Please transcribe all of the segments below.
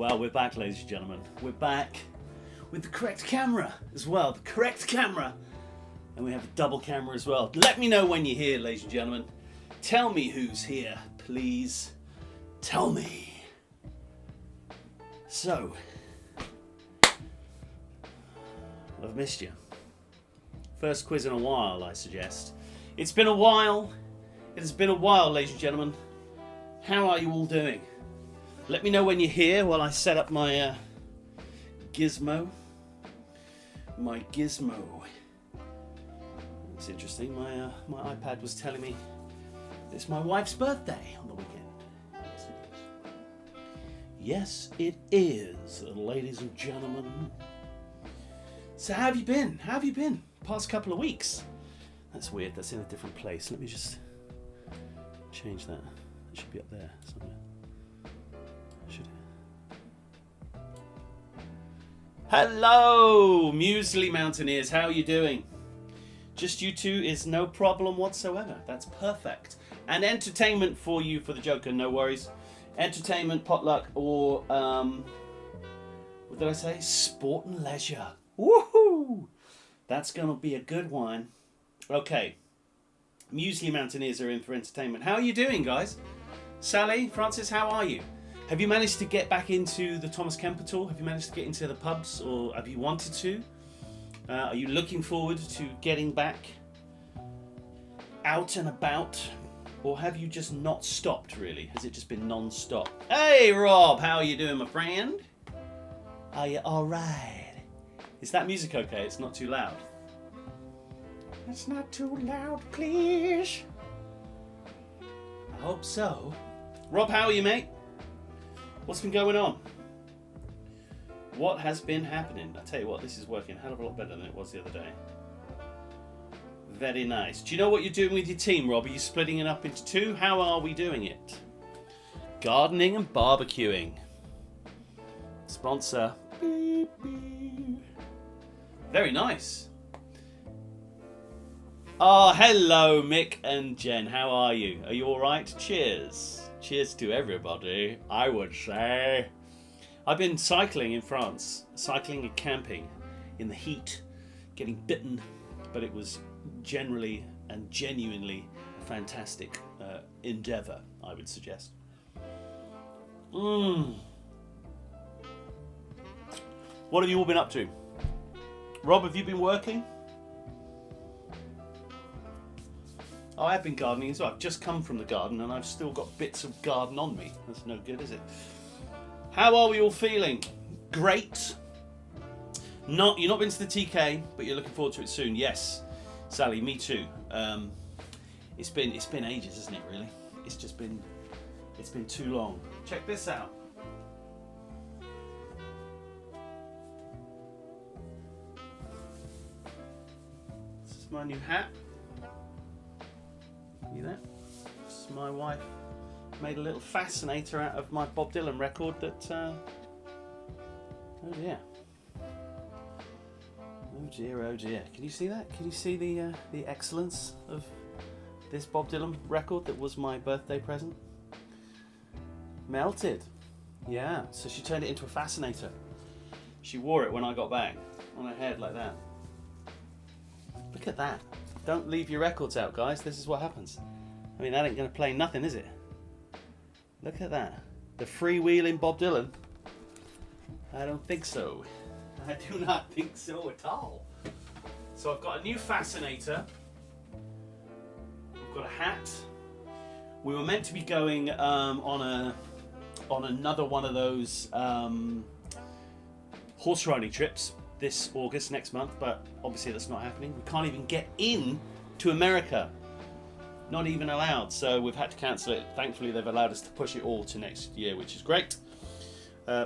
Well, we're back, ladies and gentlemen. We're back with the correct camera as well. The correct camera. And we have a double camera as well. Let me know when you're here, ladies and gentlemen. Tell me who's here, please. Tell me. So, I've missed you. First quiz in a while, I suggest. It's been a while. It has been a while, ladies and gentlemen. How are you all doing? Let me know when you're here while I set up my gizmo. My gizmo. It's interesting. My iPad was telling me it's my wife's birthday on the weekend. Yes, it is, ladies and gentlemen. So how have you been? How have you been? Past couple of weeks. That's weird. That's in a different place. Let me just change that. It should be up there somewhere. Hello, Muesli Mountaineers. How are you doing? Just you two is no problem whatsoever. That's perfect. And entertainment for you for the Joker, no worries. Entertainment, potluck, or what did I say? Sport and leisure. Woohoo! That's gonna be a good one. Okay. Muesli Mountaineers are in for entertainment. How are you doing, guys? Sally, Francis, how are you? Have you managed to get back into the Thomas Kemp at all? Have you managed to get into the pubs, or have you wanted to? Are you looking forward to getting back out and about? Or have you just not stopped, really? Has it just been non-stop? Hey, Rob, how are you doing, my friend? Are you all right? Is that music okay? It's not too loud. It's not too loud, please. I hope so. Rob, how are you, mate? What's been going on? What has been happening? I tell you what, this is working a hell of a lot better than it was the other day. Very nice. Do you know what you're doing with your team, Rob? Are you splitting it up into two? How are we doing it? Gardening and barbecuing. Sponsor. Beep, beep. Very nice. Oh, hello, Mick and Jen. How are you? Are you all right? Cheers. Cheers to everybody, I would say. I've been cycling in France, cycling and camping in the heat, getting bitten, but it was generally and genuinely a fantastic endeavour, I would suggest. What have you all been up to? Rob, have you been working? Oh, I have been gardening as well. I've just come from the garden and I've still got bits of garden on me. That's no good, is it? How are we all feeling? Great. You're not been to the TK, but you're looking forward to it soon. Yes, Sally, me too. It's been ages, isn't it? Really, it's been too long. Check this out. This is my new hat. See that? This is my wife. Made a little fascinator out of my Bob Dylan record that, oh dear. Oh dear, oh dear. Can you see that? Can you see the excellence of this Bob Dylan record that was my birthday present? Melted. Yeah, so she turned it into a fascinator. She wore it when I got back, on her head like that. Look at that. Don't leave your records out, guys. This is what happens. I mean, that ain't going to play nothing, is it? Look at that. The freewheeling Bob Dylan. I don't think so. I do not think so at all. So I've got a new fascinator. We've got a hat. We were meant to be going on another one of those horse riding trips this August, next month, but obviously that's not happening. We can't even get in to America. Not even allowed, so we've had to cancel it. Thankfully, they've allowed us to push it all to next year, which is great,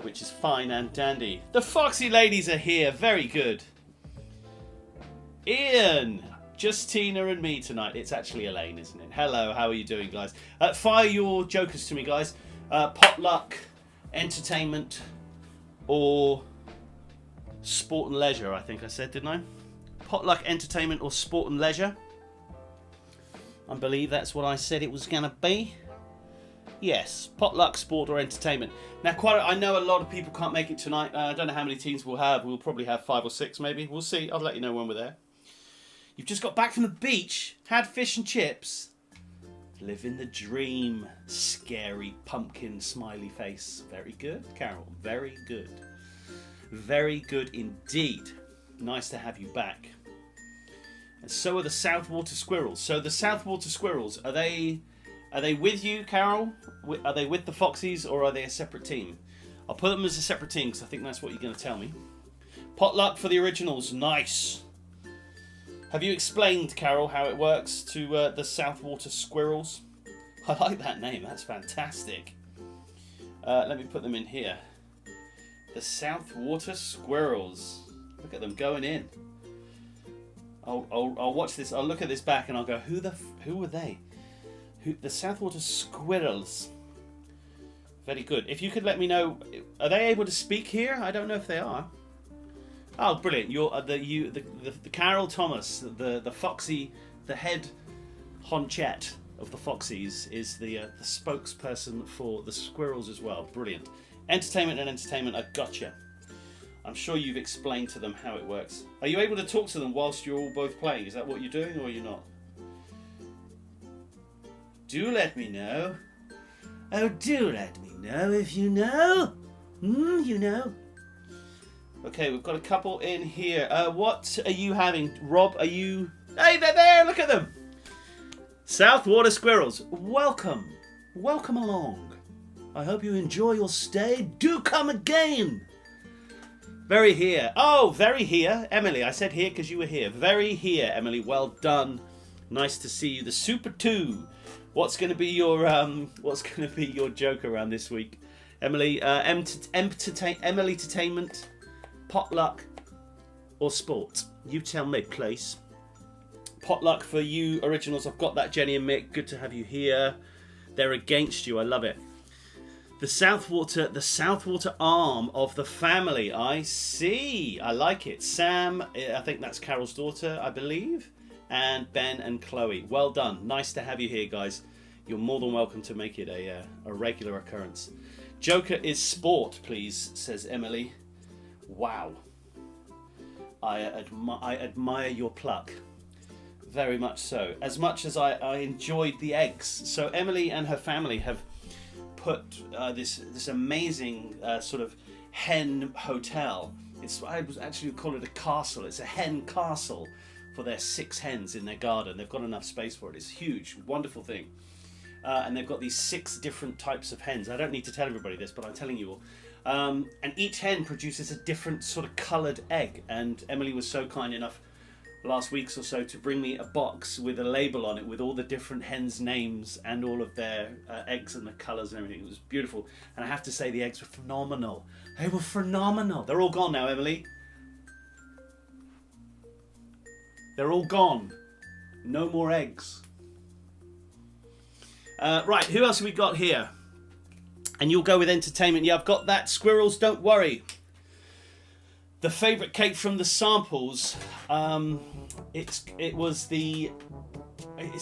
which is fine and dandy. The Foxy ladies are here, very good. Ian, just Tina and me tonight. It's actually Elaine, isn't it? Hello, how are you doing, guys? Fire your jokers to me, guys. Potluck, entertainment, or sport and leisure, I think I said, didn't I? Potluck, entertainment, or sport and leisure. I believe that's what I said it was going to be. Yes, potluck, sport, or entertainment. Now, I know a lot of people can't make it tonight. I don't know how many teams we'll have. We'll probably have 5 or 6, maybe. We'll see. I'll let you know when we're there. You've just got back from the beach, had fish and chips. Living the dream. Scary pumpkin smiley face. Very good, Carol. Very good. Very good indeed. Nice to have you back. And so are the Southwater Squirrels. So the Southwater Squirrels, are they with you, Carol? Are they with the Foxies, or are they a separate team? I'll put them as a separate team because I think that's what you're going to tell me. Potluck for the originals. Nice. Have you explained, Carol, how it works to the Southwater Squirrels? I like that name. That's fantastic. Let me put them in here. The Southwater Squirrels. Look at them going in. I'll watch this. I'll look at this back and I'll go, who were they? The Southwater Squirrels. Very good. If you could let me know, are they able to speak here? I don't know if they are. Oh, brilliant! You're the Carol Thomas, the Foxy, the head honchette of the Foxies, is the spokesperson for the Squirrels as well. Brilliant. Entertainment and entertainment. I gotcha. I'm sure you've explained to them how it works. Are you able to talk to them whilst you're all both playing? Is that what you're doing, or are you not? Do let me know. Oh, do let me know if you know. You know. Okay, we've got a couple in here. What are you having? Rob, are you... Hey, they're there! Look at them! Southwater Squirrels, welcome. Welcome along. I hope you enjoy your stay. Do come again. Very here. Oh, very here. Emily, I said here because you were here. Very here, Emily. Well done. Nice to see you. The Super 2. What's going to be your joke around this week? Emily, Emily-tertainment, potluck, or sport? You tell me, please. Potluck for you originals. I've got that, Jenny and Mick. Good to have you here. They're against you. I love it. The Southwater arm of the family. I see. I like it. Sam, I think that's Carol's daughter, I believe. And Ben and Chloe. Well done. Nice to have you here, guys. You're more than welcome to make it a regular occurrence. Joker is sport, please, says Emily. Wow. I admire your pluck. Very much so. As much as I enjoyed the eggs. So Emily and her family have put this amazing sort of hen hotel. I would actually call it a castle. It's a hen castle for their 6 hens in their garden. They've got enough space for it. It's huge, wonderful thing. And they've got these 6 different types of hens. I don't need to tell everybody this, but I'm telling you all. And each hen produces a different sort of coloured egg. And Emily was so kind enough last week or so to bring me a box with a label on it with all the different hens' names and all of their eggs and the colours and everything. It was beautiful. And I have to say the eggs were phenomenal. They were phenomenal. They're all gone now, Emily. They're all gone. No more eggs. Right, who else have we got here? And you'll go with entertainment. Yeah, I've got that. Squirrels, don't worry. The favourite cake from the samples. It's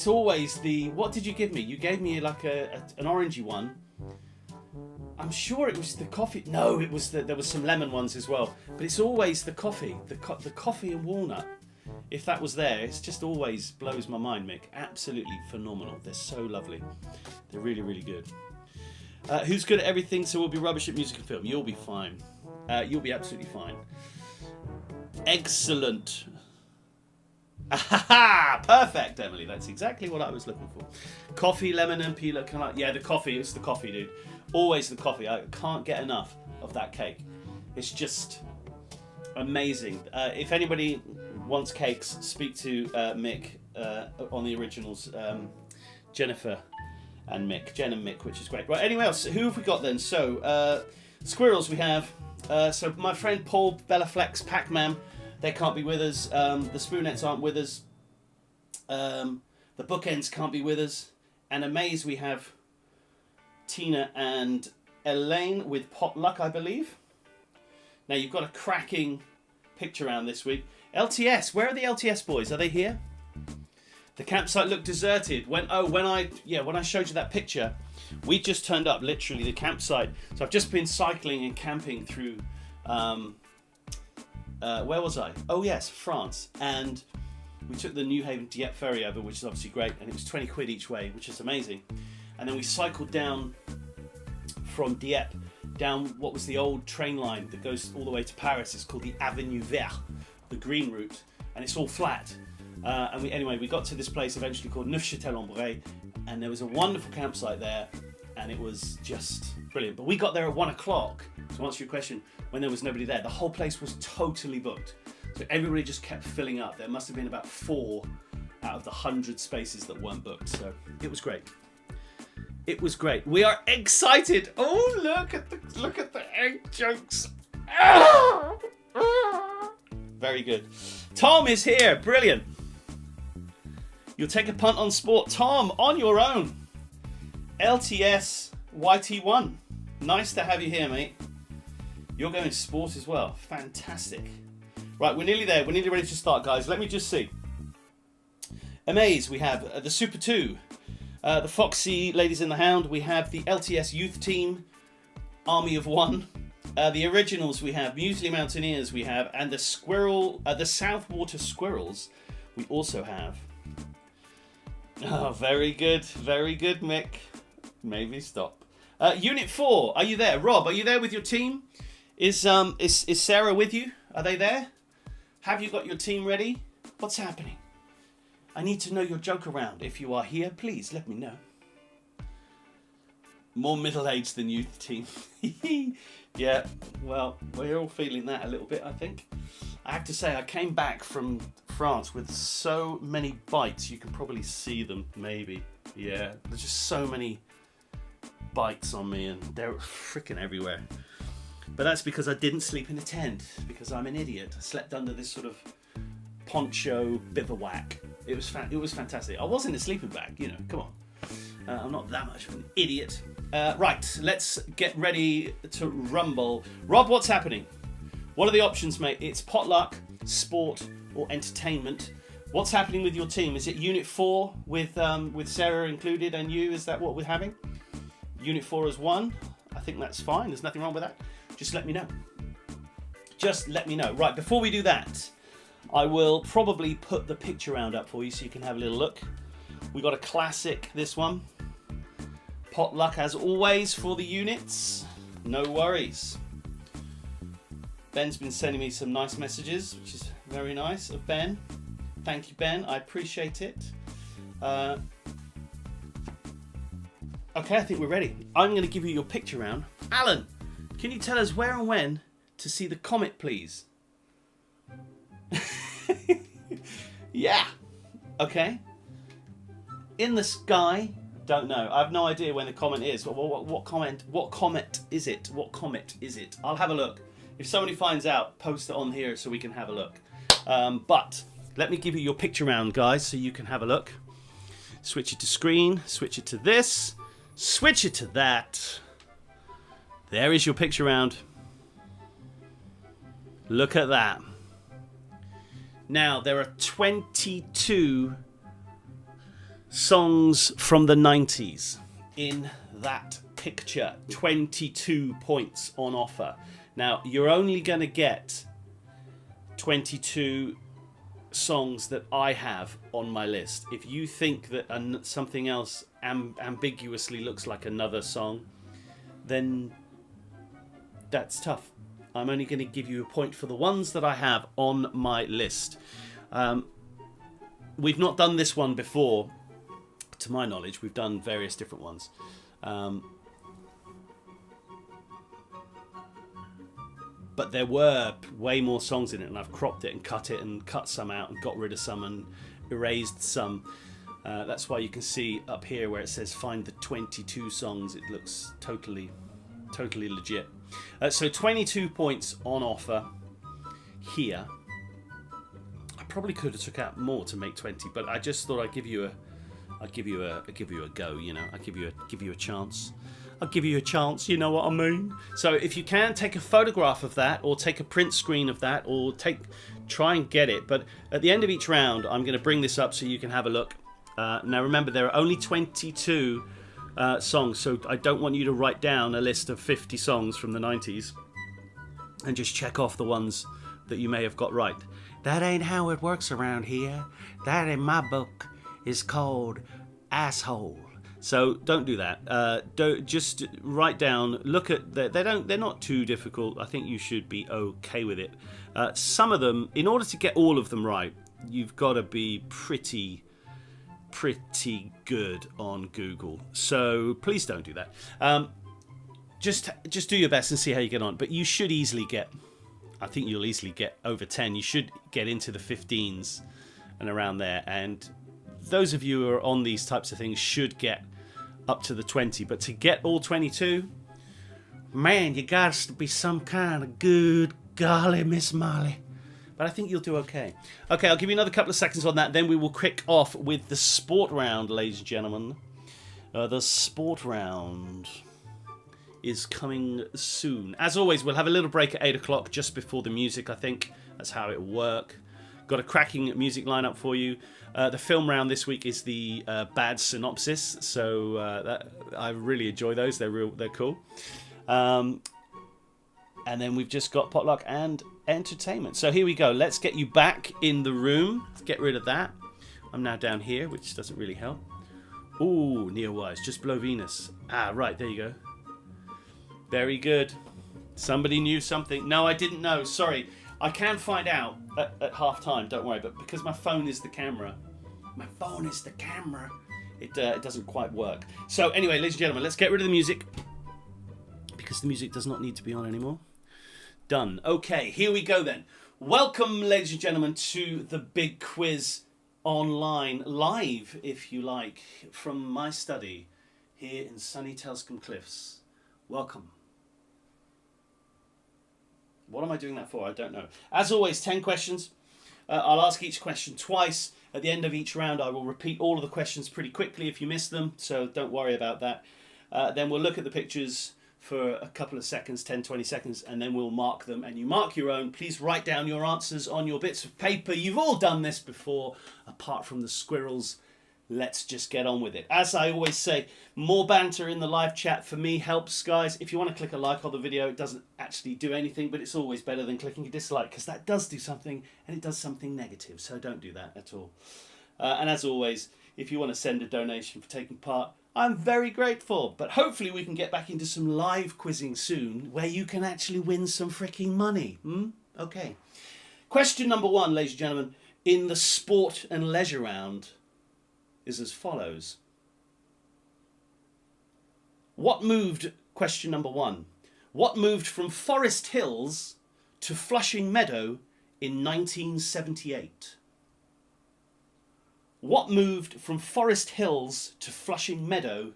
always the... What did you give me? You gave me like an orangey one. I'm sure it was the coffee. No, it was there was some lemon ones as well. But it's always the coffee. The coffee and walnut. If that was there, it just always blows my mind, Mick. Absolutely phenomenal. They're so lovely. They're really, really good. Who's good at everything, so we'll be rubbish at music and film? You'll be fine. You'll be absolutely fine. Excellent. Perfect, Emily. That's exactly what I was looking for. Coffee, lemon and peanut. Yeah, the coffee. It's the coffee, dude. Always the coffee. I can't get enough of that cake. It's just amazing. If anybody wants cakes, speak to Mick on the originals. Jennifer and Mick. Jen and Mick, which is great. Right, anyway else? Who have we got then? So, Squirrels we have. So my friend Paul, Bellaflex, Pac-Man, they can't be with us. The Spoonettes aren't with us. The Bookends can't be with us. And Amaze we have Tina and Elaine with Potluck, I believe. Now you've got a cracking picture around this week. LTS, where are the LTS boys? Are they here? The campsite looked deserted. When I showed you that picture, we just turned up, literally, the campsite. So I've just been cycling and camping through, where was I? Oh yes, France. And we took the Newhaven Dieppe ferry over, which is obviously great, and it was 20 quid each way, which is amazing. And then we cycled down from Dieppe, down what was the old train line that goes all the way to Paris. It's called the Avenue Vert, the green route, and it's all flat. And we got to this place eventually called Neufchâtel-en-Bray, and there was a wonderful campsite there, and it was just brilliant. But we got there at 1 o'clock, to answer your question, when there was nobody there. The whole place was totally booked. So everybody just kept filling up. There must have been about 4 out of the 100 spaces that weren't booked. So it was great. It was great. We are excited. Oh, look at the egg jokes. Very good. Tom is here. Brilliant. You'll take a punt on sport. Tom, on your own. LTS YT1. Nice to have you here, mate. You're going sport as well. Fantastic. Right, we're nearly there. We're nearly ready to start, guys. Let me just see. Amaze, we have the Super 2. The Foxy Ladies and the Hound. We have the LTS Youth Team. Army of One. The originals we have. Muesli Mountaineers we have. And the Southwater Squirrels we also have. Oh, very good. Very good, Mick. Maybe stop. Unit 4, are you there? Rob, are you there with your team? Is Sarah with you? Are they there? Have you got your team ready? What's happening? I need to know your joke around. If you are here, please let me know. More middle-aged than youth team. Yeah, well, we're all feeling that a little bit, I think. I have to say, I came back from France with so many bites. You can probably see them, maybe. Yeah, there's just so many bites on me, and they're freaking everywhere. But that's because I didn't sleep in a tent, because I'm an idiot. I slept under this sort of poncho bivouac. It was fantastic. I was in a sleeping bag, you know, come on. I'm not that much of an idiot. Right, let's get ready to rumble. Rob, what's happening? What are the options, mate? It's potluck, sport, or entertainment. What's happening with your team? Is it Unit 4 with Sarah included and you? Is that what we're having? Unit 4 as one? I think that's fine. There's nothing wrong with that. Just let me know. Just let me know. Right, before we do that, I will probably put the picture round up for you so you can have a little look. We got a classic, this one. Potluck as always for the units. No worries. Ben's been sending me some nice messages, which is very nice of Ben. Thank you, Ben. I appreciate it. Okay, I think we're ready. I'm going to give you your picture round. Alan, can you tell us where and when to see the comet, please? Yeah. Okay. In the sky. Don't know. I have no idea when the comet is. What comet is it? What comet is it? I'll have a look. If somebody finds out, post it on here so we can have a look. But let me give you your picture round, guys, so you can have a look. Switch it to screen. Switch it to this. Switch it to that. There is your picture round. Look at that. Now, there are 22 songs from the 90s in that picture. 22 points on offer. Now, you're only going to get 22 songs that I have on my list. If you think that something else ambiguously looks like another song, then that's tough. I'm only going to give you a point for the ones that I have on my list. We've not done this one before, to my knowledge. We've done various different ones. But there were way more songs in it, and I've cropped it and cut some out and got rid of some and erased some. That's why you can see up here where it says find the 22 songs. It looks totally legit. So 22 points on offer here. I probably could have took out more to make 20, but I just thought I'd give you a go. You know, I'd give you a chance. I'll give you a chance, you know what I mean? So if you can, take a photograph of that, or take a print screen of that, or try and get it. But at the end of each round, I'm going to bring this up so you can have a look. Now remember, there are only 22 songs, so I don't want you to write down a list of 50 songs from the 90s and just check off the ones that you may have got right. That ain't how it works around here. That in my book is called asshole. So don't do that. Don't just write down. Look at they're not too difficult. I think you should be okay with it. Some of them, in order to get all of them right, you've got to be pretty good on Google. So please don't do that. Just do your best and see how you get on. But you should easily get. I think you'll easily get over 10. You should get into the 15s and around there. And those of you who are on these types of things should get up to the 20. But to get all 22, man, you got to be some kind of good golly Miss Molly. But I think you'll do okay. Okay, I'll give you another couple of seconds on that. Then we will kick off with the sport round, ladies and gentlemen. The sport round is coming soon. As always, we'll have a little break at 8 o'clock just before the music, I think. That's how it will work. Got a cracking music lineup for you. The film round this week is the bad synopsis, so I really enjoy those. They're cool. And then we've just got potluck and entertainment. So here we go. Let's get you back in the room. Let's get rid of that. I'm now down here, which doesn't really help. Ooh, Neowise, just below Venus. Ah, right, there you go. Very good. Somebody knew something. No, I didn't know. Sorry. I can find out at half time, don't worry. But because my phone is the camera, it doesn't quite work. So anyway, ladies and gentlemen, let's get rid of the music, because the music does not need to be on anymore. Done. Okay, here we go then. Welcome, ladies and gentlemen, to the big quiz online, live, if you like, from my study here in sunny Telscombe Cliffs. Welcome. What am I doing that for? I don't know. As always, 10 questions. I'll ask each question twice. At the end of each round, I will repeat all of the questions pretty quickly if you miss them, so don't worry about that. Then we'll look at the pictures for a couple of seconds, 10, 20 seconds, and then we'll mark them. And you mark your own. Please write down your answers on your bits of paper. You've all done this before, apart from the squirrels. Let's just get on with it. As I always say, more banter in the live chat for me helps, guys. If you want to click a like on the video, it doesn't actually do anything, but it's always better than clicking a dislike, because that does do something, and it does something negative, so don't do that at all. And as always, if you want to send a donation for taking part, I'm very grateful. But hopefully we can get back into some live quizzing soon, where you can actually win some freaking money. Okay. Question number 1, ladies and gentlemen, in the sport and leisure round is as follows. Question number 1. What moved from Forest Hills to Flushing Meadow in 1978? What moved from Forest Hills to Flushing Meadow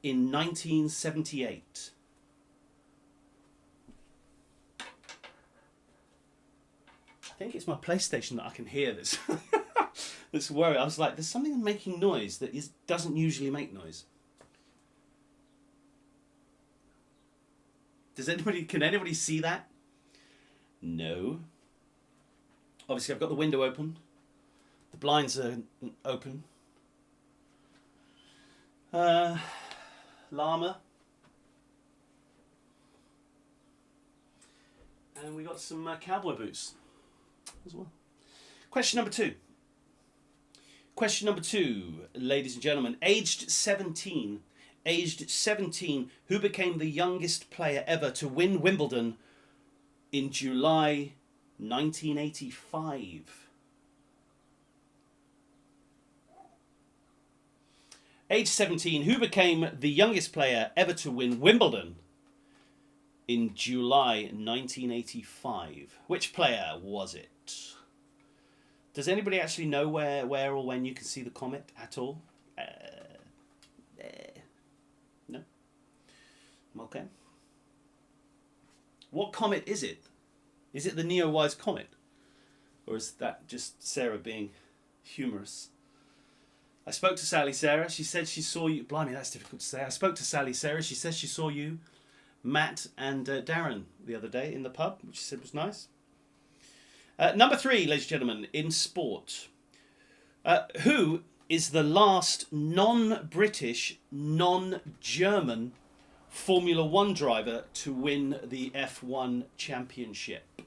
in 1978? I think it's my PlayStation that I can hear this. This worry. I was like, there's something making noise that doesn't usually make noise. Can anybody see that? No. Obviously, I've got the window open. The blinds are open. Llama. And we got some cowboy boots as well. Question number 2. Question number 2, ladies and gentlemen. Aged 17, who became the youngest player ever to win Wimbledon in July 1985? Age 17, who became the youngest player ever to win Wimbledon in July 1985? Which player was it? Does anybody actually know where or when you can see the comet at all? No? Okay. What comet is it? Is it the Neowise comet? Or is that just Sarah being humorous? I spoke to Sally Sarah. She said she saw you. Blimey, that's difficult to say. I spoke to Sally Sarah. She says she saw you, Matt and Darren the other day in the pub, which she said was nice. Number 3, ladies and gentlemen, in sport. Who is the last non-British, non-German Formula One driver to win the F1 championship?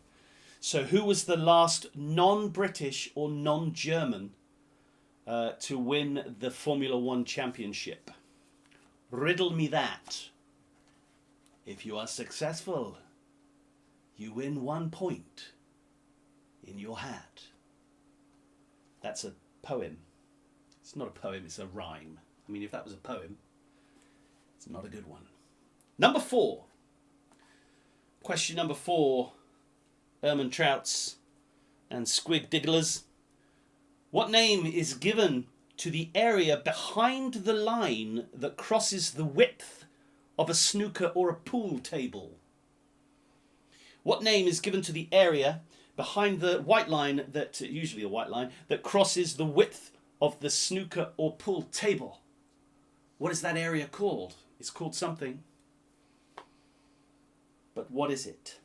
So who was the last non-British or non-German to win the Formula One championship? Riddle me that. If you are successful, you win 1 point in your hat. That's a poem. It's not a poem, it's a rhyme. I mean, if that was a poem, it's not a good one. Number 4. Question number 4, Erman Trouts and Squig Digglers. What name is given to the area behind the line that crosses the width of a snooker or a pool table? What name is given to the area behind the white line, that usually a white line, that crosses the width of the snooker or pool table? What is that area called? It's called something. But what is it?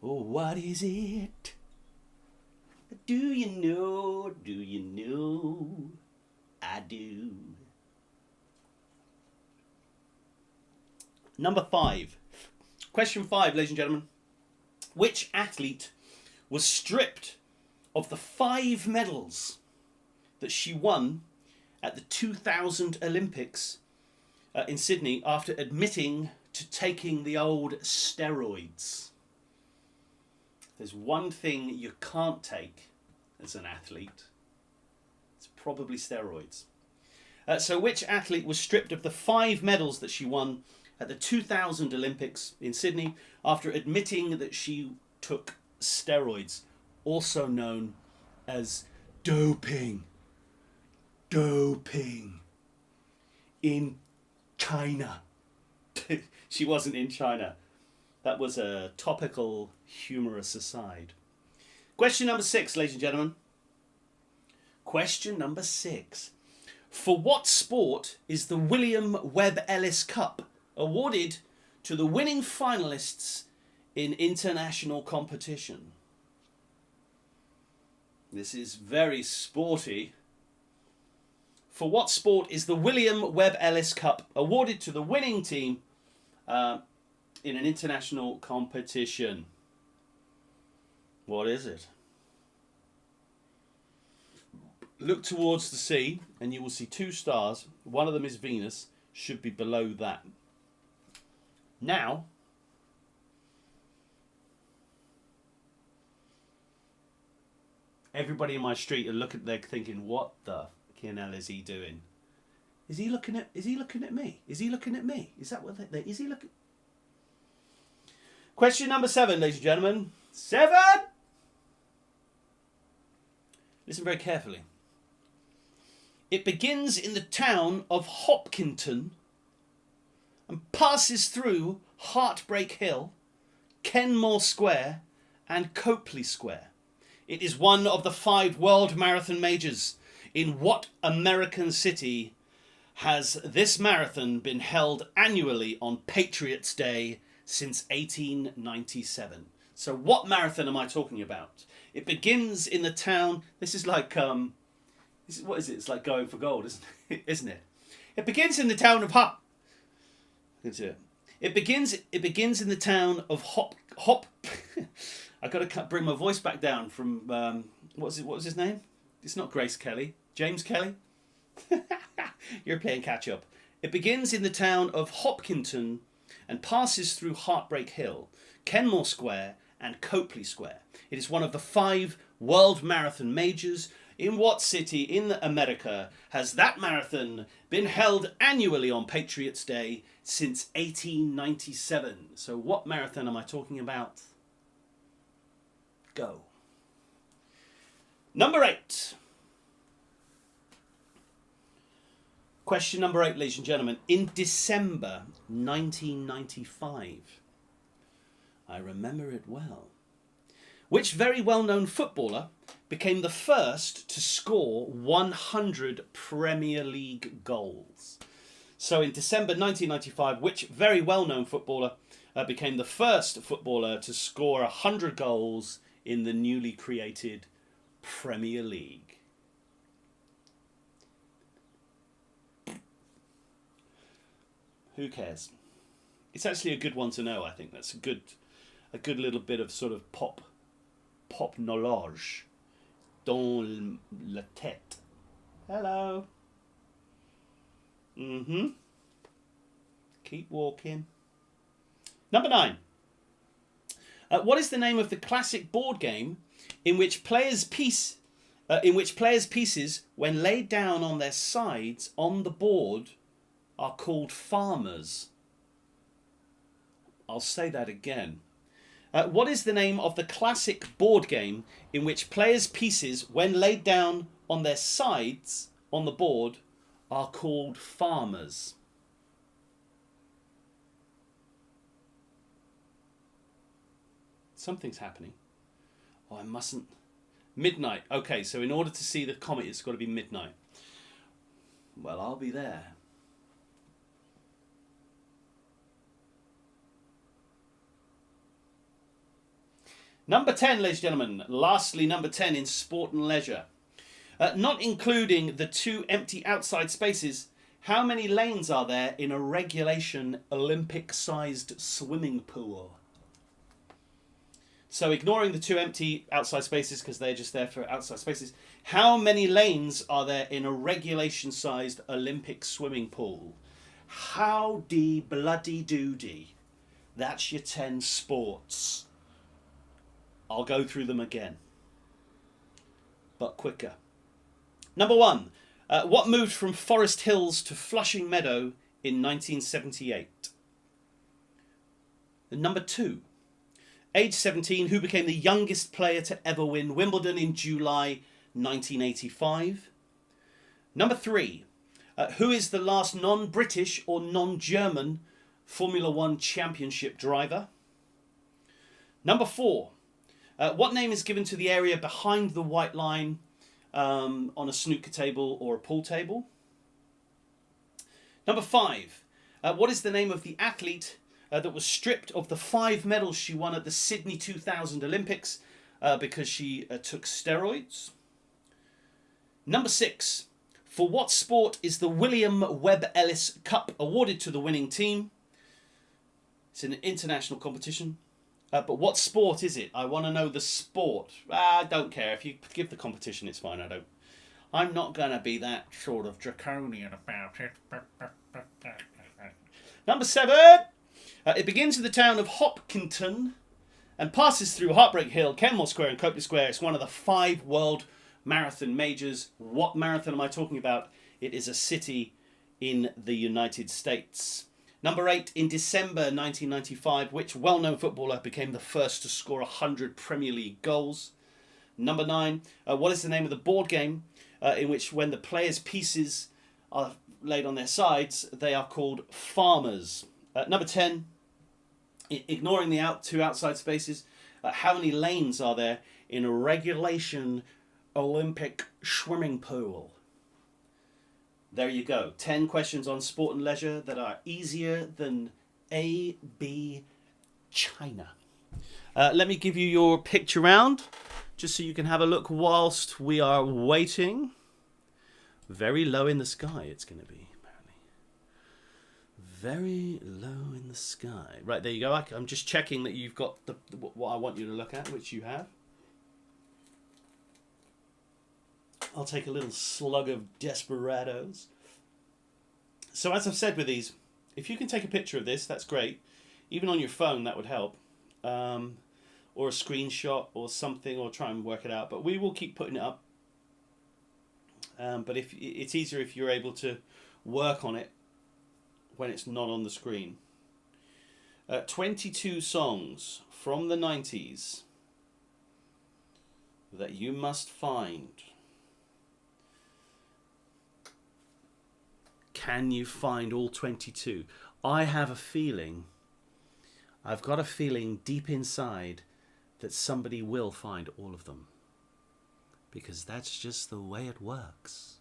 Oh, what is it? Do you know? Do you know? I do. Number 5. Question 5, ladies and gentlemen. Which athlete was stripped of the 5 medals that she won at the 2000 Olympics in Sydney after admitting to taking the old steroids? There's one thing you can't take as an athlete. It's probably steroids. So which athlete was stripped of the 5 medals that she won at the 2000 Olympics in Sydney after admitting that she took steroids, also known as doping? Doping. In China. She wasn't in China. That was a topical, humorous aside. Question number 6, ladies and gentlemen. Question number 6. For what sport is the William Webb Ellis Cup awarded to the winning finalists in international competition? This is very sporty. For what sport is the William Webb Ellis Cup awarded to the winning team in an international competition? What is it? Look towards the sea and you will see 2 stars. One of them is Venus, should be below that. Now, everybody in my street are looking, they're thinking, what the fucking hell is he doing? Is he looking at me? Is he looking at me? Is that what is he looking? Question number 7, ladies and gentlemen. 7! Listen very carefully. It begins in the town of Hopkinton and passes through Heartbreak Hill, Kenmore Square and Copley Square. It is one of the 5 World Marathon Majors. In what American city has this marathon been held annually on Patriots' Day since 1897? So what marathon am I talking about? It begins in the town. This is like what is it? It's like going for gold, isn't it? It begins in the town of It begins in the town of Hop. I got to bring my voice back down from what was his name? It's not Grace Kelly. James Kelly. You're playing catch up. It begins in the town of Hopkinton and passes through Heartbreak Hill, Kenmore Square and Copley Square. It is one of the 5 World Marathon Majors. In what city in America has that marathon been held annually on Patriots' Day since 1897? So what marathon am I talking about? Go. Number 8. Question number 8, ladies and gentlemen. In December 1995, I remember it well, which very well-known footballer became the first to score 100 Premier League goals? So in December 1995, which very well-known footballer became the first footballer to score 100 goals in the newly created Premier League? Who cares? It's actually a good one to know. I think that's a good little bit of sort of pop knowledge dans la tête. Hello. Keep walking. Number 9. What is the name of the classic board game in which players' pieces, when laid down on their sides on the board, are called farmers? I'll say that again. What is the name of the classic board game in which players' pieces, when laid down on their sides on the board, are called farmers? Something's happening. Oh, I mustn't. Midnight. Okay, so in order to see the comet, it's got to be midnight. Well, I'll be there. Number 10, ladies and gentlemen. Lastly, number 10 in sport and leisure. Not including the 2 empty outside spaces, how many lanes are there in a regulation Olympic-sized swimming pool? So ignoring the 2 empty outside spaces because they're just there for outside spaces, how many lanes are there in a regulation-sized Olympic swimming pool? Howdy bloody doody. That's your 10 sports. I'll go through them again, but quicker. Number 1. What moved from Forest Hills to Flushing Meadow in 1978? Number 2. Age 17, who became the youngest player to ever win Wimbledon in July 1985? Number 3. Who is the last non-British or non-German Formula 1 championship driver? Number 4. What name is given to the area behind the white line on a snooker table or a pool table? Number 5. What is the name of the athlete that was stripped of the 5 medals she won at the Sydney 2000 Olympics because she took steroids? Number 6. For what sport is the William Webb Ellis Cup awarded to the winning team? It's an international competition. But what sport is it? I want to know the sport. I don't care. If you give the competition, it's fine. I'm not going to be that sort of draconian about it. Number 7. It begins in the town of Hopkinton and passes through Heartbreak Hill, Kenmore Square and Copley Square. It's one of the 5 world marathon majors. What marathon am I talking about? It is a city in the United States. Number 8, in December 1995, which well-known footballer became the first to score 100 Premier League goals? Number 9, what is the name of the board game in which when the players' pieces are laid on their sides, they are called farmers? Number 10, ignoring the 2 outside spaces, how many lanes are there in a regulation Olympic swimming pool? There you go. 10 questions on sport and leisure that are easier than A.B. China. Let me give you your picture round, just so you can have a look whilst we are waiting. Very low in the sky it's going to be, apparently. Very low in the sky. Right, there you go. I'm just checking that you've got what I want you to look at, which you have. I'll take a little slug of Desperados. So as I've said with these, if you can take a picture of this, that's great. Even on your phone, that would help. Or a screenshot or something, or try and work it out. But we will keep putting it up. But if it's easier if you're able to work on it when it's not on the screen. 22 songs from the 90s that you must find. Can you find all 22? I have a feeling, I've got a feeling deep inside that somebody will find all of them. Because that's just the way it works.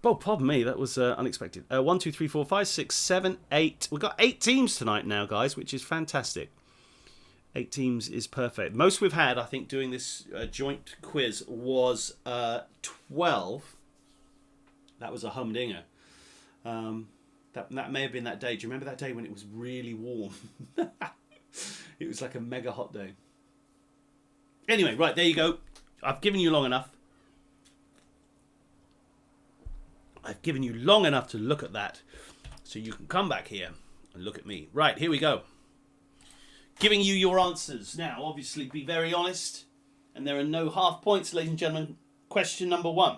Oh, pardon me, that was unexpected. 1, 2, 3, 4, 5, 6, 7, 8. We've got 8 teams tonight now, guys, which is fantastic. 8 teams is perfect. Most we've had, I think, doing this joint quiz was 12. That was a humdinger. That That may have been that day. Do you remember that day when it was really warm? It was like a mega hot day. Anyway, right, there you go. I've given you long enough. I've given you long enough to look at that. So you can come back here and look at me. Right, here we go. Giving you your answers. Now, obviously, be very honest. And there are no half points, ladies and gentlemen. Question number 1.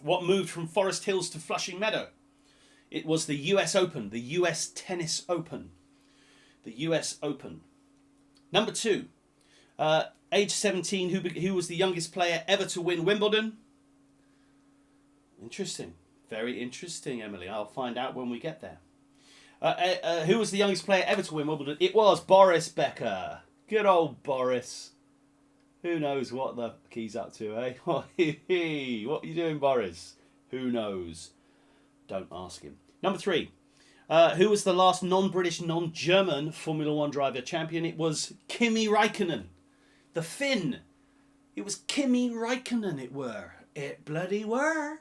What moved from Forest Hills to Flushing Meadow? It was the US Open, the US Tennis Open. The US Open. Number 2. Age 17, who was the youngest player ever to win Wimbledon? Interesting. Very interesting, Emily. I'll find out when we get there. Who was the youngest player ever to win Wimbledon? It was Boris Becker. Good old Boris. Who knows what the key's up to, eh? What are you doing, Boris? Who knows? Don't ask him. Number 3. Who was the last non-British, non-German Formula 1 driver champion? It was Kimi Räikkönen. The Finn. It was Kimi Räikkönen, it were. It bloody were.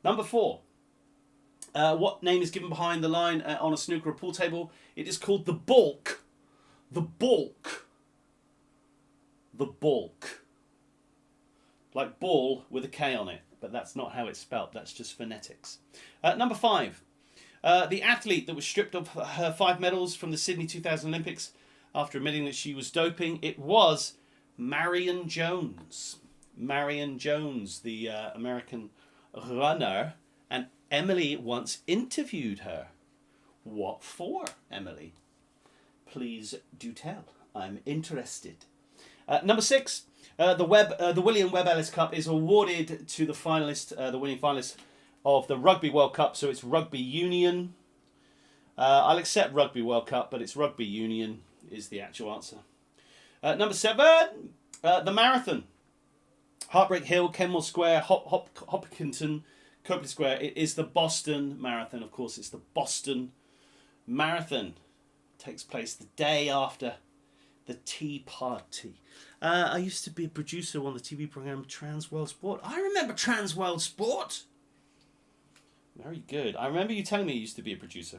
Number 4. What name is given behind the line on a snooker or pool table? It is called the baulk. The baulk. The baulk. Like ball with a K on it, but that's not how it's spelt. That's just phonetics. Number 5. The athlete that was stripped of her 5 medals from the Sydney 2000 Olympics after admitting that she was doping, it was Marion Jones. Marion Jones, the American runner, and Emily once interviewed her. What for, Emily? Please do tell. I'm interested. Number 6, the William Webb Ellis Cup is awarded to the finalist, the winning finalist of the Rugby World Cup. So it's Rugby Union. I'll accept Rugby World Cup, but it's Rugby Union is the actual answer. Number 7, the marathon. Heartbreak Hill, Kenmore Square, Hopkinton, Copley Square. It is the Boston Marathon. Of course, it's the Boston Marathon. It takes place the day after the Tea Party. I used to be a producer on the TV program Trans World Sport. I remember Trans World Sport. Very good. I remember you telling me you used to be a producer.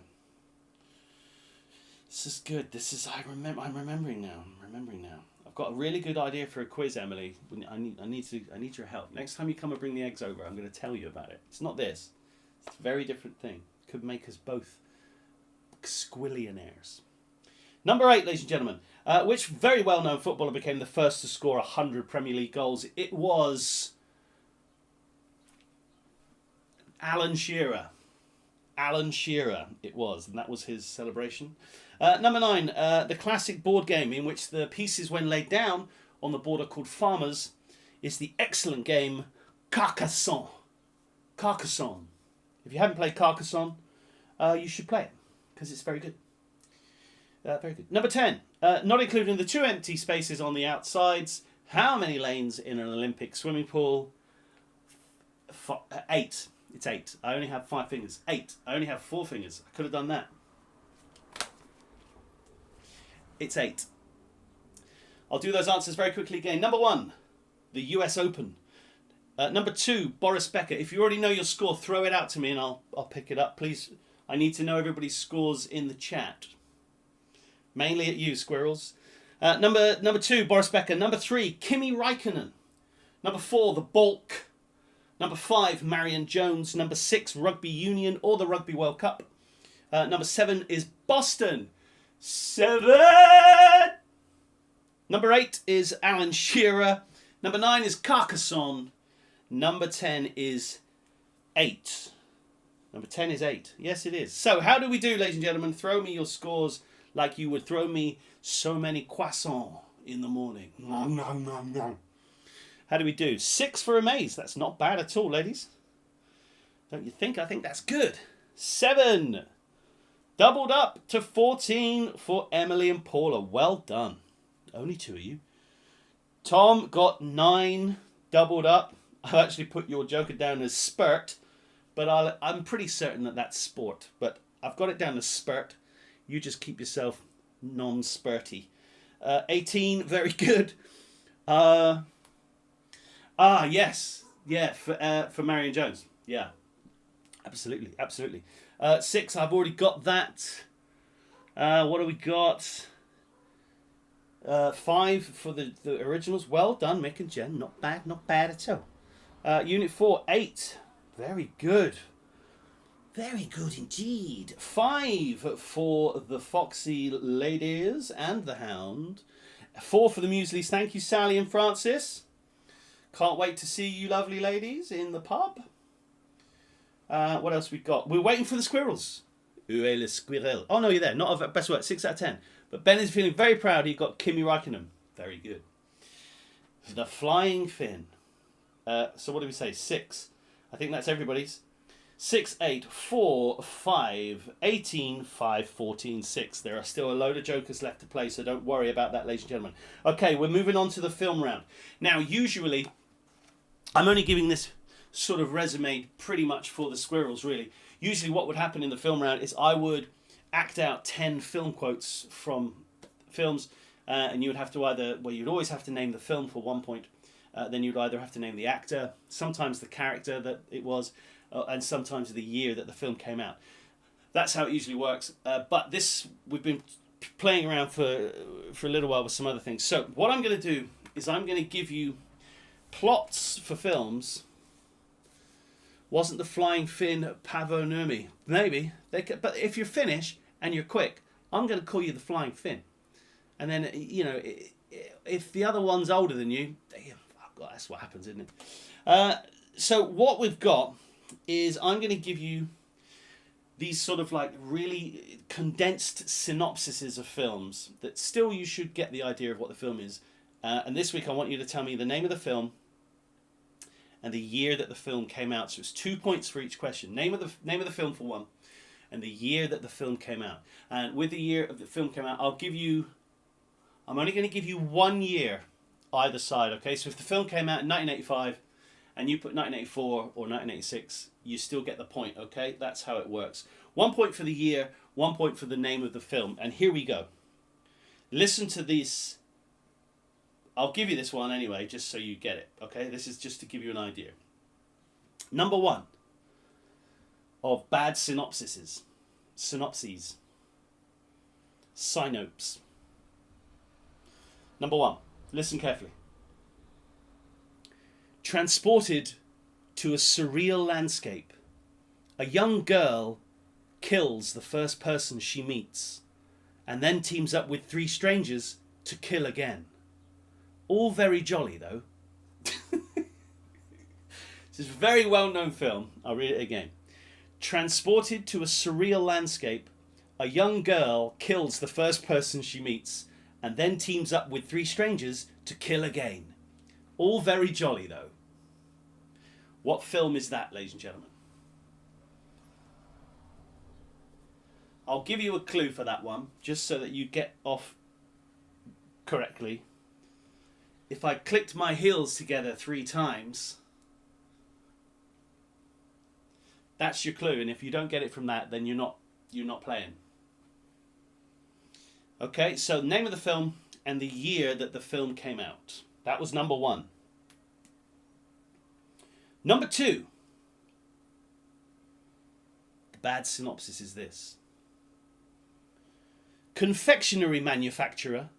This is good. I'm remembering now. I've got a really good idea for a quiz, Emily. I need your help. Next time you come and bring the eggs over, I'm going to tell you about it. It's not this. It's a very different thing. Could make us both squillionaires. Number 8, ladies and gentlemen. Which very well-known footballer became the first to score 100 Premier League goals? It was Alan Shearer. Alan Shearer it was, and that was his celebration. Number 9, the classic board game in which the pieces, when laid down on the board, are called farmers, is the excellent game Carcassonne. Carcassonne. If you haven't played Carcassonne, you should play it, because it's very good. Very good. Number 10, not including the 2 empty spaces on the outsides. How many lanes in an Olympic swimming pool? 8. It's 8. I only have 5 fingers. 8. I only have 4 fingers. I could have done that. It's 8. I'll do those answers very quickly again. Number 1, the US Open. Number 2, Boris Becker. If you already know your score, throw it out to me and I'll pick it up, please. I need to know everybody's scores in the chat. Mainly at you, squirrels. Number 2, Boris Becker. Number 3, Kimi Räikkönen. Number 4, the baulk. Number 5, Marion Jones. Number 6, Rugby Union or the Rugby World Cup. Number 7 is Boston. 7! Number 8 is Alan Shearer. Number 9 is Carcassonne. Number 10 is 8. Number 10 is 8. Yes, it is. So, how do we do, ladies and gentlemen? Throw me your scores like you would throw me so many croissants in the morning. Nom, nom, nom, nom. How do we do? 6 for Amaze. That's not bad at all, ladies. Don't you think? I think that's good. 7. Doubled up to 14 for Emily and Paula. Well done. Only 2 of you. Tom got 9. Doubled up. I've actually put your joker down as spurt. But I'm pretty certain that that's sport. But I've got it down as spurt. You just keep yourself non-spurty. 18, very good. Yes. Yeah, for Marion Jones. Yeah, absolutely. 6, I've already got that. What do we got? 5 for the originals. Well done, Mick and Jen. Not bad at all. Unit 4, 8. Very good. Very good indeed. 5 for the Foxy Ladies and the Hound. 4 for the Mueslies. Thank you, Sally and Francis. Can't wait to see you lovely ladies in the pub. What else we got? We're waiting for the squirrels. Où est le squirrel? Oh no, you're there. Not a best work. 6 out of 10. But Ben is feeling very proud. He got Kimi Räikkönen. Very good. The Flying Fin. So what do we say? 6. I think that's everybody's. 6, 8, 4, 5, 18, 5, 14, 6. There are still a load of jokers left to play, so don't worry about that, ladies and gentlemen. Okay, we're moving on to the film round. Now, usually, I'm only giving this sort of resume pretty much for the squirrels, really. Usually what would happen in the film round is I would act out 10 film quotes from films, and you would have to either, well, you'd always have to name the film for 1 point, then you'd either have to name the actor, sometimes the character that it was, and sometimes the year that the film came out. That's how it usually works. But this, we've been playing around for a little while with some other things. So what I'm going to do is I'm going to give you plots for films. Wasn't the Flying Fin Pavo Nurmi? Maybe. But if you're Finnish and you're quick, I'm going to call you the Flying Fin. And then, you know, if the other one's older than you, damn, oh God, that's what happens, isn't it? So what we've got is I'm going to give you these sort of like really condensed synopsises of films that still you should get the idea of what the film is. And this week I want you to tell me the name of the film and the year that the film came out. So it's 2 points for each question. Name of the film for 1, and the year that the film came out. And with the year of the film came out, I'm only going to give you 1 year either side. Okay, so if the film came out in 1985 and you put 1984 or 1986, you still get the point. Okay, that's how it works. 1 point for the year, 1 point for the name of the film. And here we go. Listen to this. I'll give you this one anyway, just so you get it, okay? This is just to give you an idea. Number 1 of bad synopses. Synopses. Synopes. Number 1. Listen carefully. Transported to a surreal landscape, a young girl kills the first person she meets, and then teams up with 3 strangers to kill again. All very jolly, though. This is a very well-known film. I'll read it again. Transported to a surreal landscape, a young girl kills the first person she meets and then teams up with 3 strangers to kill again. All very jolly, though. What film is that, ladies and gentlemen? I'll give you a clue for that one, just so that you get off correctly. If I clicked my heels together 3 times, that's your clue. And if you don't get it from that, then you're not playing. Okay, so name of the film and the year that the film came out. That was number 1. Number 2. The bad synopsis is this. Confectionery manufacturer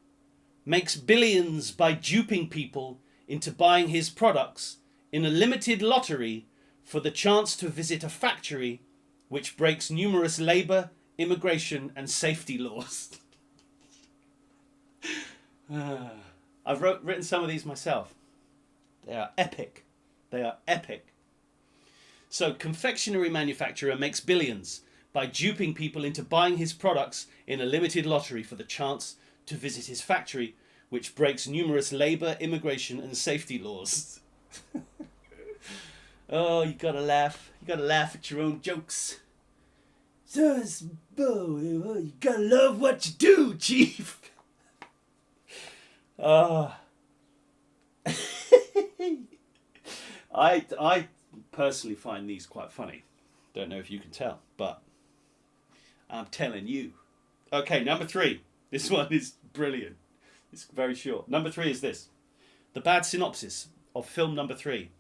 makes billions by duping people into buying his products in a limited lottery for the chance to visit a factory which breaks numerous labour, immigration and safety laws. I've written some of these myself. They are epic. They are epic. So, confectionery manufacturer makes billions by duping people into buying his products in a limited lottery for the chance to visit his factory, which breaks numerous labour, immigration and safety laws. Oh, you gotta laugh. You gotta laugh at your own jokes. You gotta love what you do, Chief. I personally find these quite funny. Don't know if you can tell, but I'm telling you. Okay, number 3. This one is brilliant. It's very short. Number 3 is this. The bad synopsis of film number 3.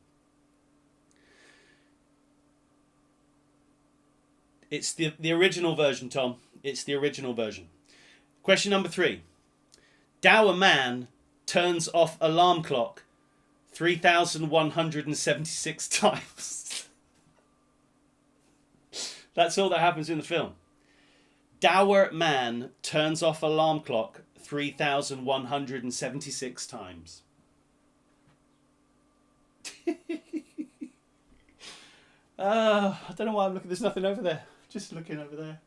It's the original version, Tom. It's the original version. Question number 3. Dour man turns off alarm clock 3,176 times. That's all that happens in the film. Dour man turns off alarm clock 3,176 times. I don't know why I'm looking. There's nothing over there. Just looking over there.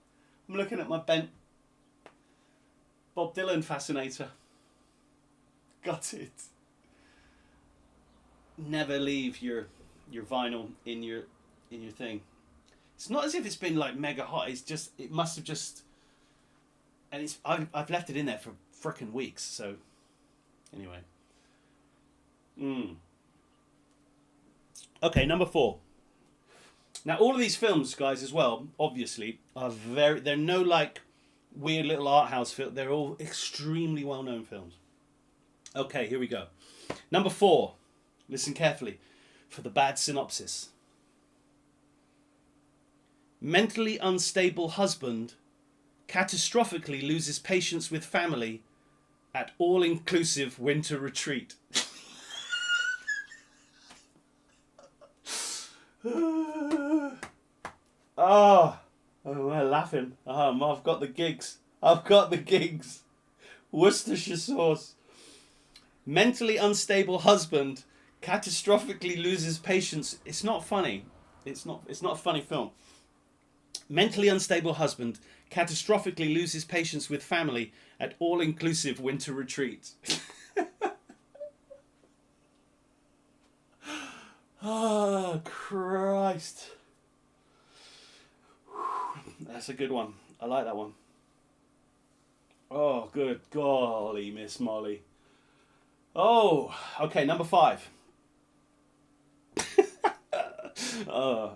I'm looking at my bent Bob Dylan fascinator. Got it. Never leave your vinyl in your thing. It's not as if it's been like mega hot. It's just, it must have just, and it's I've left it in there for frickin' weeks. So anyway. Okay, number 4. Now all of these films, guys, as well, obviously, are they're no like weird little art house film. They're all extremely well known films. Okay, here we go. Number 4. Listen carefully for the bad synopsis. Mentally unstable husband catastrophically loses patience with family at all-inclusive winter retreat. Oh, we're laughing. I've got the gigs. Worcestershire sauce. Mentally unstable husband catastrophically loses patience. It's not funny. It's not a funny film. Mentally unstable husband catastrophically loses patience with family at all-inclusive winter retreat. Oh, Christ. That's a good one. I like that one. Oh, good golly, Miss Molly. Oh, okay, number 5. Oh,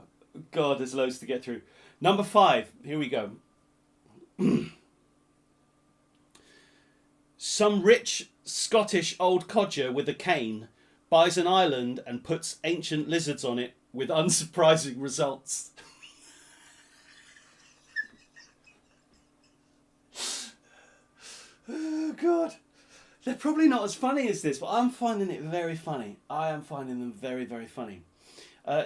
God, there's loads to get through. Number 5, here we go. Some rich Scottish old codger with a cane buys an island and puts ancient lizards on it with unsurprising results. Oh, God. They're probably not as funny as this, but I'm finding it very funny. I am finding them very, very funny.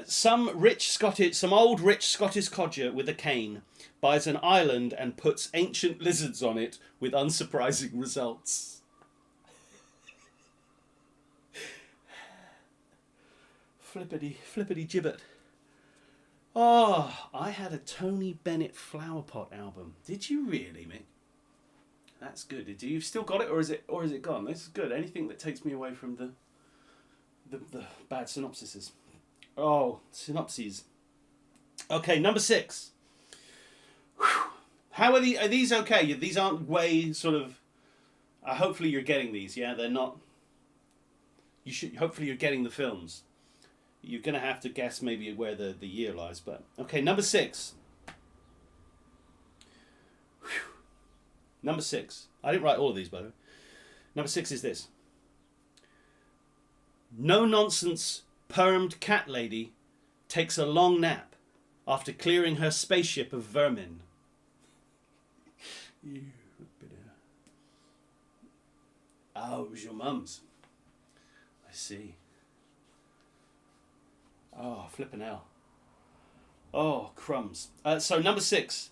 Some old rich Scottish codger with a cane buys an island and puts ancient lizards on it with unsurprising results. Flippity gibbet. Oh, I had a Tony Bennett flower pot album. Did you really, Mick? That's good. Do you still got it, or is it gone? This is good. Anything that takes me away from the bad synopsises. Oh, synopses. Okay, number 6. Whew. How are these? Are these okay? These aren't way sort of. Hopefully you're getting these. Yeah, they're not. You should. Hopefully you're getting the films. You're gonna have to guess maybe where the year lies, but okay. Number 6. Whew. Number 6. I didn't write all of these, by the way. Number 6 is this. No nonsense permed cat lady takes a long nap after clearing her spaceship of vermin. Oh, it was your mum's. I see. Oh, flipping hell. Oh, crumbs. So number 6.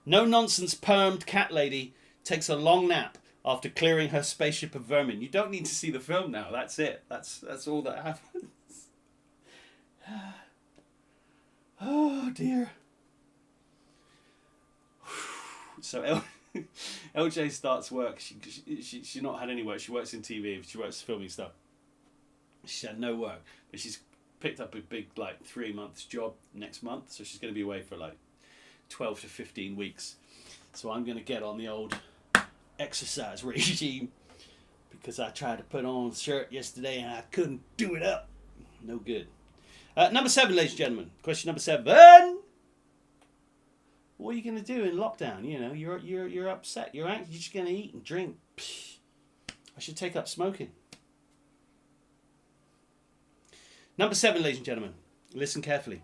No nonsense permed cat lady takes a long nap after clearing her spaceship of vermin. You don't need to see the film now. That's it. That's all that happens. Oh dear. So LJ starts work. She's not had any work. She works in TV. She works filming stuff. She had no work, but she's picked up a big 3 months job next month. So she's going to be away for 12 to 15 weeks. So I'm going to get on the old exercise regime because I tried to put on a shirt yesterday and I couldn't do it up. No good. Number 7, ladies and gentlemen. Question number 7. What are you going to do in lockdown? You know, you're upset. You're just going to eat and drink. Psh, I should take up smoking. Number 7, ladies and gentlemen. Listen carefully.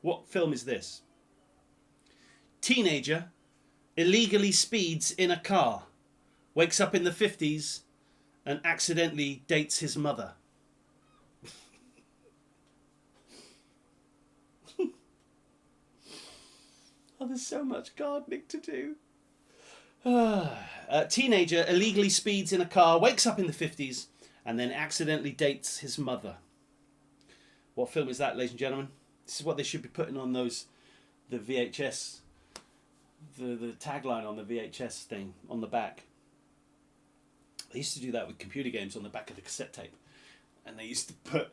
What film is this? Teenager illegally speeds in a car, wakes up in the 50s and accidentally dates his mother. Oh, there's so much gardening to do. Teenager illegally speeds in a car, wakes up in the 50s, and then accidentally dates his mother. What film is that, ladies and gentlemen? This is what they should be putting on the VHS, the tagline on the VHS thing on the back. They used to do that with computer games on the back of the cassette tape, and they used to put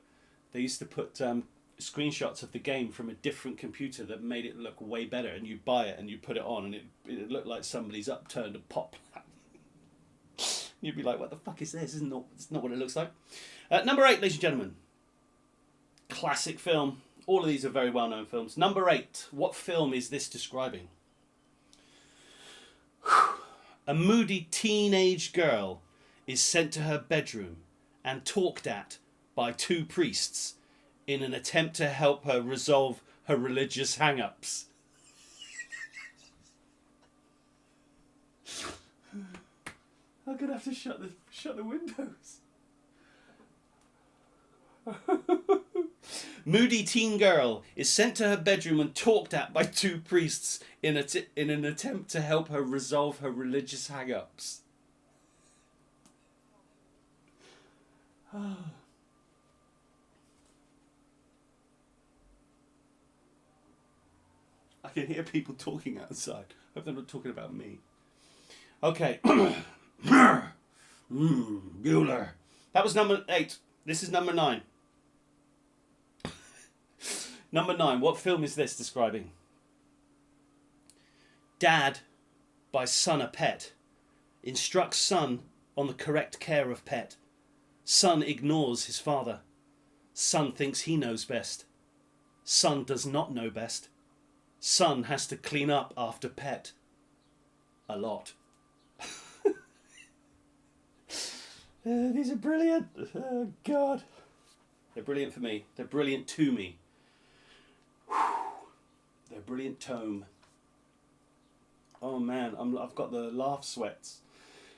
screenshots of the game from a different computer that made it look way better, and you buy it and you put it on and it looked like somebody's upturned a pop. You'd be like, what the fuck is this? It's not what it looks like. Number 8, ladies and gentlemen. Classic film. All of these are very well known films. Number 8. What film is this describing? A moody teenage girl is sent to her bedroom and talked at by 2 priests in an attempt to help her resolve her religious hang-ups. I'm gonna have to shut the windows. Moody teen girl is sent to her bedroom and talked at by 2 priests in an attempt to help her resolve her religious hang-ups. I can hear people talking outside. Hope they're not talking about me. Okay. Bueller. That was number 8. This is number 9. Number 9. What film is this describing? Dad buys son a pet. Instructs son on the correct care of pet. Son ignores his father. Son thinks he knows best. Son does not know best. Son has to clean up after pet. A lot. These are brilliant. Oh, God. They're brilliant for me. They're brilliant to me. They're brilliant tome. Oh, man. I've got the laugh sweats.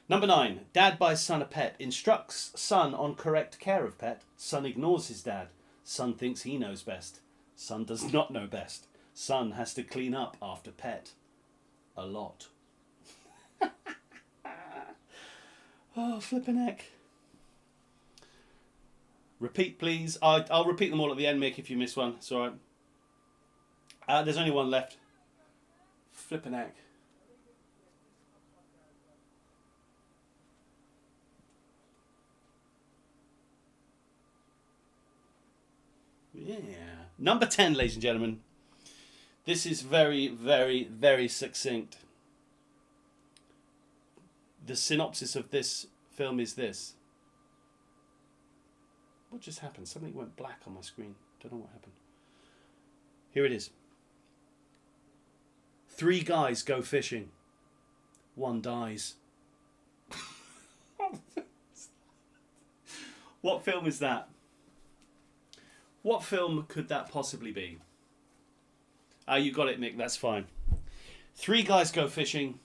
Number 9. Dad buys son a pet. Instructs son on correct care of pet. Son ignores his dad. Son thinks he knows best. Son does not know best. Son has to clean up after pet. A lot. Oh, flippin' heck. Repeat, please. I'll repeat them all at the end, Mick, if you miss one. It's alright. There's only one left. Flippin' heck. Yeah. Number 10, ladies and gentlemen. This is very, very, very succinct. The synopsis of this film is this. What just happened? Something went black on my screen. Don't know what happened. Here it is. 3 guys go fishing. 1 dies. What film is that? What film could that possibly be? You got it, Mick. That's fine. 3 guys go fishing.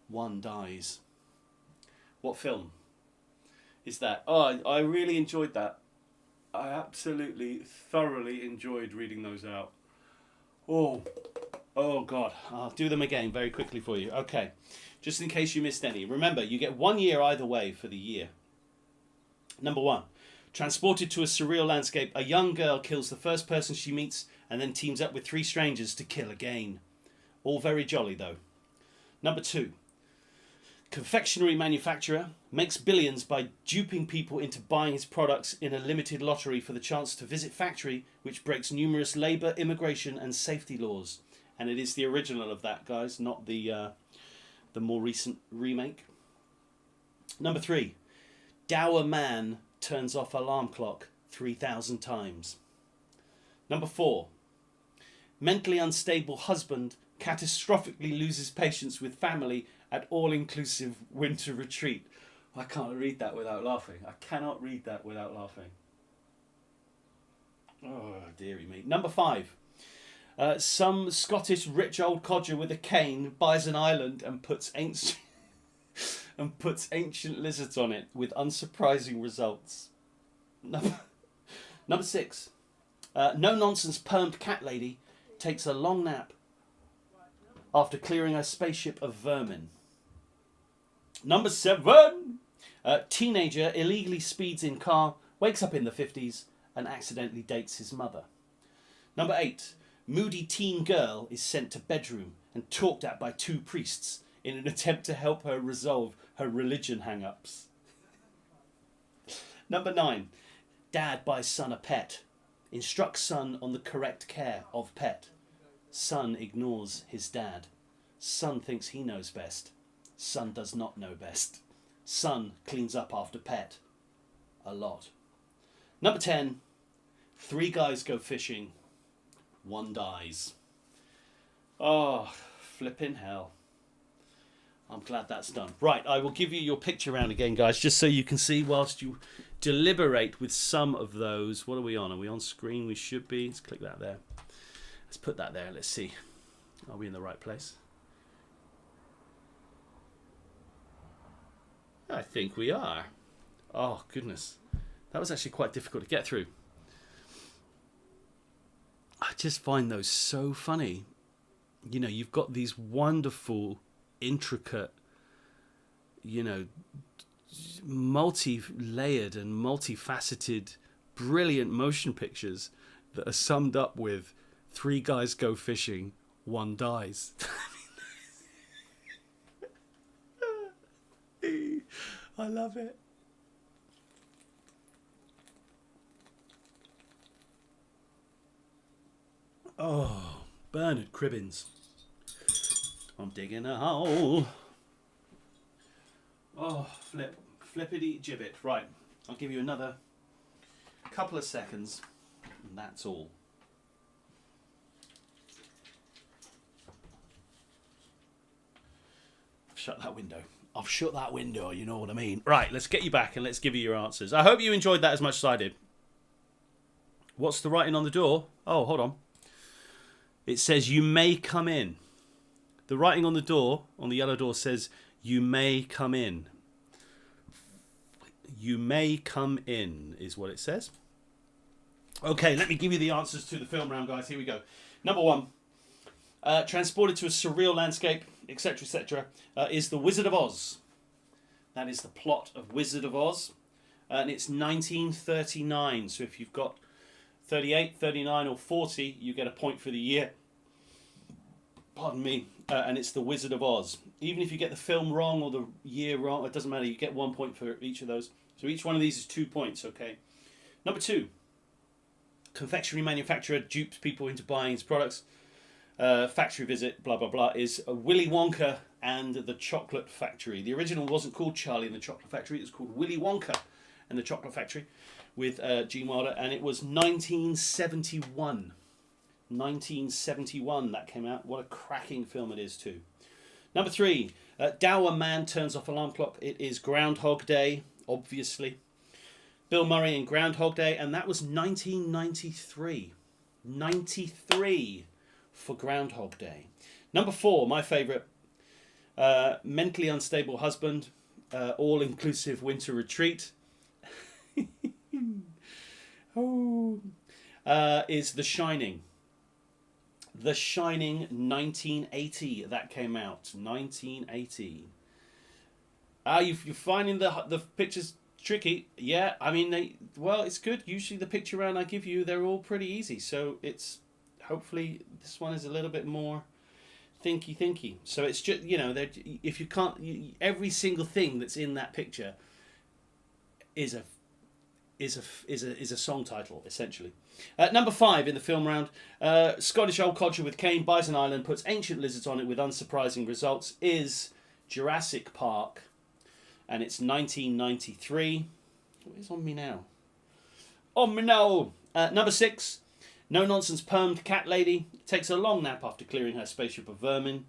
1 dies. What film is that? Oh, I really enjoyed that. I absolutely, thoroughly enjoyed reading those out. Oh God. I'll do them again very quickly for you. Okay. Just in case you missed any. Remember, you get 1 year either way for the year. Number 1. Transported to a surreal landscape, a young girl kills the first person she meets and then teams up with 3 strangers to kill again. All very jolly, though. Number 2. Confectionery manufacturer makes billions by duping people into buying his products in a limited lottery for the chance to visit factory, which breaks numerous labour, immigration and safety laws. And it is the original of that, guys, not the more recent remake. Number 3. Dour man turns off alarm clock 3,000 times. Number 4. Mentally unstable husband catastrophically loses patience with family at all-inclusive winter retreat. I can't read that without laughing. I cannot read that without laughing. Oh, dearie me. Number 5. Some Scottish rich old codger with a cane buys an island and puts ancient lizards on it with unsurprising results. Number 6. No nonsense permed cat lady takes a long nap after clearing her spaceship of vermin. Number 7. Teenager illegally speeds in car, wakes up in the 50s and accidentally dates his mother. Number 8. Moody teen girl is sent to bedroom and talked at by 2 priests in an attempt to help her resolve her religion hang-ups. Number 9. Dad buys son a pet. Instructs son on the correct care of pet. Son ignores his dad. Son thinks he knows best. Son does not know best. Son cleans up after pet. A lot. Number 10. 3 guys go fishing. 1 dies. Oh, flipping hell. I'm glad that's done. Right, I will give you your picture round again, guys, just so you can see whilst you deliberate with some of those. What are we on? Are we on screen? We should be. Let's click that there. Let's put that there. Let's see. Are we in the right place? I think we are. Oh, goodness. That was actually quite difficult to get through. I just find those so funny. You know, you've got these wonderful, intricate, you know, multi-layered and multifaceted, brilliant motion pictures that are summed up with 3 guys go fishing, 1 dies. I love it. Oh, Bernard Cribbins. I'm digging a hole. Oh, flippity gibbet. Right, I'll give you another couple of seconds, and that's all. Shut that window. I've shut that window, you know what I mean. Right, let's get you back and let's give you your answers. I hope you enjoyed that as much as I did. What's the writing on the door? Oh, hold on. It says, you may come in. The writing on the door, on the yellow door, says, you may come in. You may come in is what it says. Okay, let me give you the answers to the film round, guys. Here we go. Number 1. Transported to a surreal landscape, etc., etc., is The Wizard of Oz. That is the plot of Wizard of Oz. And it's 1939. So if you've got 38, 39 or 40, you get a point for the year. Pardon me. And it's The Wizard of Oz. Even if you get the film wrong or the year wrong, it doesn't matter. You get 1 point for each of those. So each one of these is 2 points, okay? Number 2. Confectionery manufacturer dupes people into buying his products. Factory visit, blah, blah, blah, is Willy Wonka and the Chocolate Factory. The original wasn't called Charlie and the Chocolate Factory. It was called Willy Wonka and the Chocolate Factory with Gene Wilder. And it was 1971. 1971 that came out. What a cracking film it is too. Number 3. Dour man turns off alarm clock. It is Groundhog Day, obviously. Bill Murray in Groundhog Day. And that was 1993. 93 for Groundhog Day. Number 4, my favourite. Mentally unstable husband. All-inclusive winter retreat. Is The Shining. The Shining 1980. That came out. 1980. You're finding the pictures tricky. Yeah, I mean, well, it's good. Usually the picture round I give you, they're all pretty easy. So it's... Hopefully this one is a little bit more thinky. So it's just, you know, if you can't, every single thing that's in that picture is a song title essentially. Number 5 in the film round, Scottish old codger with cane buys an island, puts ancient lizards on it with unsurprising results, is Jurassic Park, and it's 1993. What is on me now? On me now. Number 6. No nonsense permed cat lady takes a long nap after clearing her spaceship of vermin,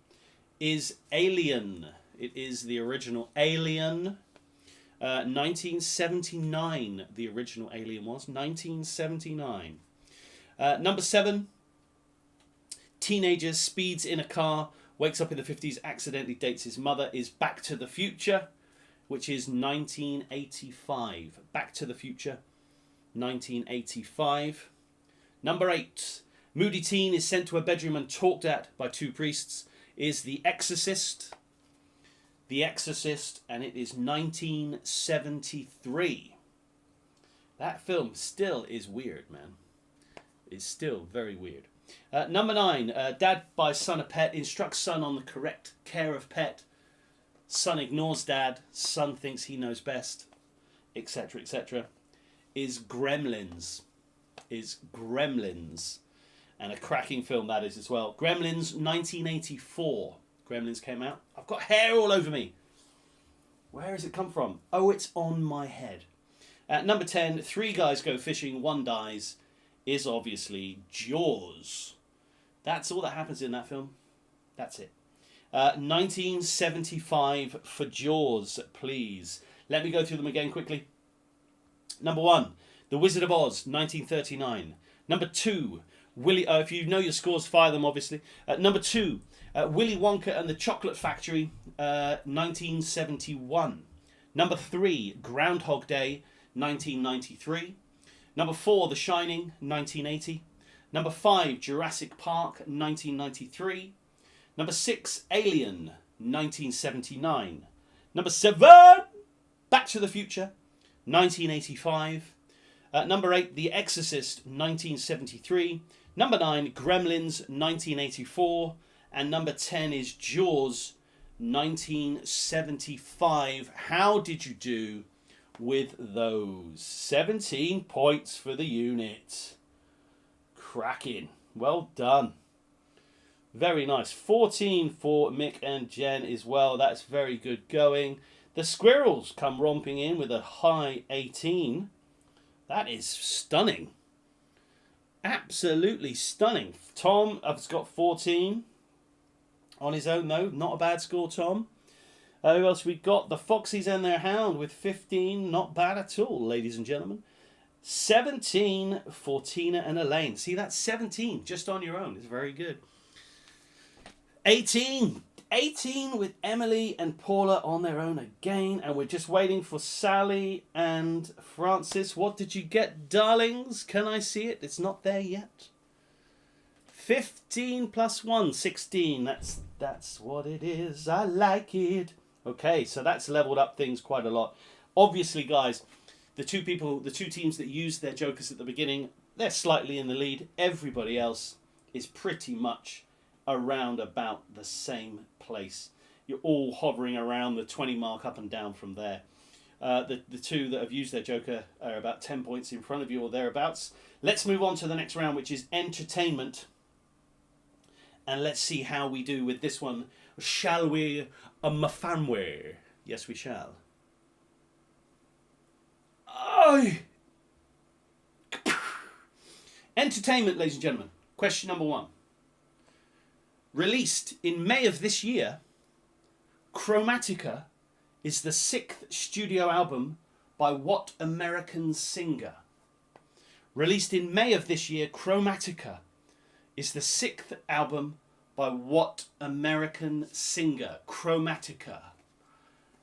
is Alien. It is the original Alien. 1979 the original Alien was. 1979. Number 7. teenager speeds in a car, wakes up in the 50s, accidentally dates his mother, is Back to the Future, which is 1985. Back to the Future, 1985. Number 8. Moody teen is sent to a bedroom and talked at by two priests, is The Exorcist. The Exorcist, and it is 1973. That film still is weird, man. It's still very weird. Number 9. Dad buys son a pet, instructs son on the correct care of pet. Son ignores dad. Son thinks he knows best, etc., etc. Is Gremlins. And a cracking film that is as well. Gremlins, 1984. Gremlins came out. I've got hair all over me. Where has it come from? Oh, it's on my head. Number 10, 3 guys go fishing, 1 dies, is obviously Jaws. That's all that happens in that film. That's it. 1975 for Jaws, please. Let me go through them again quickly. Number 1, The Wizard of Oz, 1939. Number 2, if you know your scores, fire them, obviously. Number 2, Willy Wonka and the Chocolate Factory, 1971. Number 3, Groundhog Day, 1993. Number 4, The Shining, 1980. Number 5, Jurassic Park, 1993. Number 6, Alien, 1979. Number 7, Back to the Future, 1985. Number 8, The Exorcist, 1973. Number 9, Gremlins, 1984. And number 10 is Jaws, 1975. How did you do with those? 17 points for the unit. Cracking. Well done. Very nice. 14 for Mick and Jen as well. That's very good going. The Squirrels come romping in with a high 18. That is stunning. Absolutely stunning. Tom has got 14. On his own, though. Not a bad score, Tom. Who else we got? The Foxies and their Hound with 15. Not bad at all, ladies and gentlemen. 17 for Tina and Elaine. See, that's 17 just on your own. It's very good. 18. 18 with Emily and Paula on their own again. And we're just waiting for Sally and Francis. What did you get, darlings? Can I see it? It's not there yet. 15 plus 1, 16. That's what it is. I like it. Okay, so that's leveled up things quite a lot. Obviously, guys, the two teams that used their jokers at the beginning, they're slightly in the lead. Everybody else is pretty much around about the same place. You're all hovering around the 20 mark up and down from there. The two that have used their joker are about 10 points in front of you or thereabouts. Let's move on to the next round, which is entertainment. And let's see how we do with this one. Shall we, Mafanwe? Yes, we shall. Entertainment, ladies and gentlemen. Question number 1. Released in May of this year, Chromatica is the 6th studio album by what American singer? Released in May of this year, Chromatica is the 6th album by what American singer? Chromatica.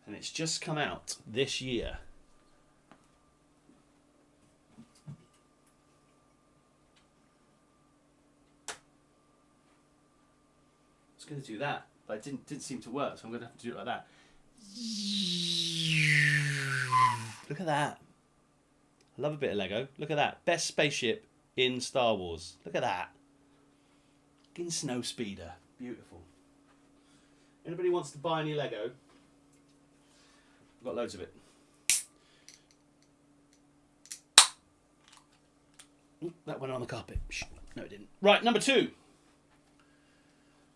And it's just come out this year. I was going to do that, but it didn't seem to work, so I'm going to have to do it like that. Look at that. I love a bit of Lego. Look at that. Best spaceship in Star Wars. Look at that. In Snow Speeder. Beautiful. Anybody wants to buy any Lego? I've got loads of it. Ooh, that went on the carpet. No, it didn't. Right, number 2.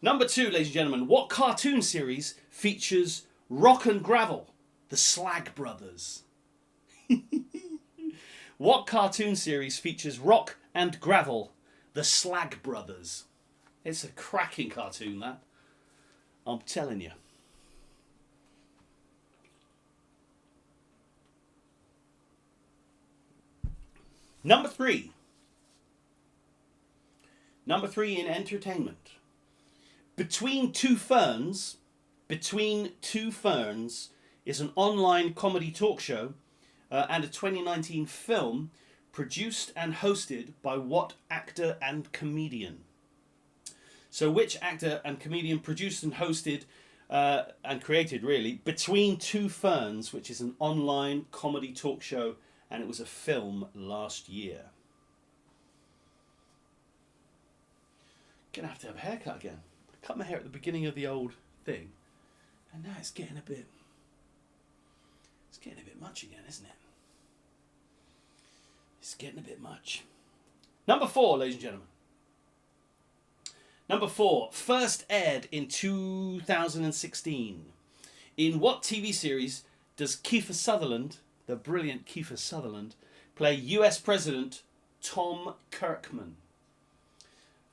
Number 2, ladies and gentlemen. What cartoon series features Rock and Gravel, the Slag Brothers? What cartoon series features Rock and Gravel, the Slag Brothers? It's a cracking cartoon, that. I'm telling you. Number 3. Number 3 in entertainment. Between Two Ferns is an online comedy talk show and a 2019 film produced and hosted by what actor and comedian? So which actor and comedian produced and hosted and created, really, Between Two Ferns, which is an online comedy talk show, and it was a film last year? Gonna have to have a haircut again. I cut my hair at the beginning of the old thing, and now it's getting a bit much again, isn't it? It's getting a bit much. Number 4, ladies and gentlemen. Number 4, first aired in 2016. In what TV series does Kiefer Sutherland, the brilliant Kiefer Sutherland, play US President Tom Kirkman?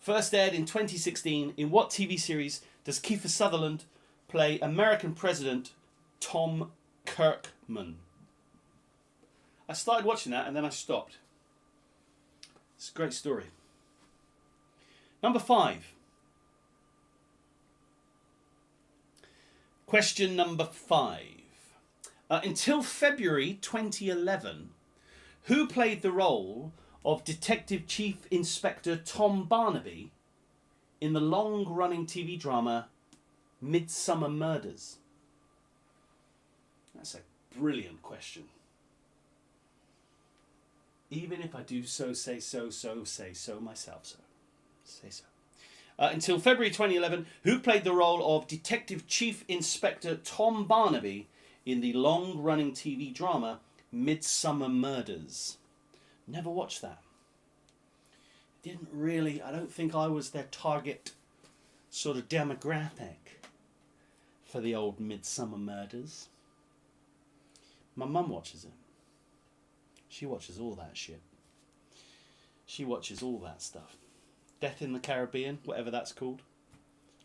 First aired in 2016. In what TV series does Kiefer Sutherland play American President Tom Kirkman? I started watching that and then I stopped. It's a great story. Number 5. Question number 5. Until February 2011, who played the role of Detective Chief Inspector Tom Barnaby in the long-running TV drama Midsummer Murders? That's a brilliant question. Even if I do say so myself. Until February 2011, who played the role of Detective Chief Inspector Tom Barnaby in the long-running TV drama Midsummer Murders? Never watched that. Didn't really, I don't think I was their target sort of demographic for the old Midsummer Murders. My mum watches it. She watches all that shit. She watches all that stuff. Death in the Caribbean, whatever that's called.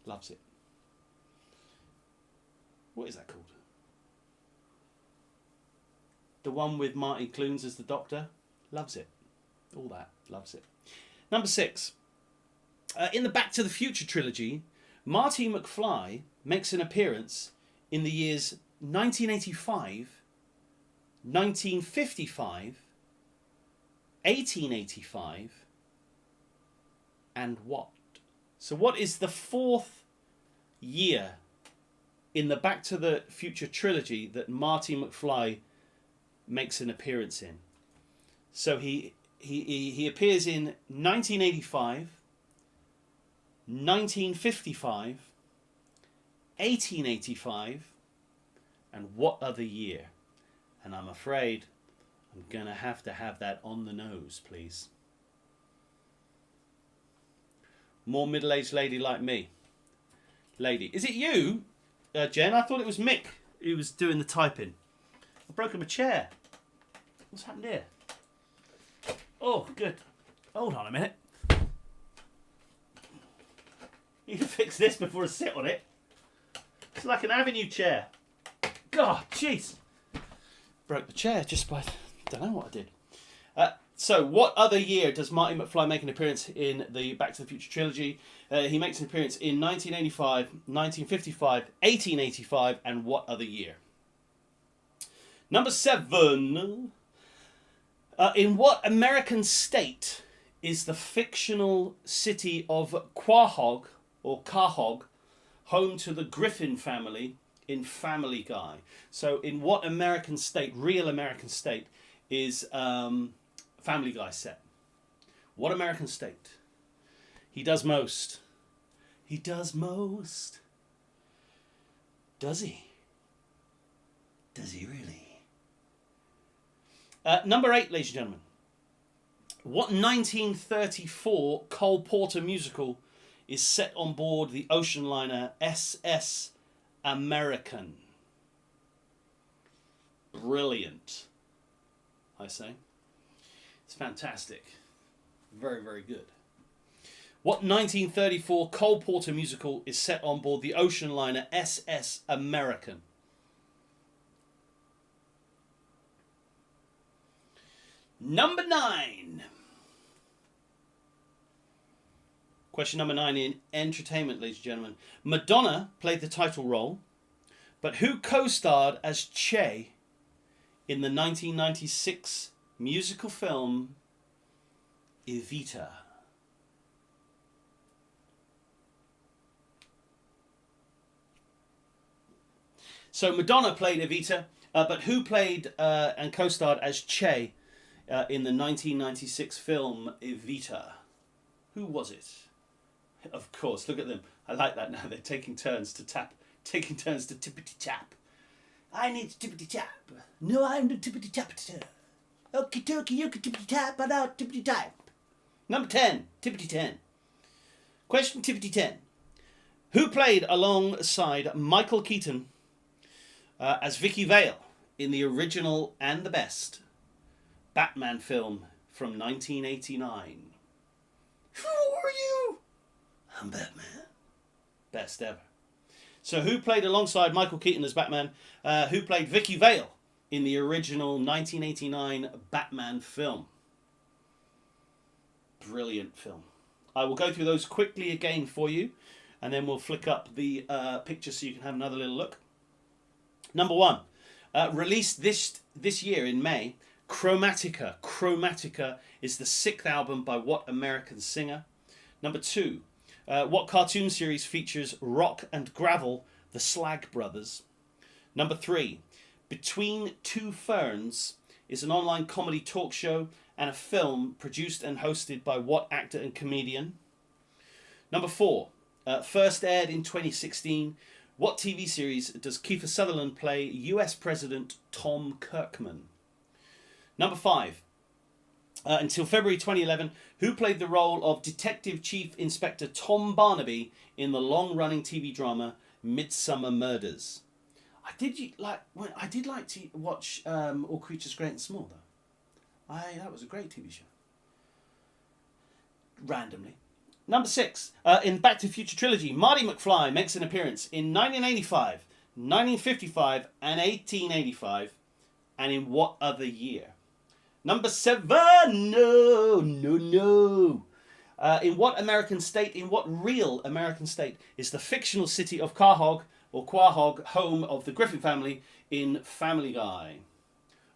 Loves it. What is that called? The one with Marty Clunes as the Doctor. Loves it. All that. Loves it. Number 6. In the Back to the Future trilogy, Marty McFly makes an appearance in the years 1985, 1955, 1885, and what? So what is the 4th year in the Back to the Future trilogy that Marty McFly makes an appearance in? So he appears in 1985, 1955, 1885, and what other year? And I'm afraid I'm going to have that on the nose, please. More middle-aged lady like me. Lady. Is it you, Jen? I thought it was Mick who was doing the typing. I've broken my chair. What's happened here? Oh, good. Hold on a minute. You can fix this before I sit on it. It's like an Avenue chair. God, jeez. Broke the chair just by... don't know what I did. So, what other year does Marty McFly make an appearance in the Back to the Future trilogy? He makes an appearance in 1985, 1955, 1885, and what other year? Number 7. In what American state is the fictional city of Quahog, or Quahog, home to the Griffin family in Family Guy? So, in what American state, real American state, is Family Guy set? What American state? He does most. He does most. Does he? Does he really? Number 8, ladies and gentlemen. What 1934 Cole Porter musical is set on board the ocean liner SS American? Brilliant, I say. It's fantastic. Very, very good. What 1934 Cole Porter musical is set on board the ocean liner SS American? Number 9. Question number 9 in entertainment, ladies and gentlemen. Madonna played the title role, but who co-starred as Che in the 1996 musical film Evita? So Madonna played Evita, but who played and co-starred as Che in the 1996 film Evita? Who was it? Of course, look at them. I like that now. They're taking turns to tap, taking turns to tippity tap. I need to tippity tap. No, I'm the tippity tapper. Okie dokie, you can tippity tap, but I'll tippity tap. Number 10, tippity 10. Question tippity 10. Who played alongside Michael Keaton as Vicky Vale in the original and the best Batman film from 1989? Who are you? I'm Batman. Best ever. So who played alongside Michael Keaton as Batman? Who played Vicky Vale in the original 1989 Batman film? Brilliant film. I will go through those quickly again for you, and then we'll flick up the picture so you can have another little look. Number 1, released this year in May, Chromatica. Chromatica is the 6th album by what American singer? Number 2, what cartoon series features Rock and Gravel, the Slag Brothers? Number 3, Between Two Ferns is an online comedy talk show and a film produced and hosted by what actor and comedian? Number 4, first aired in 2016. What TV series does Kiefer Sutherland play US President Tom Kirkman? Number 5, until February 2011, who played the role of Detective Chief Inspector Tom Barnaby in the long-running TV drama Midsummer Murders? I did like to watch All Creatures Great and Small though. That was a great TV show. Randomly. Number 6, in Back to the Future trilogy, Marty McFly makes an appearance in 1985, 1955, and 1885, and in what other year? Number 7, no. In what American state, in what real American state, is the fictional city of Quahog, or Quahog, home of the Griffin family in Family Guy?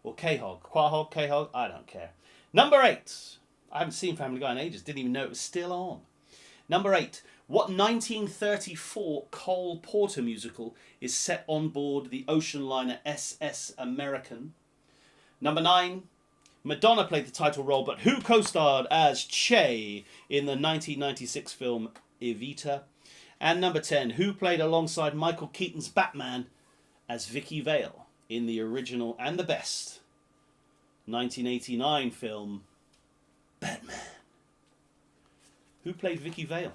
Or Quahog, Quahog, Quahog, I don't care. Number 8, I haven't seen Family Guy in ages, didn't even know it was still on. Number 8, what 1934 Cole Porter musical is set on board the ocean liner SS American? Number 9, Madonna played the title role, but who co-starred as Che in the 1996 film Evita? And number 10, who played alongside Michael Keaton's Batman as Vicky Vale in the original and the best 1989 film Batman? Who played Vicky Vale?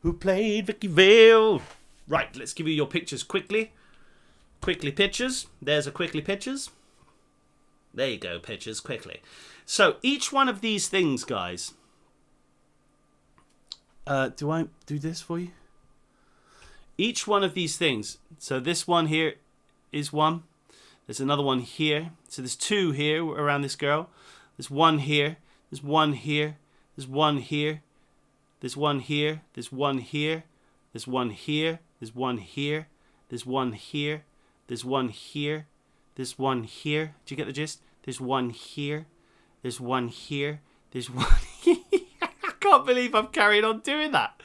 Who played Vicky Vale? Right, let's give you your pictures quickly. Quickly pictures. There's a quickly pictures. There you go, pictures, quickly. So each one of these things, guys. Do I do this for you? Each one of these things. So this one here is one. There's another one here. So there's 2 here around this girl. There's 1 here. There's 1 here. There's 1 here. There's 1 here. There's 1 here. There's 1 here. There's 1 here. There's 1 here. There's 1 here. There's 1 here. Do you get the gist? There's 1 here. There's 1 here. There's 1 here. I can't believe I've carried on doing that.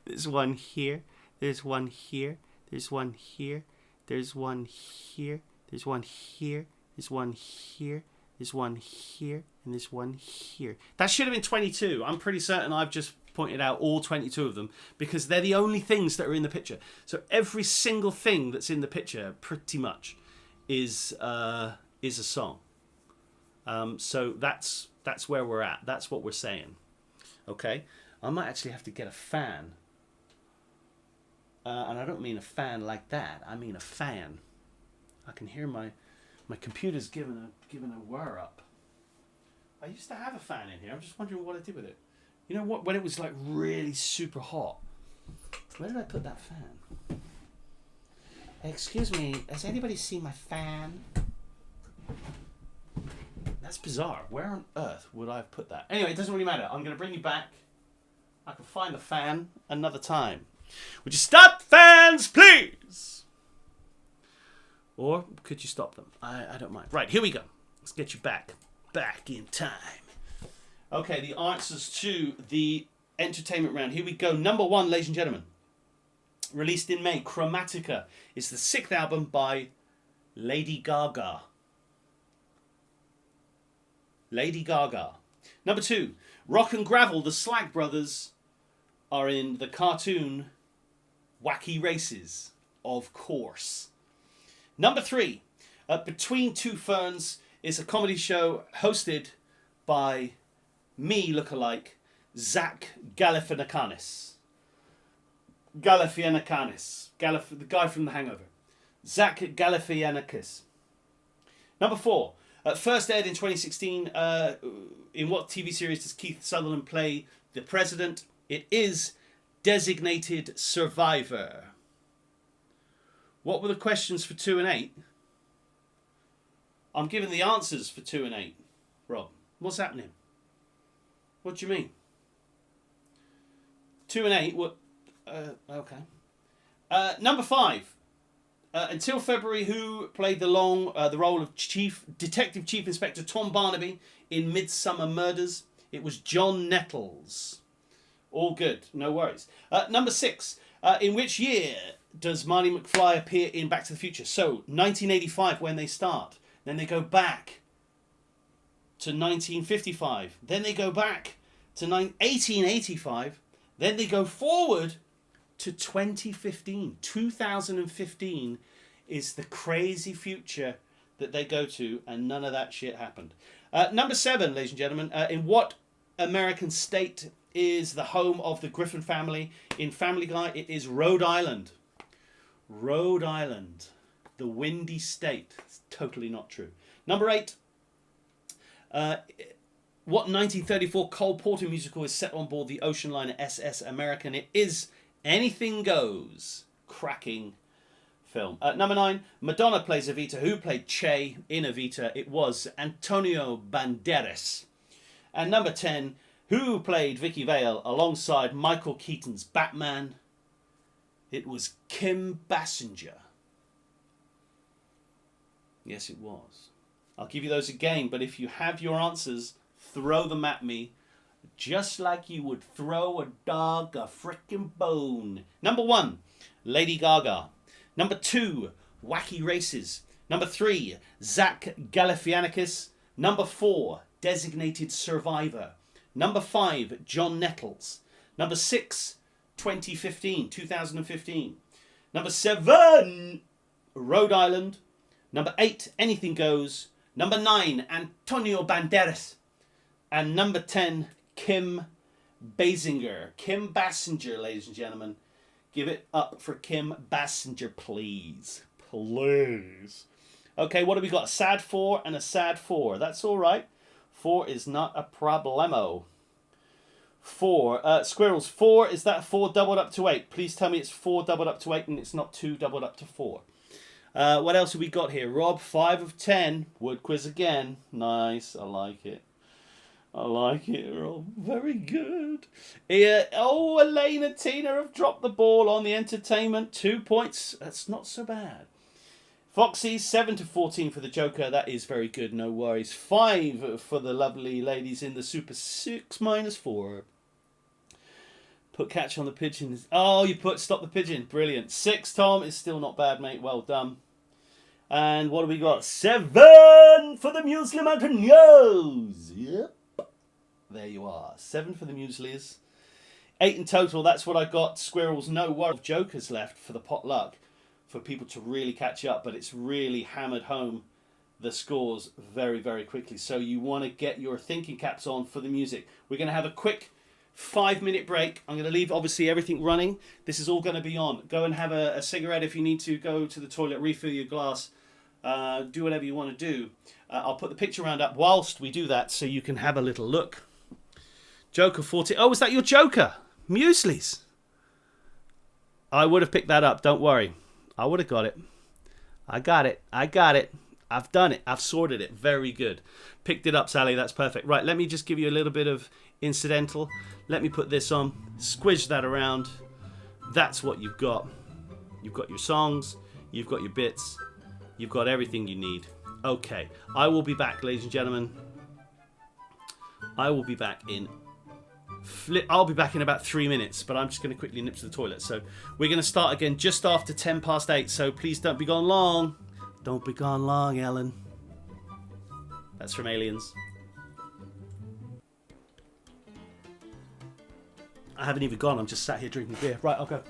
There's 1 here. There's 1 here. There's 1 here. There's 1 here. There's 1 here. There's 1 here. There's 1 here. And there's 1 here. That should have been 22. I'm pretty certain I've just pointed out all 22 of them because they're the only things that are in the picture. So every single thing that's in the picture pretty much is a song. So that's where we're at. That's what we're saying. Okay, I might actually have to get a fan, and I don't mean a fan like that. I mean a fan. I can hear my computer's giving a whir up. I used to have a fan in here. I'm just wondering what I did with it. You know what? When it was like really super hot. Where did I put that fan? Excuse me, has anybody seen my fan? That's bizarre. Where on earth would I have put that? Anyway, it doesn't really matter. I'm going to bring you back. I can find the fan another time. Would you stop the fans, please? Or could you stop them? I don't mind. Right, here we go. Let's get you back in time. Okay, the answers to the entertainment round. Here we go. Number 1, ladies and gentlemen. Released in May, Chromatica is the 6th album by Lady Gaga. Lady Gaga. Number 2, Rock and Gravel, the Slag Brothers are in the cartoon Wacky Races, of course. Number 3, Between Two Ferns is a comedy show hosted by me lookalike Zach Galifianakis. The guy from The Hangover. Zach Galifianakis. Number 4, first aired in 2016. In what TV series does Keith Sutherland play the president? It is Designated Survivor. What were the questions for 2 and 8? I'm giving the answers for 2 and 8. Rob, what's happening? What do you mean? 2 and 8, what? Okay. Number 5. Until February, who played the role of Detective Chief Inspector Tom Barnaby in Midsummer Murders? It was John Nettles. All good, no worries. Number 6. In which year does Marty McFly appear in Back to the Future? So, 1985 when they start. Then they go back to 1955. Then they go back to 1885. Then they go forward to 2015. 2015 is the crazy future that they go to, and none of that shit happened. Number 7, ladies and gentlemen. In what American state is the home of the Griffin family? In Family Guy, it is Rhode Island. Rhode Island. The windy state. It's totally not true. Number 8. What 1934 Cole Porter musical is set on board the ocean liner SS American? It is Anything Goes. Cracking film. Number 9. Madonna plays Evita. Who played Che in Evita? It was Antonio Banderas. And number 10. Who played Vicky Vale alongside Michael Keaton's Batman? It was Kim Basinger. Yes, it was. I'll give you those again, but if you have your answers, throw them at me, just like you would throw a dog a frickin' bone. Number 1, Lady Gaga. Number 2, Wacky Races. Number 3, Zach Galifianakis. Number 4, Designated Survivor. Number 5, John Nettles. Number 6, 2015. Number 7, Rhode Island. Number 8, Anything Goes. Number 9, Antonio Banderas. And number 10, Kim Basinger. Kim Basinger, ladies and gentlemen. Give it up for Kim Basinger, please. Please. Okay, what have we got? A sad 4 and a sad 4. That's all right. 4 is not a problemo. 4. Squirrels, 4. Is that 4 doubled up to 8? Please tell me it's 4 doubled up to 8 and it's not 2 doubled up to 4. What else have we got here? Rob, 5 of 10. Word quiz again. Nice. I like it. I like it, Rob. Very good. Elaine and Tina have dropped the ball on the entertainment. 2 points. That's not so bad. Foxy, 7 to 14 for the Joker. That is very good. No worries. 5 for the lovely ladies in the Super 6 minus 4. Put catch on the pigeon. Oh, you put stop the pigeon. Brilliant. 6, Tom, is still not bad, mate. Well done. And what have we got? 7 for the Muesli Mountaineers. Yep. There you are. 7 for the Mueslies. 8 in total. That's what I got. Squirrels, no worry. Jokers left for the potluck for people to really catch up. But it's really hammered home the scores very, very quickly. So you want to get your thinking caps on for the music. We're going to have a quick 5-minute break. I'm going to leave, obviously, everything running. This is all going to be on. Go and have a cigarette if you need to. Go to the toilet, refill your glass. Do whatever you want to do. I'll put the picture round up whilst we do that so you can have a little look. Joker 40. Oh, was that your Joker? Muesli's. I would have picked that up. Don't worry. I would have got it. I got it. I've done it. I've sorted it. Very good. Picked it up, Sally. That's perfect. Right, let me just give you a little bit of incidental. Let me put this on. Squish that around. That's what you've got. You've got your songs. You've got your bits. You've got everything you need. Okay. I will be back, ladies and gentlemen. I will be back in... I'll be back in about 3 minutes, but I'm just going to quickly nip to the toilet. So we're going to start again just after 10 past 8. So please don't be gone long. Don't be gone long, Ellen. That's from Aliens. I haven't even gone. I'm just sat here drinking beer. Right, I'll go.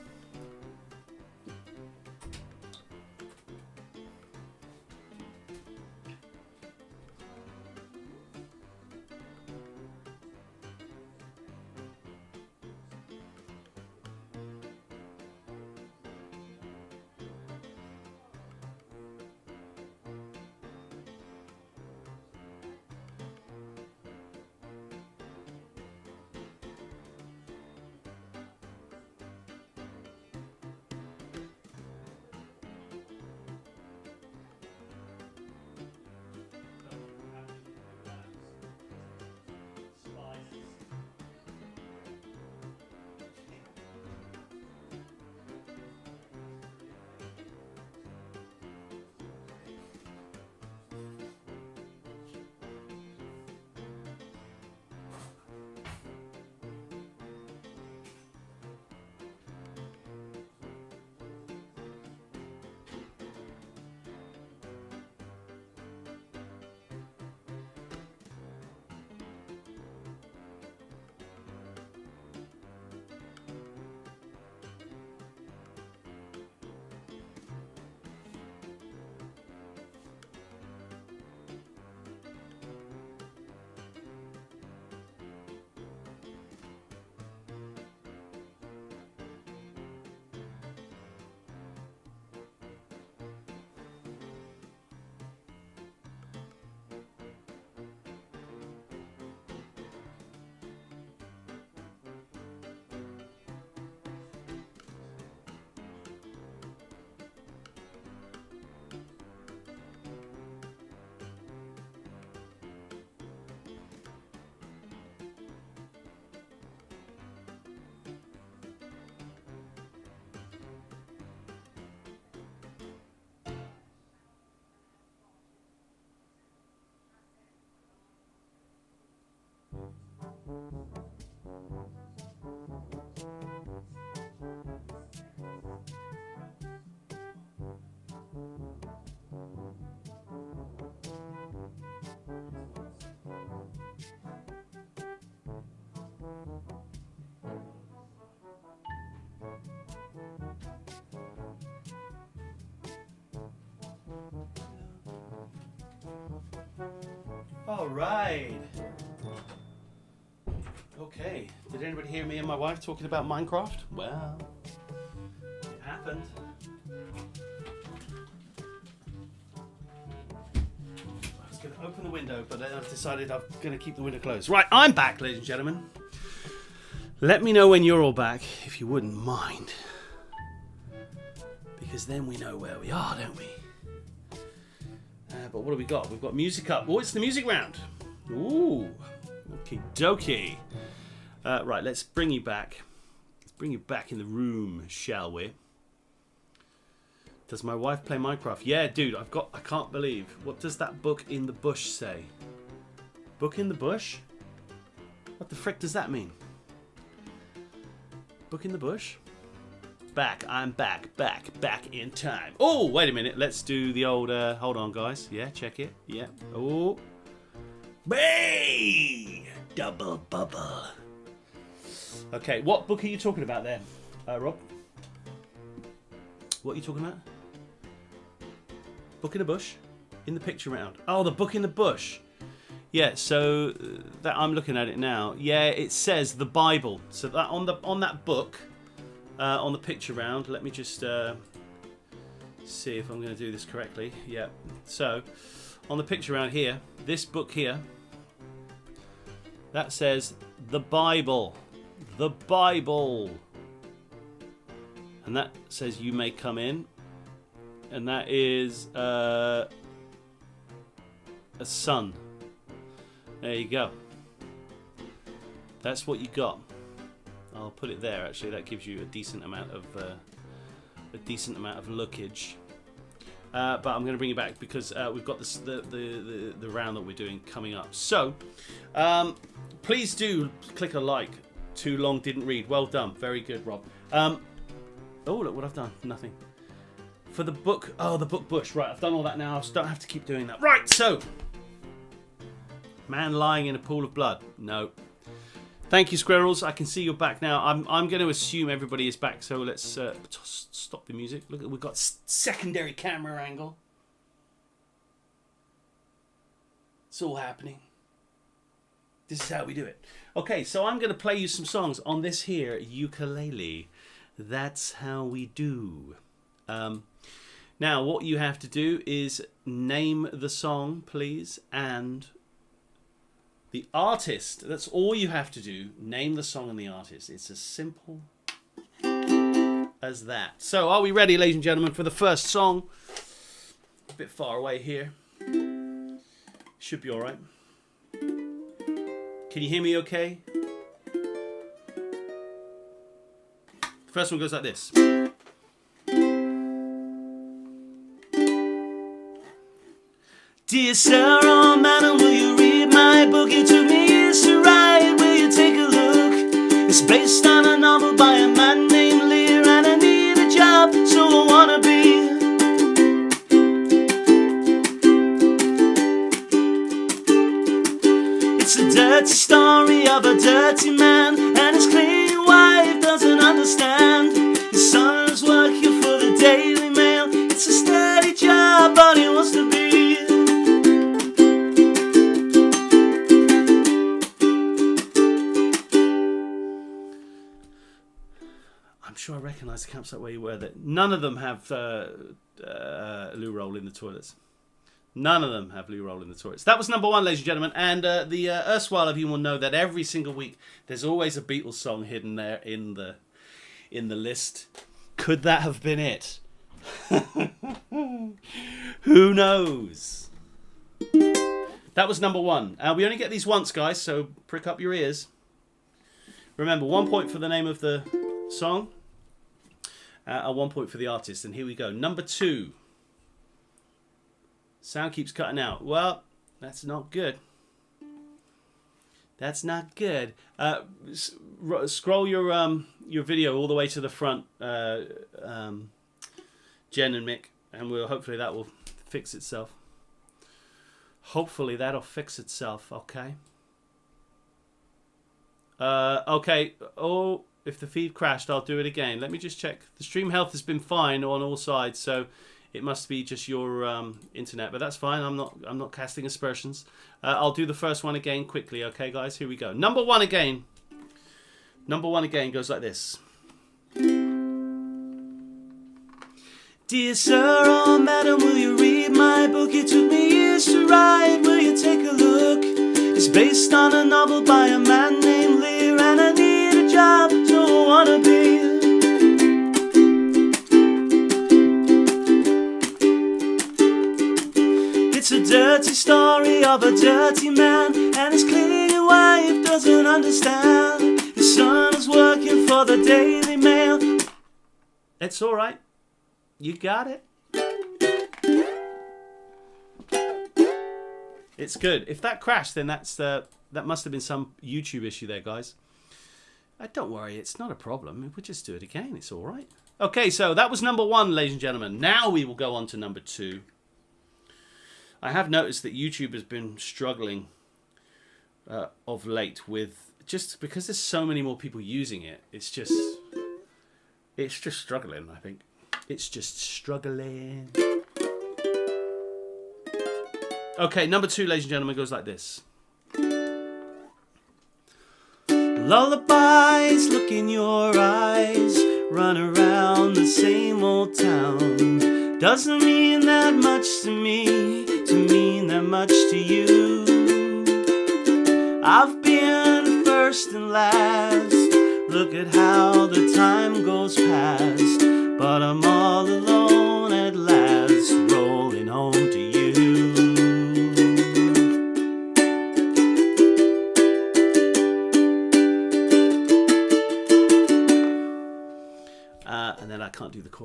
All right. Okay. Did anybody hear me and my wife talking about Minecraft? Well, it happened. I was going to open the window, but then I've decided I'm going to keep the window closed. Right, I'm back, ladies and gentlemen. Let me know when you're all back, if you wouldn't mind. Because then we know where we are, don't we? But what do we got? We've got music up. Oh, it's the music round. Ooh. Okie dokie. Right, let's bring you back. Let's bring you back in the room, shall we? Does my wife play Minecraft? Yeah, dude, I can't believe. What does that book in the bush say? Book in the bush? What the frick does that mean? Book in the bush? Back, I'm back in time. Oh, wait a minute. Let's do the old, hold on, guys. Yeah, check it. Yeah. Oh. Bay! Double bubble. Okay, what book are you talking about there, Rob? What are you talking about? Book in the bush? In the picture round. Oh, the book in the bush. Yeah, so that I'm looking at it now. Yeah, it says the Bible. So that on that book, on the picture round, let me just see if I'm going to do this correctly. Yeah. So on the picture round here, this book here, that says the Bible. The Bible. And that says you may come in. And that is a sun. There you go. That's what you got. I'll put it there. Actually, that gives you a decent amount of lookage. But I'm going to bring it back because we've got this, the round that we're doing coming up. So, please do click a like. Too long, didn't read. Well done. Very good, Rob. Oh, look what I've done. Nothing. For the book. Oh, the book bush. Right, I've done all that now. I don't have to keep doing that. Right, so. Man lying in a pool of blood. No. Thank you, Squirrels. I can see you're back now. I'm going to assume everybody is back. So let's stop the music. Look, we've got secondary camera angle. It's all happening. This is how we do it. Okay, so I'm going to play you some songs on this here ukulele. That's how we do. Now, what you have to do is name the song, please, and the artist. That's all you have to do. Name the song and the artist. It's as simple as that. So, are we ready, ladies and gentlemen, for the first song? A bit far away here. Should be all right. Can you hear me okay? The first one goes like this. Dear sir or madam, will you read my book? It took me years to write. Will you take a look? It's based on a novel by a man named Lear, and I need a job, so I wanna be. It's a dirty story of a dirty man, and his clean wife doesn't understand. His son is working for the Daily Mail. It's a steady job, but he wants to be. I'm sure I recognise the campsite where you were. That none of them have loo roll in the toilets. None of them have loo roll in the toilets. That was number one, ladies and gentlemen. And the erstwhile of you will know that every single week there's always a Beatles song hidden there in the list. Could that have been it? Who knows? That was number one. We only get these once, guys, so prick up your ears. Remember, 1 point for the name of the song. 1 point for the artist. And here we go. Number two. Sound keeps cutting out. Well, that's not good. That's not good. Scroll your video all the way to the front, Jen and Mick, and hopefully that will fix itself. Hopefully that'll fix itself. Okay. Okay. Oh, if the feed crashed, I'll do it again. Let me just check. The stream health has been fine on all sides, so it must be just your internet, but that's fine. I'm not casting aspersions. I'll do the first one again quickly. Okay, guys, here we go. Number one again. Number one again goes like this. Dear sir or madam, will you read my book? It took me years to write. Will you take a look? It's based on a novel by a man named Lear, and I need a job, so I wanna be. It's a dirty story of a dirty man, and his clean wife doesn't understand. His son is working for the Daily Mail. It's all right. You got it. It's good. If that crashed, then that must have been some YouTube issue there, guys. Don't worry, it's not a problem. We'll just do it again. It's all right. Okay, so that was number one, ladies and gentlemen. Now we will go on to number two. I have noticed that YouTube has been struggling of late with, just because there's so many more people using it. It's just struggling, I think. It's just struggling. Okay, number two, ladies and gentlemen, goes like this. Lullabies, look in your eyes, run around the same old town. Doesn't mean that much to me, to mean that much to you. I've been first and last, look at how the time goes past. But I'm all alone at last, rolling home to you.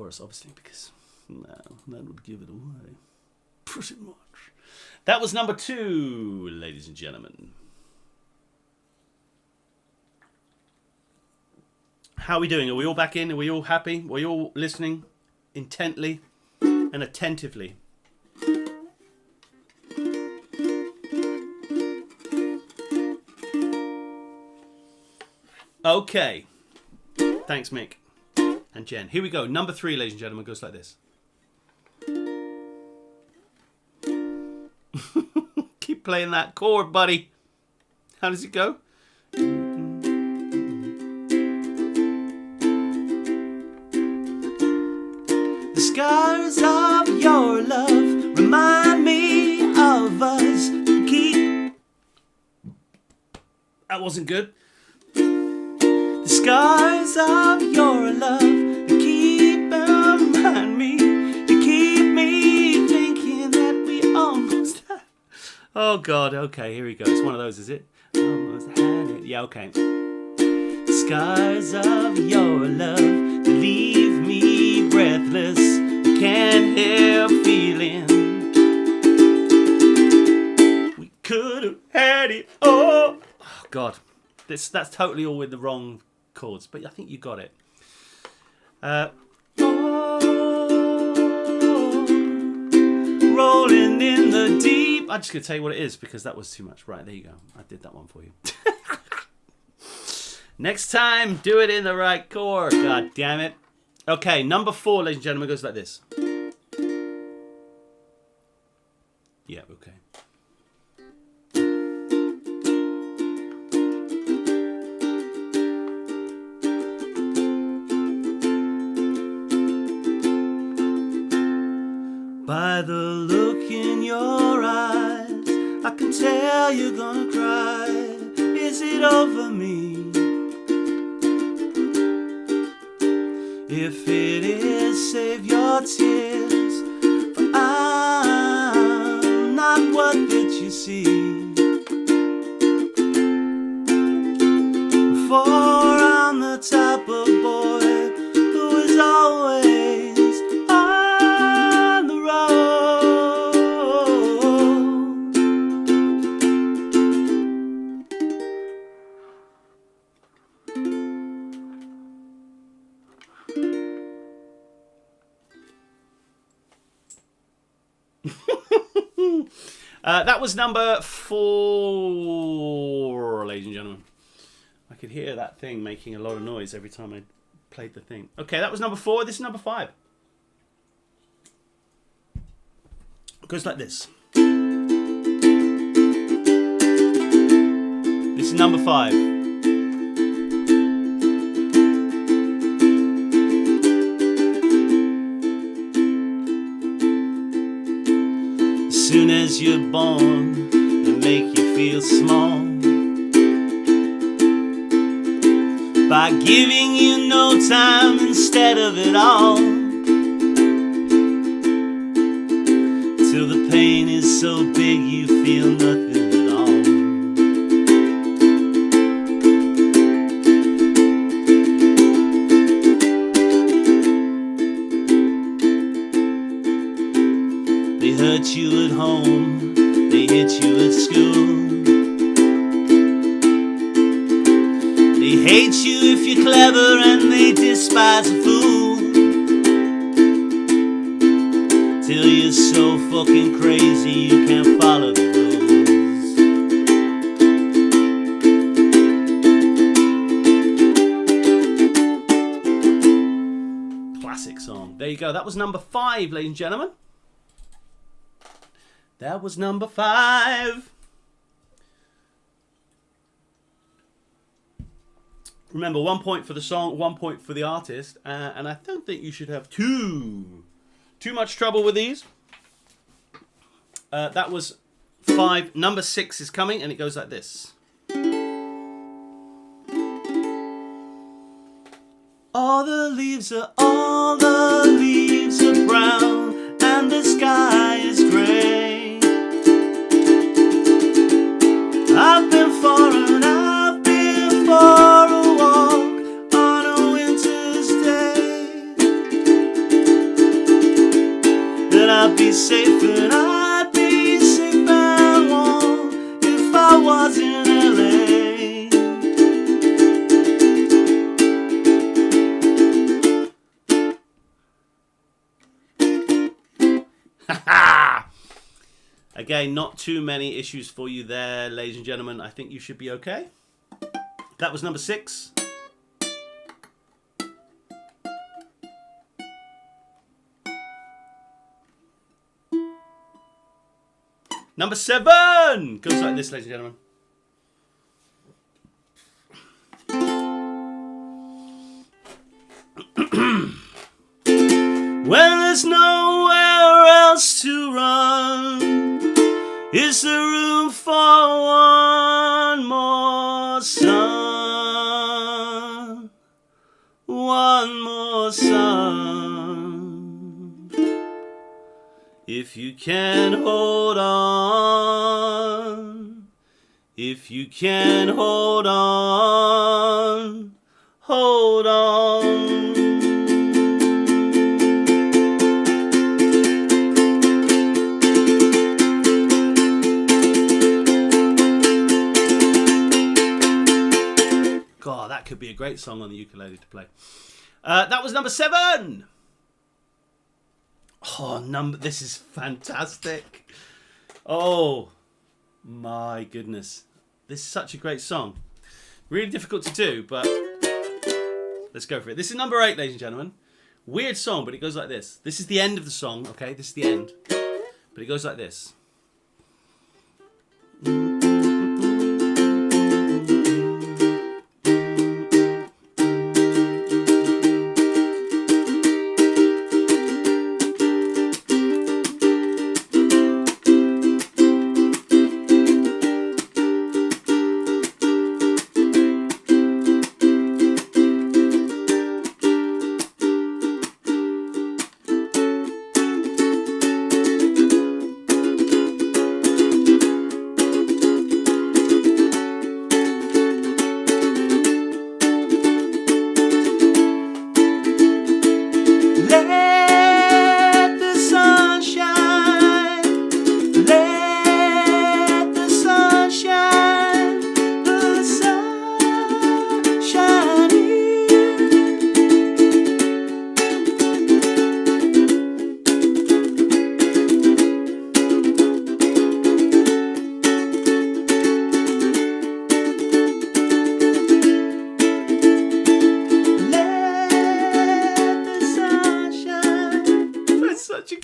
chorus, obviously, because no, that would give it away. Pretty much. That was number 2, ladies and gentlemen. How are we doing? Are we all back in? Are we all happy? Are we all listening intently and attentively? Okay. Thanks, Mick and Jen. Here we go. Number 3, ladies and gentlemen, goes like this. Keep playing that chord, buddy. How does it go? The scars of your love remind me of us. That wasn't good. The scars of your love remind me. You keep me thinking that we almost had. Oh God. Okay, here we go. It's one of those, is it? Almost had it. Yeah. Okay. The scars of your love leave me breathless. Can't help feeling we could have had it all. Oh God, that's totally all with the wrong chords, but I think you got it. Rolling in the deep. I'm just gonna tell you what it is because that was too much. Right, there you go. I did that one for you. Next time, do it in the right chord. God damn it. Okay, number 4, ladies and gentlemen, goes like this. Yeah, okay. By the look in your eyes, I can tell you're gonna cry. Is it over me? If it is, save your tears, for I'm not what that you see. For I'm the type of boy who is always on the That was number 4, ladies and gentlemen. I could hear that thing making a lot of noise every time I played the thing. Okay, that was number 4. This is number 5. It goes like this. This is number 5. As soon as you're born, they make you feel small by giving you no time instead of it all, till the pain is so big you feel nothing at all. They hurt you at home, they hit you at school. They hate you if you're clever and they despise a fool, till you're so fucking crazy you can't follow the rules. Classic song. There you go. That was number 5, ladies and gentlemen. That was number 5. Remember, 1 point for the song, 1 point for the artist, and I don't think you should have too much trouble with these. That was 5. Number 6 is coming, and it goes like this. All the leaves are brown, and the sky is grey. I've been for a walk on a winter's day. Again, not too many issues for you there, ladies and gentlemen. I think you should be okay. That was number 6. Number 7 goes like this, ladies and gentlemen. When there's nowhere else to run, is there room for one more sun? One more sun. If you can hold on, if you can hold on, hold on. God, that could be a great song on the ukulele to play. That was number 7. Oh, this is fantastic. Oh, my goodness. This is such a great song. Really difficult to do, but let's go for it. This is number 8, ladies and gentlemen. Weird song, but it goes like this. This is the end of the song, okay? This is the end. But it goes like this.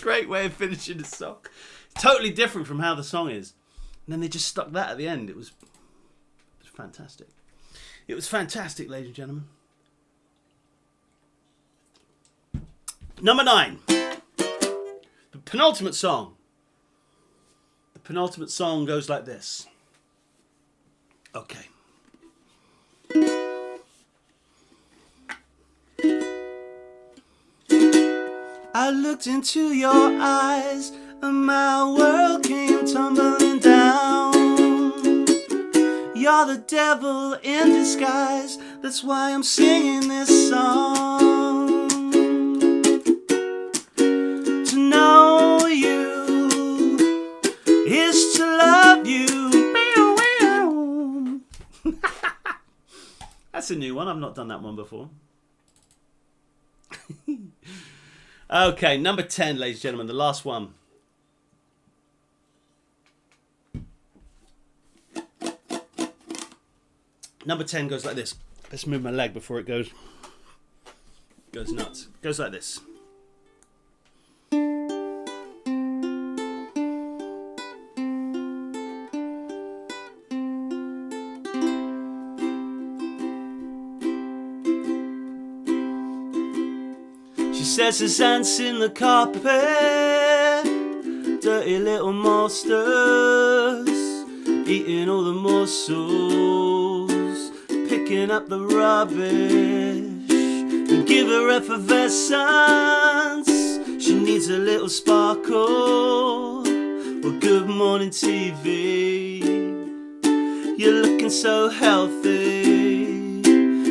Great way of finishing the song. Totally different from how the song is. And then they just stuck that at the end. It was fantastic. It was fantastic, ladies and gentlemen. Number 9. The penultimate song. The penultimate song goes like this. Okay. I looked into your eyes and my world came tumbling down. You're the devil in disguise, that's why I'm singing this song. To know you is to love you. That's a new one, I've not done that one before. Okay, number 10, ladies and gentlemen, the last one. Number 10 goes like this. Let's move my leg before it goes nuts. Goes like this. She says there's ants in the carpet, dirty little monsters, eating all the morsels, picking up the rubbish, and give her effervescence. She needs a little sparkle, well, good morning TV. You're looking so healthy,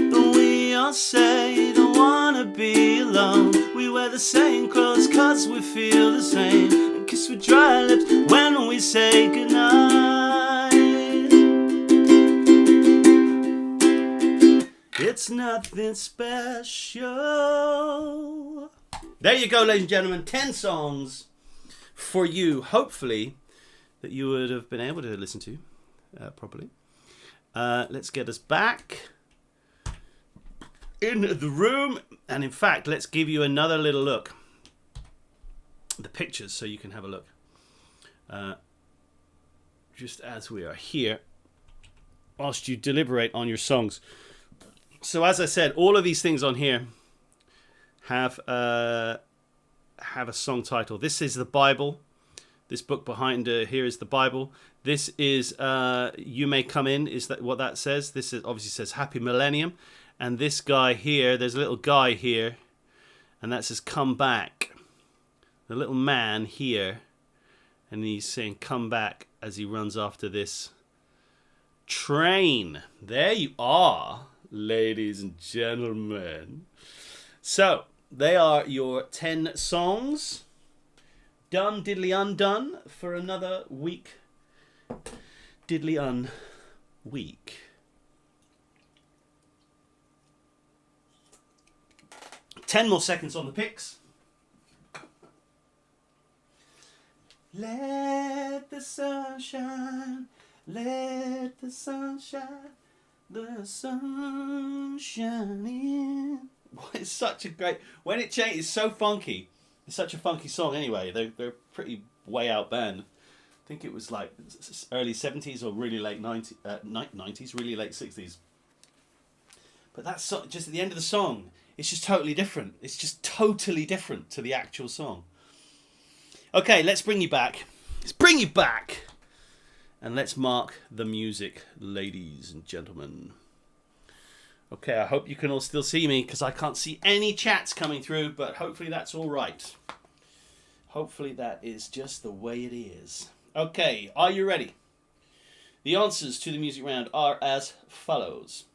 but we all say don't wanna be alone. We wear the same clothes cause we feel the same, and kiss with dry lips when we say goodnight. It's nothing special. There you go, ladies and gentlemen. 10 songs for you. Hopefully that you would have been able to listen to properly. Let's get us back in the room. And in fact, let's give you another little look. The pictures so you can have a look. Just as we are here, whilst you deliberate on your songs. So as I said, all of these things on here have a song title. This is the Bible. This book behind here is the Bible. This is You May Come In, is that what that says? This is obviously says Happy Millennium. And this guy here, there's a little guy here, and that says Come Back. The little man here, and he's saying come back as he runs after this train. There you are, ladies and gentlemen. So, they are your 10 songs. Done, diddly undone for another week. Diddly un week. Ten more seconds on the picks. Let the sun shine, let the sun shine, the sun shine in. It's such a great, when it changes, it's so funky. It's such a funky song anyway. They're a pretty way out band. I think it was like early 70s or really late 90s, really late 60s. But that's just at the end of the song, it's just totally different. It's just totally different to the actual song. Okay, let's bring you back. Let's bring you back. And let's mark the music, ladies and gentlemen. Okay, I hope you can all still see me because I can't see any chats coming through, but hopefully that's all right. Hopefully that is just the way it is. Okay, are you ready? The answers to the music round are as follows.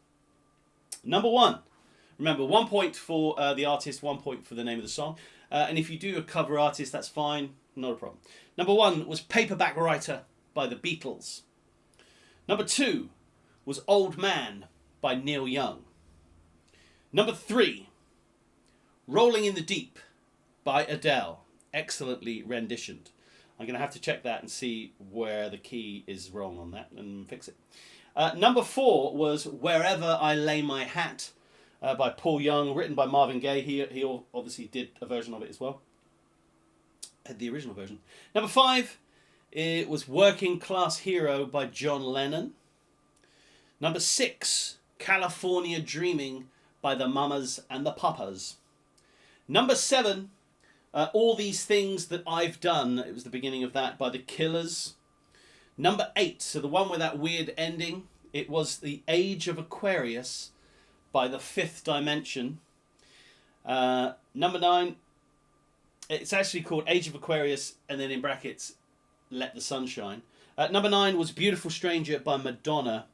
Number 1. Remember, 1 point for the artist, 1 point for the name of the song. And if you do a cover artist, that's fine. Not a problem. Number 1 was Paperback Writer by the Beatles. Number 2 was Old Man by Neil Young. Number 3, Rolling in the Deep by Adele. Excellently renditioned. I'm going to have to check that and see where the key is wrong on that and fix it. Number 4 was Wherever I Lay My Hat by Paul Young, written by Marvin Gaye. He obviously did a version of it as well. The original version. Number 5, it was Working Class Hero by John Lennon. Number 6, California Dreaming by the Mamas and the Papas. Number 7, All These Things That I've Done. It was the beginning of that by the Killers. Number 8, so the one with that weird ending, it was The Age of Aquarius by the Fifth Dimension. Number 9, it's actually called Age of Aquarius, and then in brackets, Let the Sun Shine. Number 9 was Beautiful Stranger by Madonna.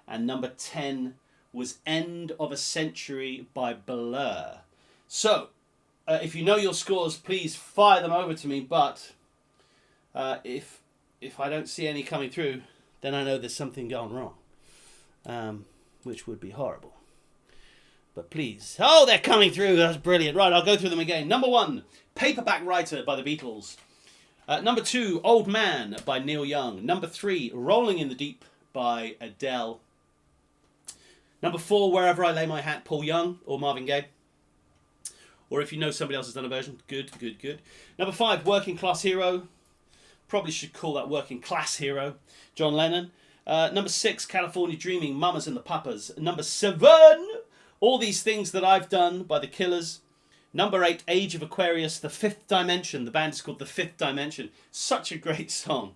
And number 10 was End of a Century by Blur. So, if you know your scores, please fire them over to me. But if I don't see any coming through, then I know there's something going wrong. Which would be horrible. But please. Oh, they're coming through. That's brilliant. Right, I'll go through them again. Number 1, Paperback Writer by the Beatles. Number 2, Old Man by Neil Young. Number 3, Rolling in the Deep by Adele. Number 4, Wherever I Lay My Hat, Paul Young or Marvin Gaye. Or if you know somebody else has done a version, good. Number 5, Working Class Hero. Probably should call that Working Class Hero, John Lennon. Number 6, California Dreaming, Mamas and the Papas. Number 7, All These Things That I've Done by the Killers. Number 8, Age of Aquarius, The Fifth Dimension. The band is called The Fifth Dimension. Such a great song.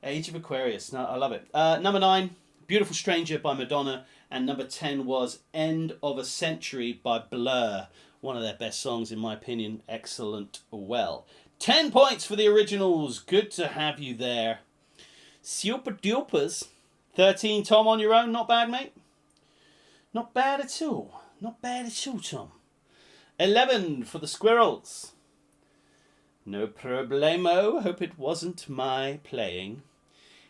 Age of Aquarius. No, I love it. Number 9, Beautiful Stranger by Madonna. And number 10 was End of a Century by Blur. One of their best songs, in my opinion. Excellent. Well, 10 points for the originals. Good to have you there. Super dupers. 13, Tom, on your own. Not bad, mate. Not bad at all. Not bad at all, Tom. 11 for the squirrels. No problemo. Hope it wasn't my playing.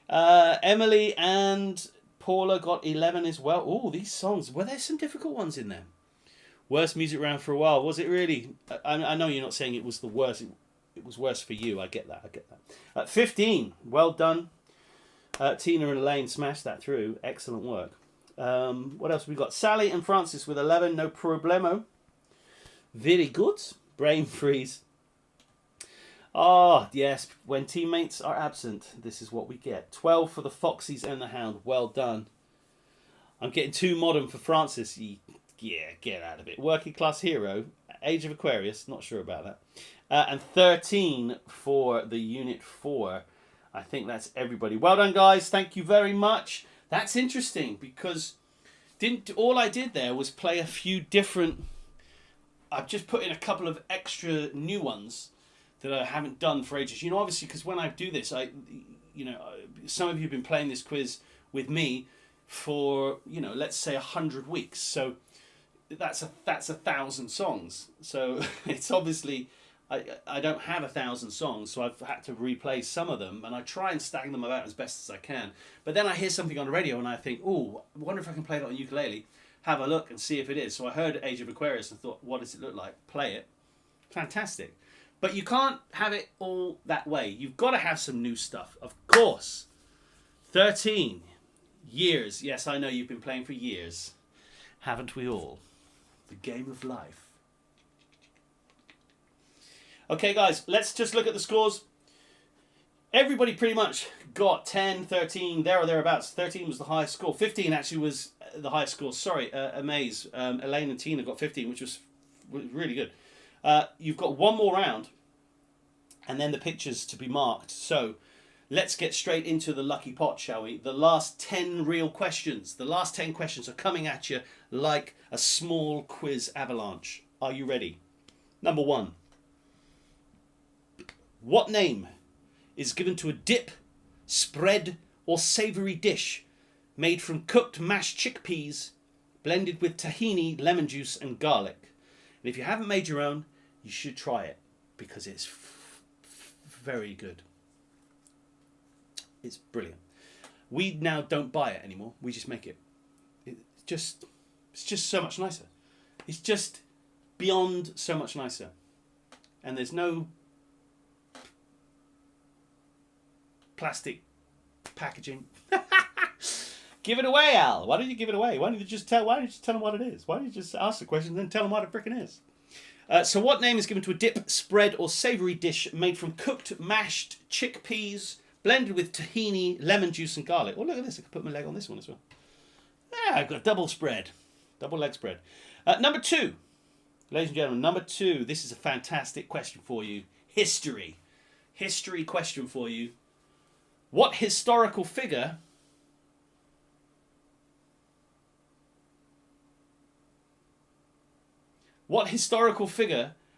Emily and Paula got 11 as well. Oh, these songs. Were there some difficult ones in there? Worst music round for a while. Was it really? I know you're not saying it was the worst. it was worse for you. I get that. I get that. 15. Well done. Tina and Elaine smashed that through. Excellent work. What else have we got? Sally and Francis with 11. No problemo. Very good. Brain freeze. Ah, yes. When teammates are absent, this is what we get. 12 for the Foxies and the Hound. Well done. I'm getting too modern for Francis. Yeah, get out of it. Working Class Hero. Age of Aquarius. Not sure about that. And 13 for the Unit 4. I think that's everybody. Well done, guys. Thank you very much. That's interesting because all I did there was play a few different... I've just put in a couple of extra new ones that I haven't done for ages. You know, obviously, because when I do this, some of you have been playing this quiz with me for, let's say 100 weeks. So that's 1,000 songs. So it's obviously, I don't have 1,000 songs, so I've had to replay some of them, and I try and stack them about as best as I can. But then I hear something on the radio and I think, oh, I wonder if I can play that on ukulele. Have a look and see if it is. So I heard Age of Aquarius and thought, what does it look like? Play it. Fantastic. But you can't have it all that way. You've got to have some new stuff, of course. 13 years. Yes, I know you've been playing for years. Haven't we all? The game of life. Okay, guys, let's just look at the scores. Everybody pretty much got 10, 13, there or thereabouts. 13 was the highest score. 15 actually was the highest score. Sorry, Amaze. Elaine and Tina got 15, which was really good. You've got one more round, and then the pictures to be marked. So let's get straight into the lucky pot, shall we? The last 10 real questions. The last 10 questions are coming at you like a small quiz avalanche. Are you ready? Number 1. What name is given to a dip, spread, or savoury dish made from cooked mashed chickpeas blended with tahini, lemon juice, and garlic? And if you haven't made your own, you should try it because it's very good. It's brilliant. We now don't buy it anymore. We just make it. It's just so much nicer. It's just beyond so much nicer. And there's no plastic packaging. Give it away, Al. Why don't you give it away? Why don't you just tell them what it is? Why don't you just ask the question and then tell them what it frickin' is? So what name is given to a dip, spread, or savoury dish made from cooked mashed chickpeas blended with tahini, lemon juice, and garlic? Oh, look at this. I can put my leg on this one as well. Yeah, I've got a double spread. Double leg spread. Number 2. Ladies and gentlemen, number 2. This is a fantastic question for you. History. History question for you. What historical figure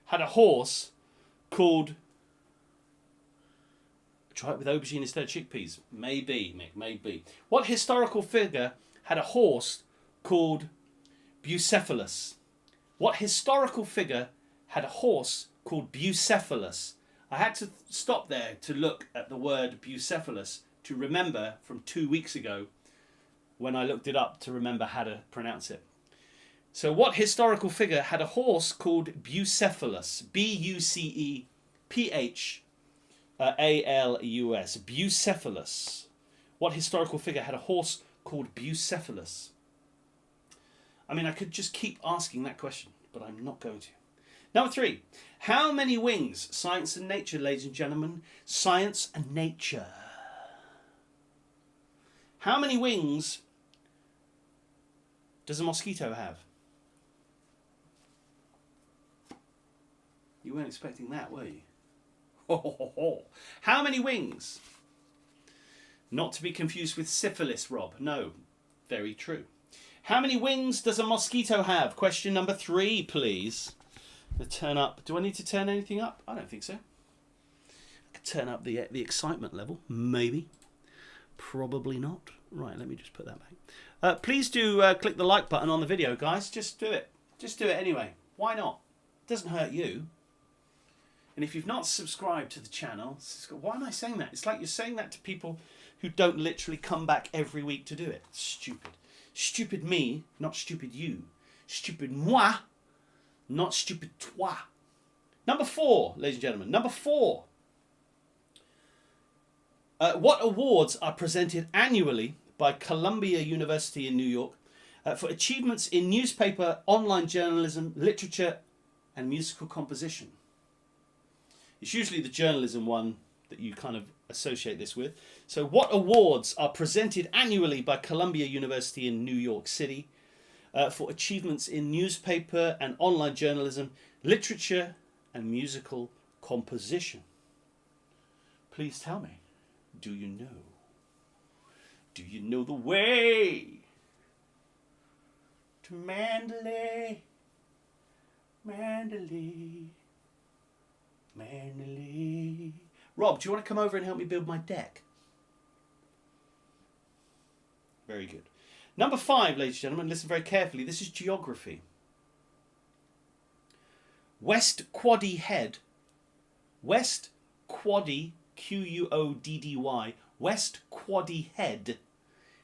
had a horse called... Try it with aubergine instead of chickpeas. Maybe, Mick, maybe. What historical figure had a horse called Bucephalus? What historical figure had a horse called Bucephalus? I had to stop there to look at the word Bucephalus to remember from 2 weeks ago when I looked it up to remember how to pronounce it. So what historical figure had a horse called Bucephalus? B-U-C-E-P-H-A-L-U-S. Bucephalus. What historical figure had a horse called Bucephalus? I mean, I could just keep asking that question, but I'm not going to. Number 3. How many wings? Science and nature, ladies and gentlemen. Science and nature. How many wings does a mosquito have? You weren't expecting that, were you? How many wings? Not to be confused with syphilis, Rob. No, very true. How many wings does a mosquito have? Question number 3, please. Turn up. Do I need to turn anything up? I don't think so. I could turn up the excitement level. Maybe. Probably not. Right, let me just put that back. Please do click the like button on the video, guys. Just do it. Just do it anyway. Why not? It doesn't hurt you. And if you've not subscribed to the channel, why am I saying that? It's like you're saying that to people who don't literally come back every week to do it. Stupid. Stupid me, not stupid you. Stupid moi, not stupid toi. Number 4, ladies and gentlemen. Number 4. What awards are presented annually by Columbia University in New York for achievements in newspaper, online journalism, literature, and musical composition? It's usually the journalism one that you kind of associate this with. So what awards are presented annually by Columbia University in New York City for achievements in newspaper and online journalism, literature, and musical composition? Please tell me. Do you know? Do you know the way to Mandalay? Mandalay. Mandalay. Rob, do you want to come over and help me build my deck? Very good. Number 5, ladies and gentlemen, listen very carefully. This is geography. West Quoddy Head. West Quoddy, Quoddy, West Quoddy Head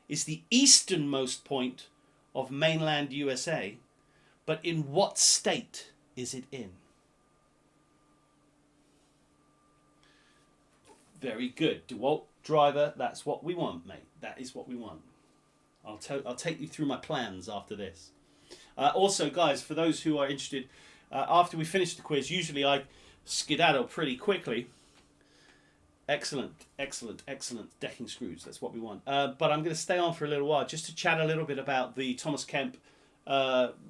is the easternmost point of mainland USA, but in what state is it in? Very good. DeWalt driver, that's what we want, mate. That is what we want. I'll take you through my plans after this. Also, guys, for those who are interested, after we finish the quiz, usually I skedaddle pretty quickly. Excellent, excellent, excellent decking screws. That's what we want. But I'm going to stay on for a little while just to chat a little bit about the Thomas Kemp,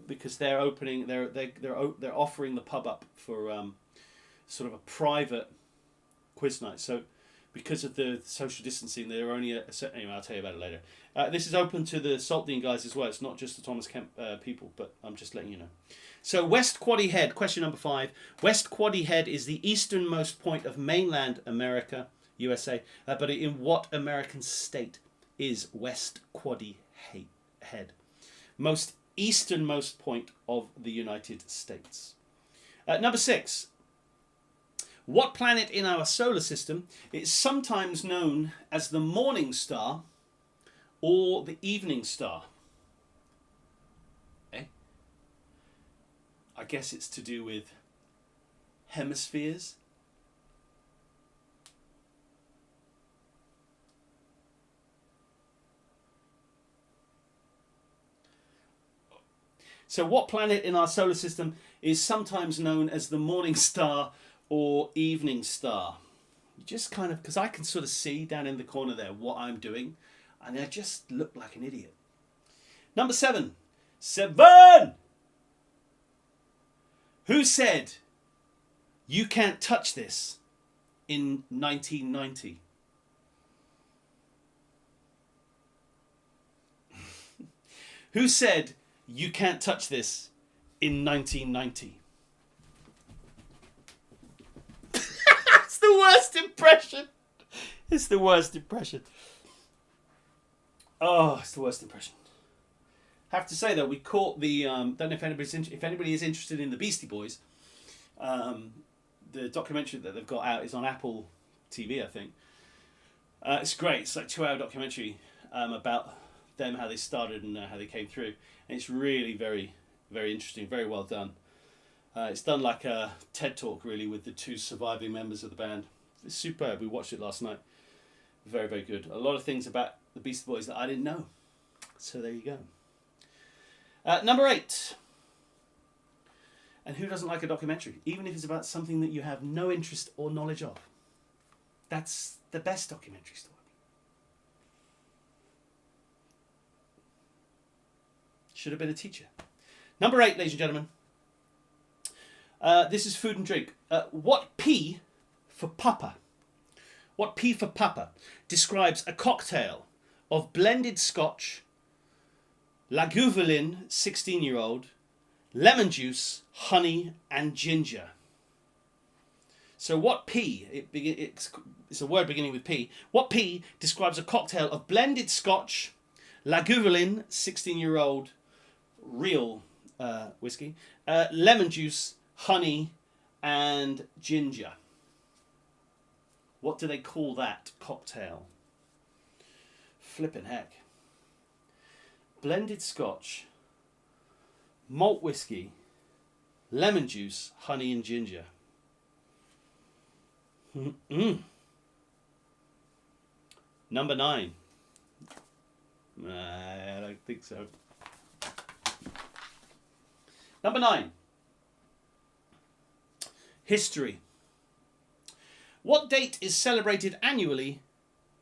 because they're opening, they're offering the pub up for sort of a private quiz night. So because of the social distancing, they're only a certain. Anyway, I'll tell you about it later. This is open to the Saltdean guys as well. It's not just the Thomas Kemp people, but I'm just letting you know. So West Quoddy Head, question number 5. West Quoddy Head is the easternmost point of mainland America, USA, but in what American state is West Quoddy Head? Most easternmost point of the United States. Number 6. What planet in our solar system is sometimes known as the morning star or the evening star? I guess it's to do with hemispheres. So what planet in our solar system is sometimes known as the morning star or evening star? You just kind of, because I can sort of see down in the corner there what I'm doing, and I just look like an idiot. Number 7. 7! Who said, "You can't touch this" in 1990? Who said, "You can't touch this" in 1990? It's the worst impression. It's the worst impression. Oh, it's the worst impression. I have to say though, we caught the don't know if anybody is interested in the Beastie Boys. The documentary that they've got out is on Apple TV, I think. It's great. It's like a 2-hour documentary about them, how they started and how they came through. And it's really very, very interesting, very well done. It's done like a TED Talk really with the 2 surviving members of the band. It's superb. We watched it last night. Very, very good. A lot of things about the Beastie Boys that I didn't know. So there you go. Number 8. And who doesn't like a documentary? Even if it's about something that you have no interest or knowledge of. That's the best documentary story. Should have been a teacher. Number 8, ladies and gentlemen. This is food and drink. What P for Papa? What P for Papa describes a cocktail of blended Scotch, Lagavulin 16-year-old, lemon juice, honey, and ginger. So what P? It's a word beginning with P. What P describes a cocktail of blended Scotch, Lagavulin 16-year-old, real whiskey, lemon juice, honey, and ginger. What do they call that cocktail? Flippin' heck. Blended Scotch, malt whiskey, lemon juice, honey and ginger. Number 9. I don't think so. Number 9. History. What date is celebrated annually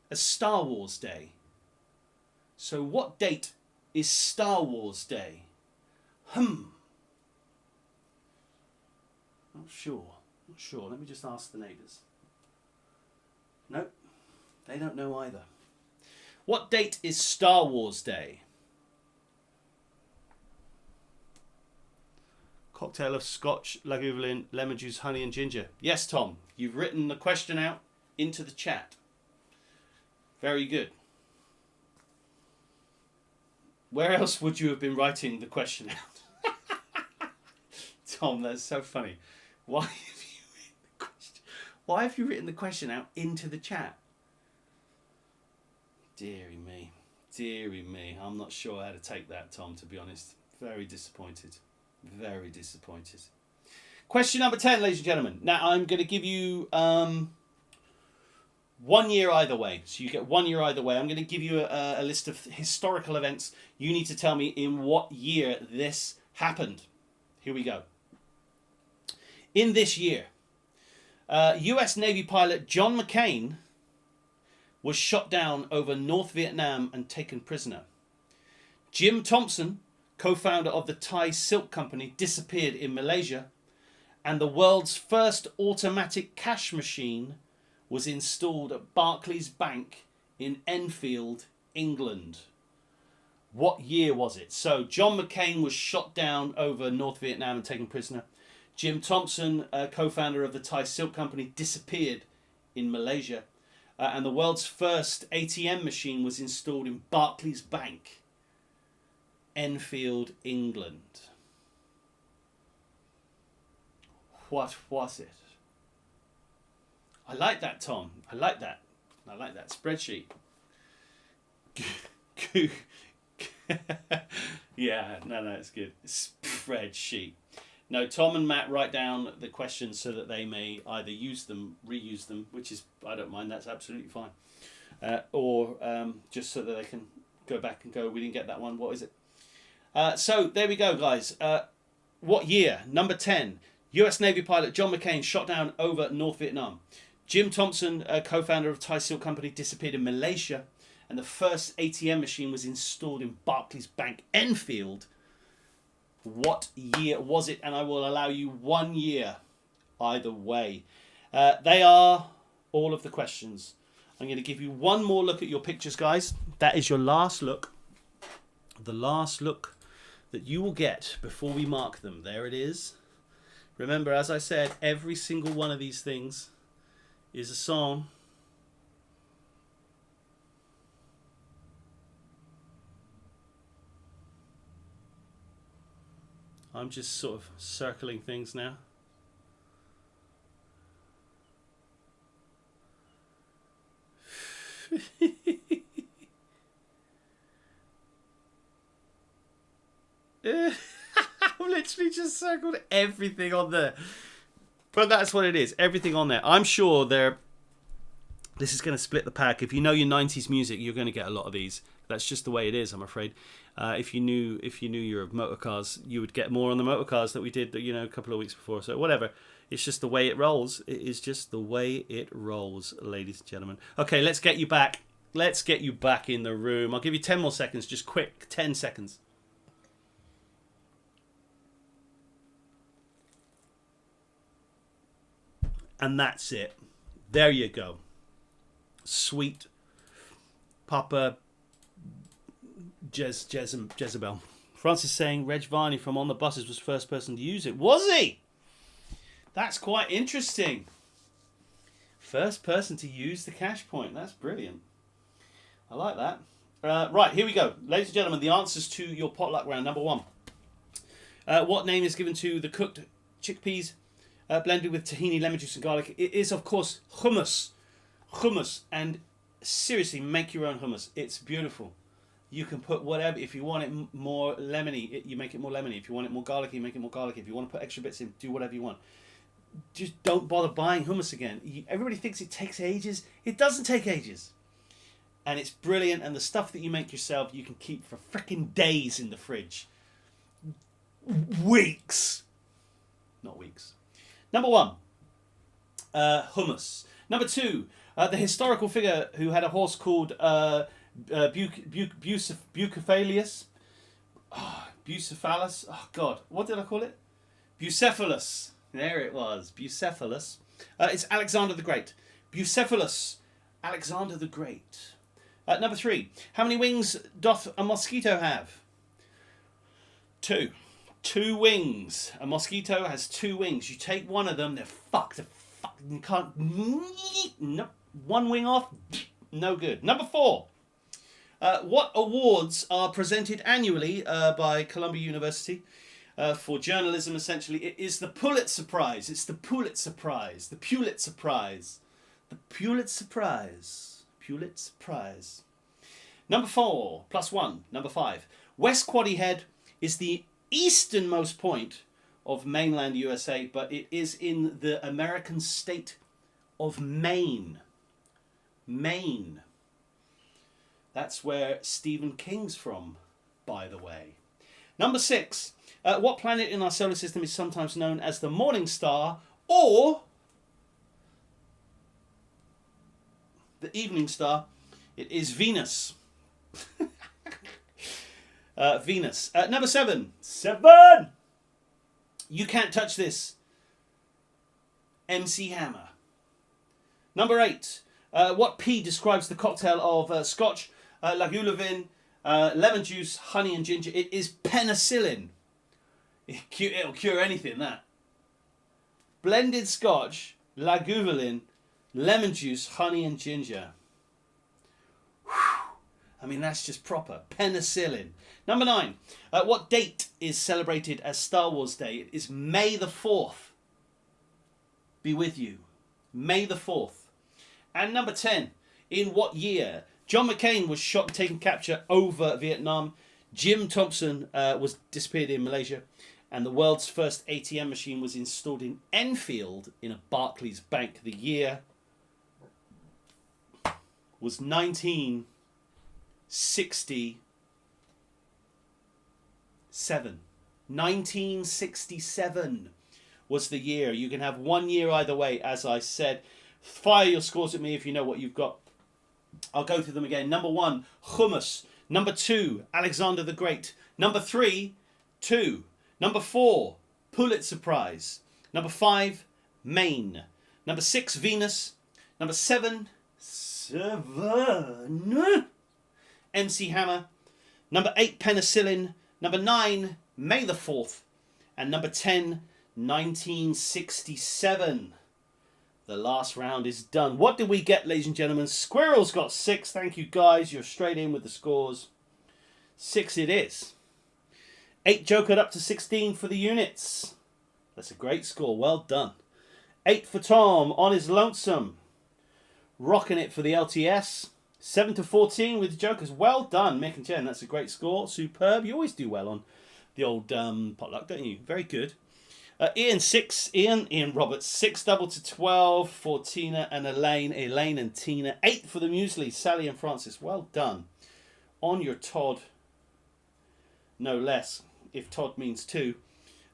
as Star Wars Day? So what date is Star Wars Day? Not sure. Let me just ask the neighbours. Nope. They don't know either. What date is Star Wars Day? Cocktail of Scotch, Lagavulin, lemon juice, honey and ginger. Yes, Tom. You've written the question out into the chat. Very good. Where else would you have been writing the question out? Tom, that's so funny. Why have you written the question out into the chat? Deary me. I'm not sure how to take that, Tom, to be honest. Very disappointed. Very disappointed. Question number 10, ladies and gentlemen. Now, I'm going to give you 1 year either way. So you get 1 year either way. I'm going to give you a list of historical events. You need to tell me in what year this happened. Here we go. In this year, US Navy pilot John McCain was shot down over North Vietnam and taken prisoner. Jim Thompson, co-founder of the Thai Silk Company, disappeared in Malaysia, and the world's first automatic cash machine was installed at Barclays Bank in Enfield, England. What year was it? So John McCain was shot down over North Vietnam and taken prisoner. Jim Thompson, co-founder of the Thai Silk Company, disappeared in Malaysia. And the world's first ATM machine was installed in Barclays Bank, Enfield, England. What was it? I like that, Tom. I like that spreadsheet. Yeah, no, it's good. Spreadsheet. No, Tom and Matt write down the questions so that they may either use them, reuse them, which is, I don't mind, that's absolutely fine. Or just so that they can go back and go, we didn't get that one, what is it? So there we go, guys. What year? Number 10. US Navy pilot John McCain shot down over North Vietnam. Jim Thompson, co-founder of Thai Silk Company, disappeared in Malaysia. And the first ATM machine was installed in Barclays Bank, Enfield. What year was it? And I will allow you 1 year either way. They are all of the questions. I'm going to give you one more look at your pictures, guys. That is your last look. The last look that you will get before we mark them. There it is. Remember, as I said, every single one of these things is a song. I'm just sort of circling things now. I've literally just circled everything on there. But that's what it is. Everything on there. I'm sure this is going to split the pack. If you know your 90s music, you're going to get a lot of these. That's just the way it is, I'm afraid. If you knew your motor cars, you would get more on the motor cars that we did, a couple of weeks before. So whatever. It's just the way it rolls. It is just the way it rolls, ladies and gentlemen. Okay, let's get you back. Let's get you back in the room. I'll give you 10 more seconds. Just quick, 10 seconds. And that's it. There you go. Sweet Papa Jezebel. Francis saying Reg Varney from On the Buses was the first person to use it. Was he? That's quite interesting. First person to use the cash point. That's brilliant. I like that. Right, here we go. Ladies and gentlemen, the answers to your potluck round. Number 1. What name is given to the cooked chickpeas blended with tahini, lemon juice and garlic? It is, of course, hummus. Hummus. And seriously, make your own hummus. It's beautiful. You can put whatever. If you want it more lemony, you make it more lemony. If you want it more garlicky, you make it more garlicky. If you want to put extra bits in, do whatever you want. just don't bother buying hummus again. Everybody thinks it takes ages. It doesn't take ages. And it's brilliant. And the stuff that you make yourself, you can keep for freaking days in the fridge. Weeks. Not weeks. Number 1, hummus. Number 2, the historical figure who had a horse called Bucephalus. Bucephalus. Oh, God. What did I call it? Bucephalus. There it was. Bucephalus. It's Alexander the Great. Bucephalus. Alexander the Great. Number 3. How many wings doth a mosquito have? 2. 2 wings. A mosquito has 2 wings. You take one of them, they're fucked. You can't. Nope. 1 wing off. No good. Number 4. What awards are presented annually by Columbia University for journalism? Essentially, it is the Pulitzer Prize. It's the Pulitzer Prize. The Pulitzer Prize. The Pulitzer Prize. Pulitzer Prize. Number 4 plus 1. Number 5. West Quoddy Head is the easternmost point of mainland USA, but it is in the American state of Maine. Maine. That's where Stephen King's from, by the way. Number 6. What planet in our solar system is sometimes known as the morning star or the evening star? It is Venus. Venus. Number 7. 7! You can't touch this. MC Hammer. Number 8. What P describes the cocktail of Scotch, Lagavulin, lemon juice, honey and ginger? It is penicillin. It'll cure anything, that. Blended Scotch, Lagavulin, lemon juice, honey and ginger. Whew. I mean, that's just proper. Penicillin. Number 9. What date is celebrated as Star Wars Day? It is May the 4th. Be with you. May the 4th. And number 10. In what year? John McCain was shot and taken capture over Vietnam. Jim Thompson was disappeared in Malaysia. And the world's first ATM machine was installed in Enfield in a Barclays bank. The year was 1967. 1967 was the year. You can have 1 year either way, as I said. Fire your scores at me if you know what you've got. I'll go through them again. Number 1, hummus. Number 2, Alexander the Great. Number 3, 2. Number 4, Pulitzer Prize. Number 5, Maine. Number 6, Venus. Number 7, MC Hammer. Number 8, penicillin. Number 9, May the 4th. And number 10, 1967. The last round is done. What did we get, ladies and gentlemen? Squirrels got 6. Thank you, guys. You're straight in with the scores. 6 it is. 8 jokered up to 16 for the units. That's a great score. Well done. 8 for Tom on his lonesome. Rocking it for the LTS. 7 to 14 with the jokers. Well done, Mick and Jen. That's a great score. Superb. You always do well on the old potluck, don't you? Very good. Ian Roberts. 6 double to 12 for Tina and Elaine. Elaine and Tina. 8 for the muesli. Sally and Francis. Well done. On your Todd. No less. If Todd means 2.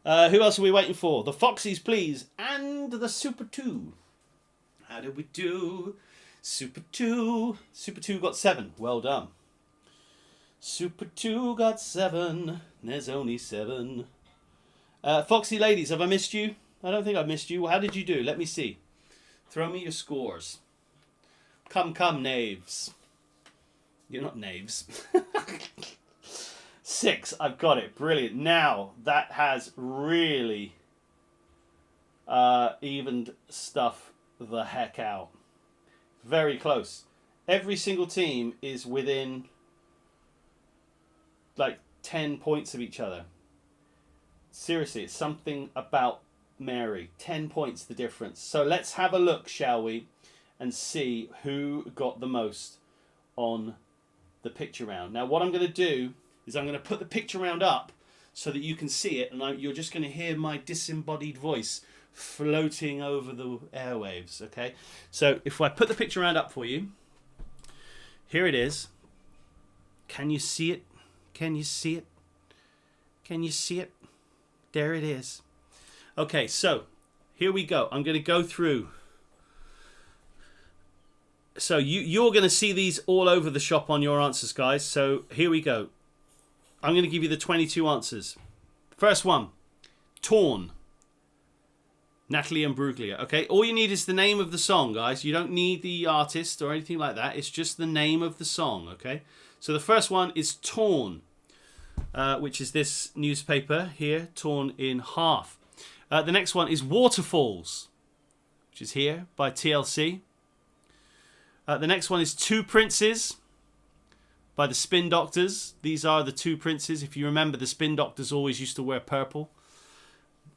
Who else are we waiting for? The Foxies, please. And the Super 2. How did we do? Super 2. Super 2 got 7. Well done. Super 2 got 7. There's only 7. Foxy ladies, have I missed you? I don't think I've missed you. How did you do? Let me see. Throw me your scores. Come, knaves. You're not knaves. 6. I've got it. Brilliant. Now, that has really evened stuff the heck out. Very close. Every single team is within like 10 points of each other. Seriously, it's something about Mary. 10 points the difference. So let's have a look, shall we, and see who got the most on the picture round. Now, what I'm going to do is I'm going to put the picture round up so that you can see it, and you're just going to hear my disembodied voice floating over the airwaves. Okay, so if I put the picture round up for you, here it is. Can you see it? Can you see it? Can you see it? There it is. Okay, so here we go. I'm going to go through. So you're going to see these all over the shop on your answers, guys. So here we go. I'm going to give you the 22 answers. First one, Torn. Natalie Imbruglia. Okay, all you need is the name of the song, guys. You don't need the artist or anything like that. It's just the name of the song, okay? So the first one is Torn, which is this newspaper here, torn in half. The next one is Waterfalls, which is here by TLC. The next one is Two Princes by the Spin Doctors. These are the Two Princes. If you remember, the Spin Doctors always used to wear purple.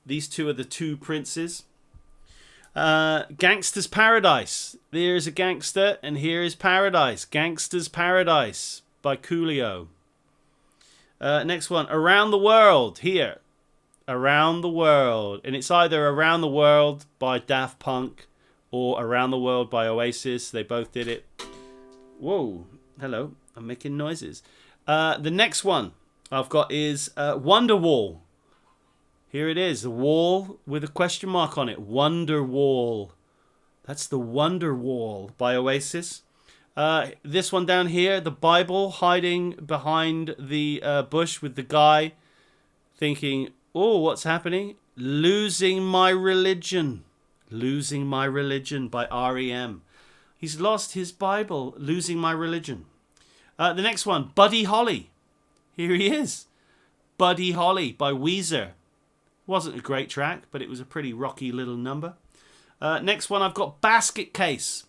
These two are the Two Princes. Gangster's Paradise. There's a gangster and here is paradise. Gangster's Paradise by Coolio. Next one, Around the World. Here. Around the World. And it's either Around the World by Daft Punk or Around the World by Oasis. They both did it. Whoa. Hello. I'm making noises. The next one I've got is Wonderwall. Here it is. The wall with a question mark on it. Wonderwall. That's the Wonderwall by Oasis. This one down here. The Bible hiding behind the bush with the guy thinking, oh, what's happening? Losing My Religion. Losing My Religion by R.E.M. He's lost his Bible. Losing My Religion. The next one, Buddy Holly. Here he is. Buddy Holly by Weezer. Wasn't a great track, but it was a pretty rocky little number. Next one, I've got Basket Case.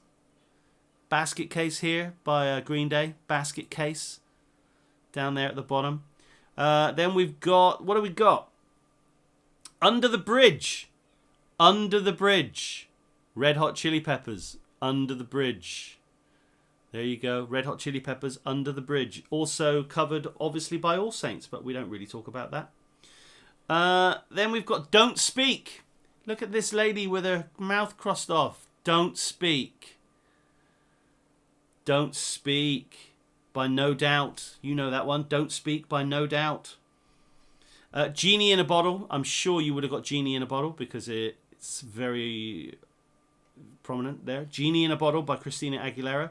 Basket Case here by Green Day. Basket Case. Down there at the bottom. Then we've got, what do we got? Under the Bridge. Under the Bridge. Red Hot Chili Peppers. Under the Bridge. There you go. Red Hot Chili Peppers, Under the Bridge. Also covered, obviously, by All Saints, but we don't really talk about that. Then we've got Don't Speak. Look at this lady with her mouth crossed off. Don't Speak. Don't Speak by No Doubt. You know that one. Don't Speak by No Doubt. Genie in a Bottle. I'm sure you would have got Genie in a Bottle because it's very prominent there. Genie in a Bottle by Christina Aguilera.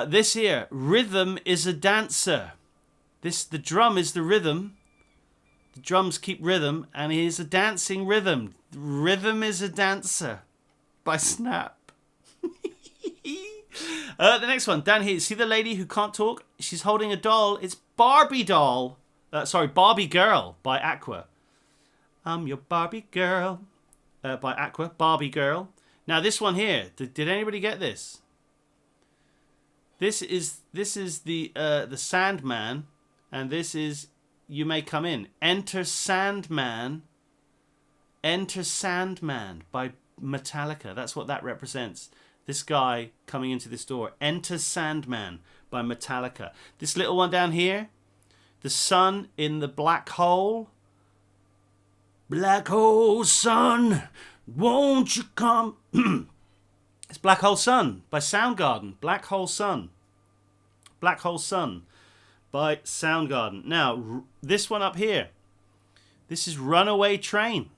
This here, Rhythm is a Dancer. The drum is the rhythm. The drums keep rhythm, and here's a dancing rhythm. Rhythm is a Dancer by Snap. The next one, down here, see the lady who can't talk? She's holding a doll. It's Barbie Doll. Barbie Girl by Aqua. I'm your Barbie Girl by Aqua. Barbie Girl. Now this one here, did anybody get this? This is the Sandman, and this is You May Come In. Enter Sandman. Enter Sandman by Metallica. That's what that represents. This guy coming into this door. Enter Sandman by Metallica. This little one down here. The sun in the black hole. Black hole sun, won't you come? It's Black Hole Sun by Soundgarden. Black Hole Sun. Black Hole Sun by Soundgarden. Now, this one up here. This is Runaway Train.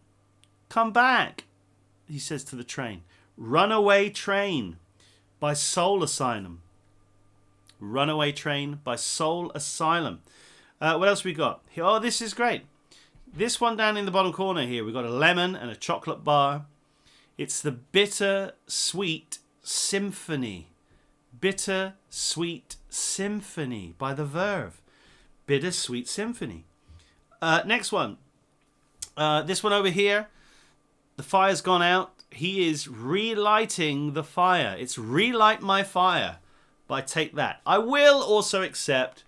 Come back, he says to the train. Runaway Train by Soul Asylum. Runaway Train by Soul Asylum. What else we got? Oh, this is great. This one down in the bottom corner here. We've got a lemon and a chocolate bar. It's the Bitter Sweet Symphony. Bitter Sweet Symphony by The Verve. Bitter Sweet Symphony. Next one. This one over here. The fire's gone out. He is relighting the fire. It's Relight My Fire by Take That. I will also accept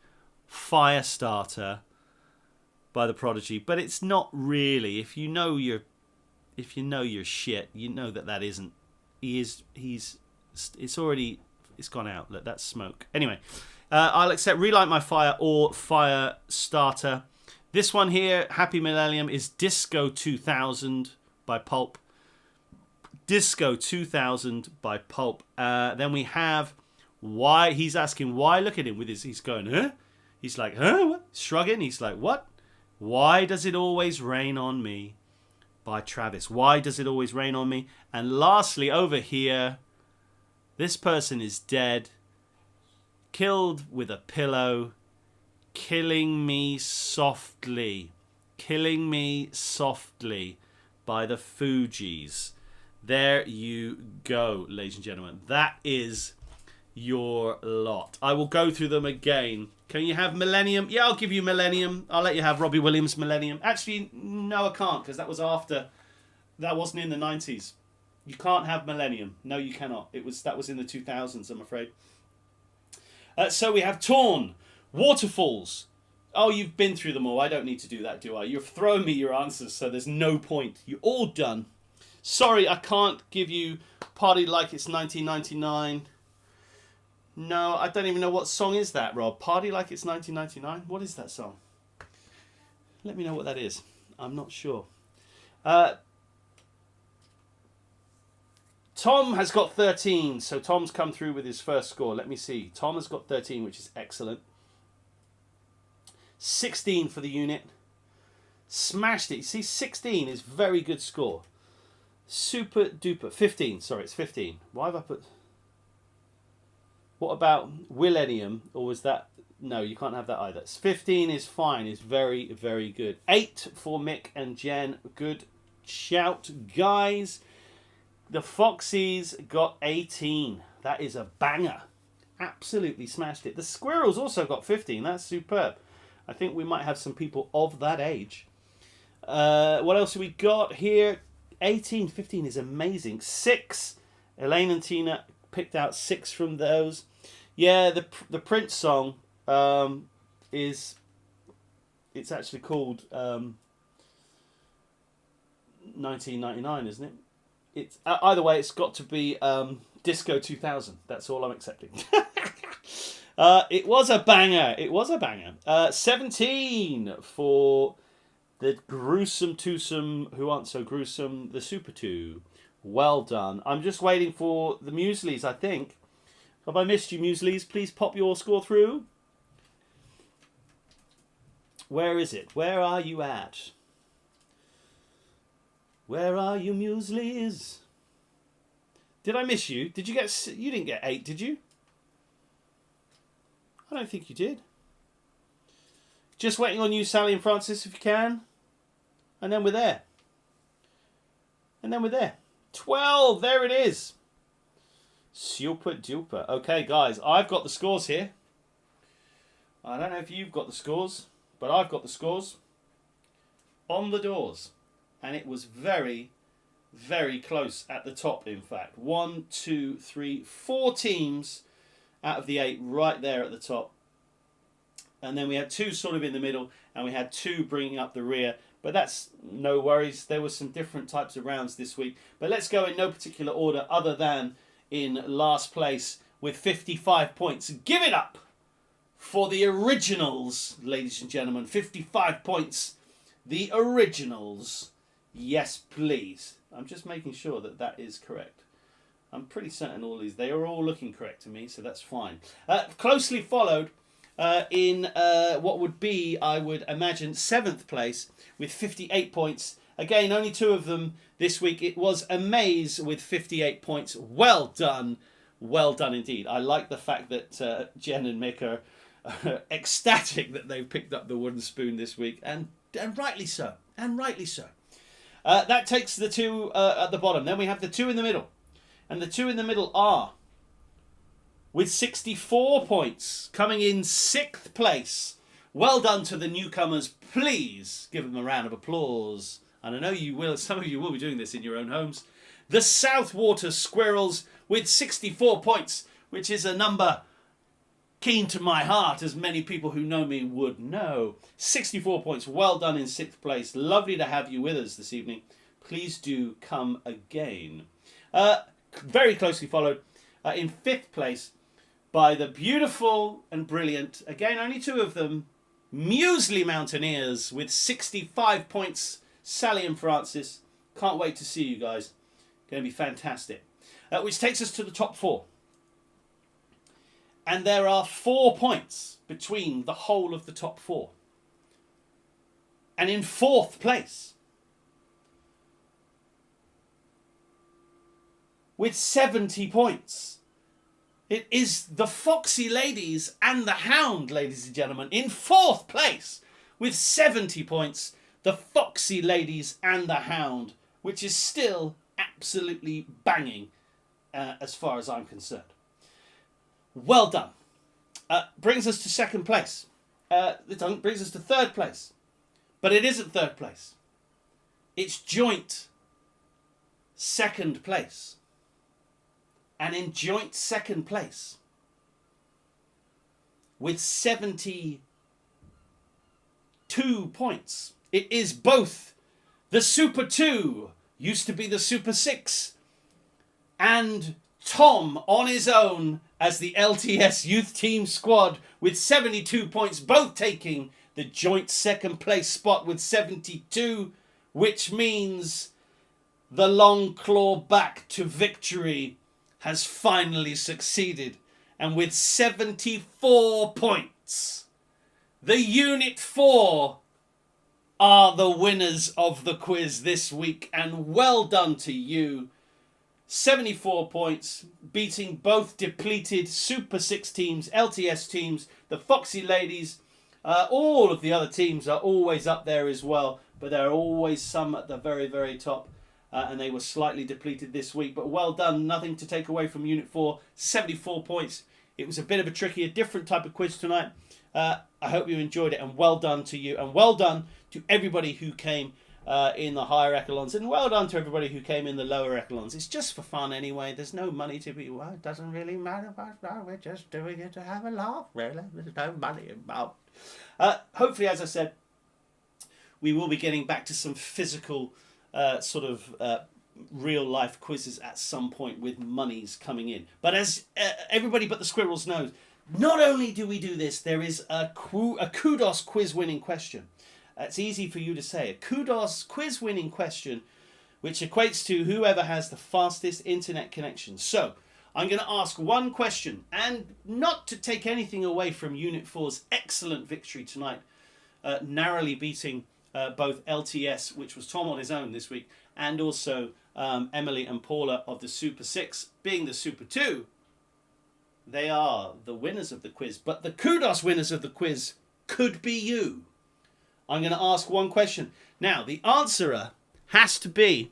Firestarter by The Prodigy, but it's not really. If you know your shit, you know that isn't. It's gone out. Let that smoke. Anyway, I'll accept Relight My Fire or Firestarter. This one here, Happy Millennium, is Disco 2000 by Pulp. Disco 2000 by Pulp. Then we have why. He's asking why. Look at him with his. He's going, huh? He's like, huh? What? Shrugging. He's like, what? Why does it always rain on me? By Travis. Why does it always rain on me? And lastly, over here, this person is dead. Killed with a pillow. Killing me softly. Killing me softly by the Fugees. There you go, ladies and gentlemen. That is your lot. I will go through them again. Can you have Millennium? Yeah, I'll give you Millennium. I'll let you have Robbie Williams' Millennium. Actually, no, I can't, because that was after. That wasn't in the 90s. You can't have Millennium. No, you cannot. That was in the 2000s, I'm afraid. So we have Torn, Waterfalls. Oh, you've been through them all. I don't need to do that, do I? You've thrown me your answers, so there's no point. You're all done. Sorry, I can't give you Party Like It's 1999. No, I don't even know what song is that, Rob. Party Like It's 1999? What is that song? Let me know what that is. I'm not sure. Tom has got 13, so Tom's come through with his first score. Let me see. Tom has got 13, which is excellent. 16 for the unit. Smashed it. You see, 16 is very good score. Super duper. 15, sorry, it's 15. Why have I put... What about Millennium? Or was that... No, you can't have that either. 15 is fine. It's very, very good. 8 for Mick and Jen. Good shout, guys. The Foxies got 18. That is a banger. Absolutely smashed it. The Squirrels also got 15. That's superb. I think we might have some people of that age. What else have we got here? 18, 15 is amazing. 6. Elaine and Tina picked out 6 from those. Yeah, the Prince song is... It's actually called 1999, isn't it? It's either way, it's got to be Disco 2000. That's all I'm accepting. It was a banger. It was a banger. 17 for the gruesome twosome who aren't so gruesome. The Super 2. Well done. I'm just waiting for the Mueslies, I think. Have I missed you, Mueslies? Please pop your score through. Where is it? Where are you at? Where are you, Mueslies? Did I miss you? Did you get... You didn't get 8, did you? I don't think you did. Just waiting on you, Sally and Francis, if you can. And then we're there. And then we're there. 12, there it is. Super duper. Okay, guys, I've got the scores here. I don't know if you've got the scores, but I've got the scores on the doors. And it was very, very close at the top, in fact. 1, 2, 3, 4 teams out of the 8 right there at the top. And then we had 2 sort of in the middle, and we had 2 bringing up the rear. But that's no worries. There were some different types of rounds this week. But let's go in no particular order other than in last place with 55 points. Give it up for the originals, ladies and gentlemen. 55 points. The originals. Yes, please. I'm just making sure that that is correct. I'm pretty certain all these, they are all looking correct to me, so that's fine. Closely followed in what would be, I would imagine, 7th place with 58 points. Again, only 2 of them this week. It was Amaze with 58 points. Well done. Well done indeed. I like the fact that Jen and Mick are ecstatic that they've picked up the wooden spoon this week. And rightly so. And rightly so. That takes the 2 at the bottom. Then we have the 2 in the middle. And the 2 in the middle are, with 64 points, coming in 6th place. Well done to the newcomers. Please give them a round of applause. And I know you will. Some of you will be doing this in your own homes. The Southwater Squirrels with 64 points, which is a number keen to my heart, as many people who know me would know. 64 points. Well done in 6th place. Lovely to have you with us this evening. Please do come again. Very closely followed in 5th place by the beautiful and brilliant, again only 2 of them, Muesli Mountaineers with 65 points. Sally and Francis, can't wait to see you guys Going to be fantastic. Which takes us to the top 4. And there are 4 points between the whole of the top 4. And in 4th place, with 70 points, it is the Foxy Ladies and the Hound, ladies and gentlemen. In 4th place, with 70 points, the Foxy Ladies and the Hound, which is still absolutely banging as far as I'm concerned. Well done. Brings us to 2nd place. It brings us to 3rd place. But it isn't 3rd place. It's joint 2nd place. And in joint 2nd place, with 72 points, it is both the Super 2, used to be the Super 6, and Tom on his own as the LTS Youth Team squad with 72 points, both taking the joint 2nd place spot with 72, which means the long claw back to victory has finally succeeded. And with 74 points, the Unit 4 are the winners of the quiz this week. And well done to you. 74 points, beating both depleted Super 6 teams, LTS teams, the Foxy Ladies. All of the other teams are always up there as well, but there are always some at the very, very top. And they were slightly depleted this week. But well done. Nothing to take away from Unit 4. 74 points. It was a bit of a tricky, a different type of quiz tonight. I hope you enjoyed it. And well done to you. And well done to everybody who came in the higher echelons. And well done to everybody who came in the lower echelons. It's just for fun anyway. There's no money to be... Well, it doesn't really matter. We're just doing it to have a laugh, really. There's no money involved. Hopefully, as I said, we will be getting back to some physical... real life quizzes at some point with monies coming in. But as everybody but the squirrels knows, not only do we do this, there is a kudos quiz winning question. It's easy for you to say. A kudos quiz winning question, which equates to whoever has the fastest internet connection. So I'm going to ask one question, and not to take anything away from Unit 4's excellent victory tonight, narrowly beating both LTS, which was Tom on his own this week, and also Emily and Paula of the Super 6, being the Super 2. They are the winners of the quiz, but the kudos winners of the quiz could be you. I'm going to ask one question. Now, the answerer has to be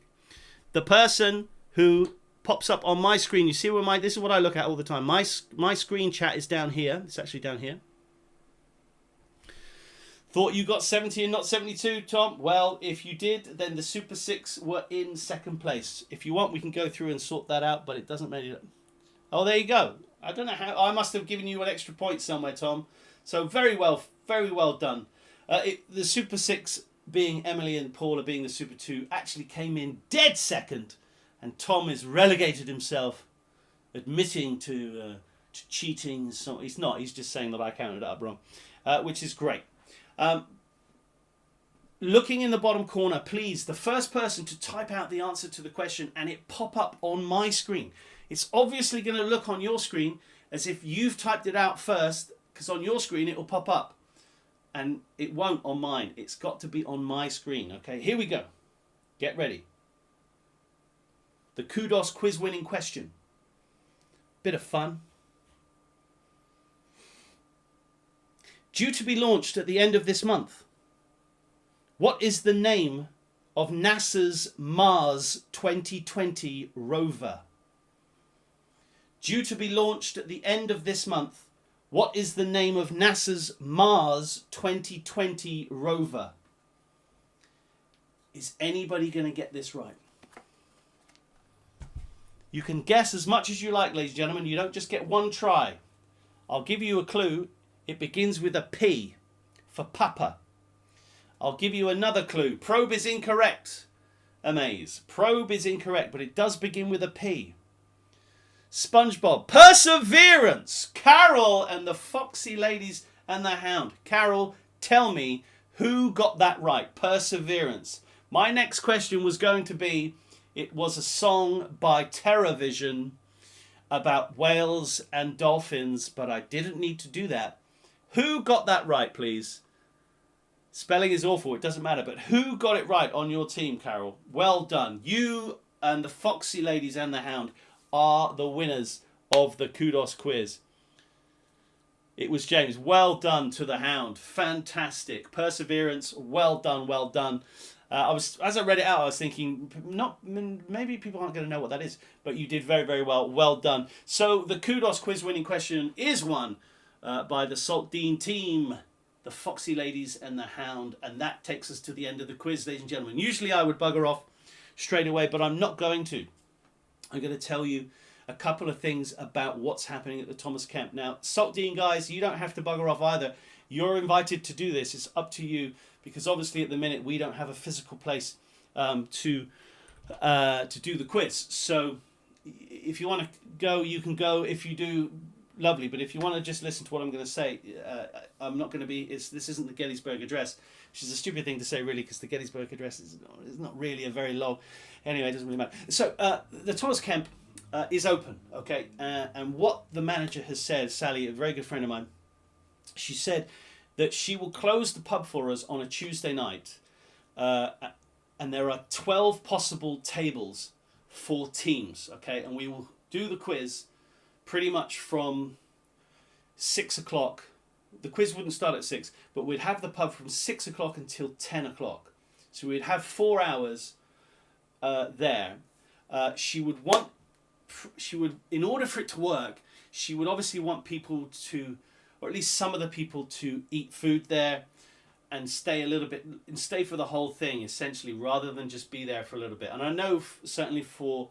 the person who pops up on my screen. You see where this is what I look at all the time. My screen chat is down here. It's actually down here. Thought you got 70 and not 72, Tom? Well, if you did, then the Super 6 were in 2nd place. If you want, we can go through and sort that out, but it doesn't matter. Oh, there you go. I don't know how. I must have given you an extra point somewhere, Tom. So very well done. The Super 6, being Emily and Paula being the Super 2, actually came in dead second, and Tom has relegated himself, admitting to cheating. So he's not. He's just saying that I counted it up wrong, which is great. Looking in the bottom corner, please, the first person to type out the answer to the question and it pop up on my screen. It's obviously going to look on your screen as if you've typed it out first, because on your screen it will pop up. And it won't on mine. It's got to be on my screen. Okay, here we go. Get ready. The kudos quiz winning question. Bit of fun. Due to be launched at the end of this month, what is the name of NASA's Mars 2020 rover? Due to be launched at the end of this month, what is the name of NASA's Mars 2020 rover? Is anybody going to get this right? You can guess as much as you like, ladies and gentlemen. You don't just get one try. I'll give you a clue. It begins with a P for Papa. I'll give you another clue. Probe is incorrect. Amaze. Probe is incorrect, but it does begin with a P. SpongeBob. Perseverance. Carol and the Foxy Ladies and the Hound. Carol, tell me who got that right. Perseverance. My next question was going to be, It was a song by TerraVision about whales and dolphins, but I didn't need to do that. Who got that right, please? Spelling is awful, it doesn't matter, but who got it right on your team, Carol? Well done. You and the Foxy Ladies and the Hound are the winners of the Kudos quiz. It was James. Well done to the Hound. Fantastic. Perseverance. Well done, well done. As I read it out, I was thinking, maybe people aren't going to know what that is, but you did very, very well. Well done. So the Kudos quiz winning question is won by the Saltdean team, the Foxy Ladies and the Hound, and that takes us to the end of the quiz, ladies and gentlemen. Usually I would bugger off straight away, but I'm not going to. I'm going to tell you a couple of things about what's happening at the Thomas Kemp. Now, Saltdean guys, you don't have to bugger off either. You're invited to do this. It's up to you, because obviously at the minute we don't have a physical place to do the quiz. So if you want to go, you can go. If you do, lovely. But if you want to just listen to what I'm going to say, I'm not going to be. This isn't the Gettysburg Address, which is a stupid thing to say, really, because the Gettysburg Address is not really a very long. Anyway, it doesn't really matter. So the Thomas Kemp is open, okay? And what the manager has said, Sally, a very good friend of mine, she said that she will close the pub for us on a Tuesday night, and there are 12 possible tables for teams, okay? And we will do the quiz pretty much from 6 o'clock. The quiz wouldn't start at 6, but we'd have the pub from 6 o'clock until 10 o'clock. So we'd have 4 hours there. She would, in order for it to work, she would obviously want people to, or at least some of the people, to eat food there and stay a little bit, and stay for the whole thing, essentially, rather than just be there for a little bit. And I know certainly for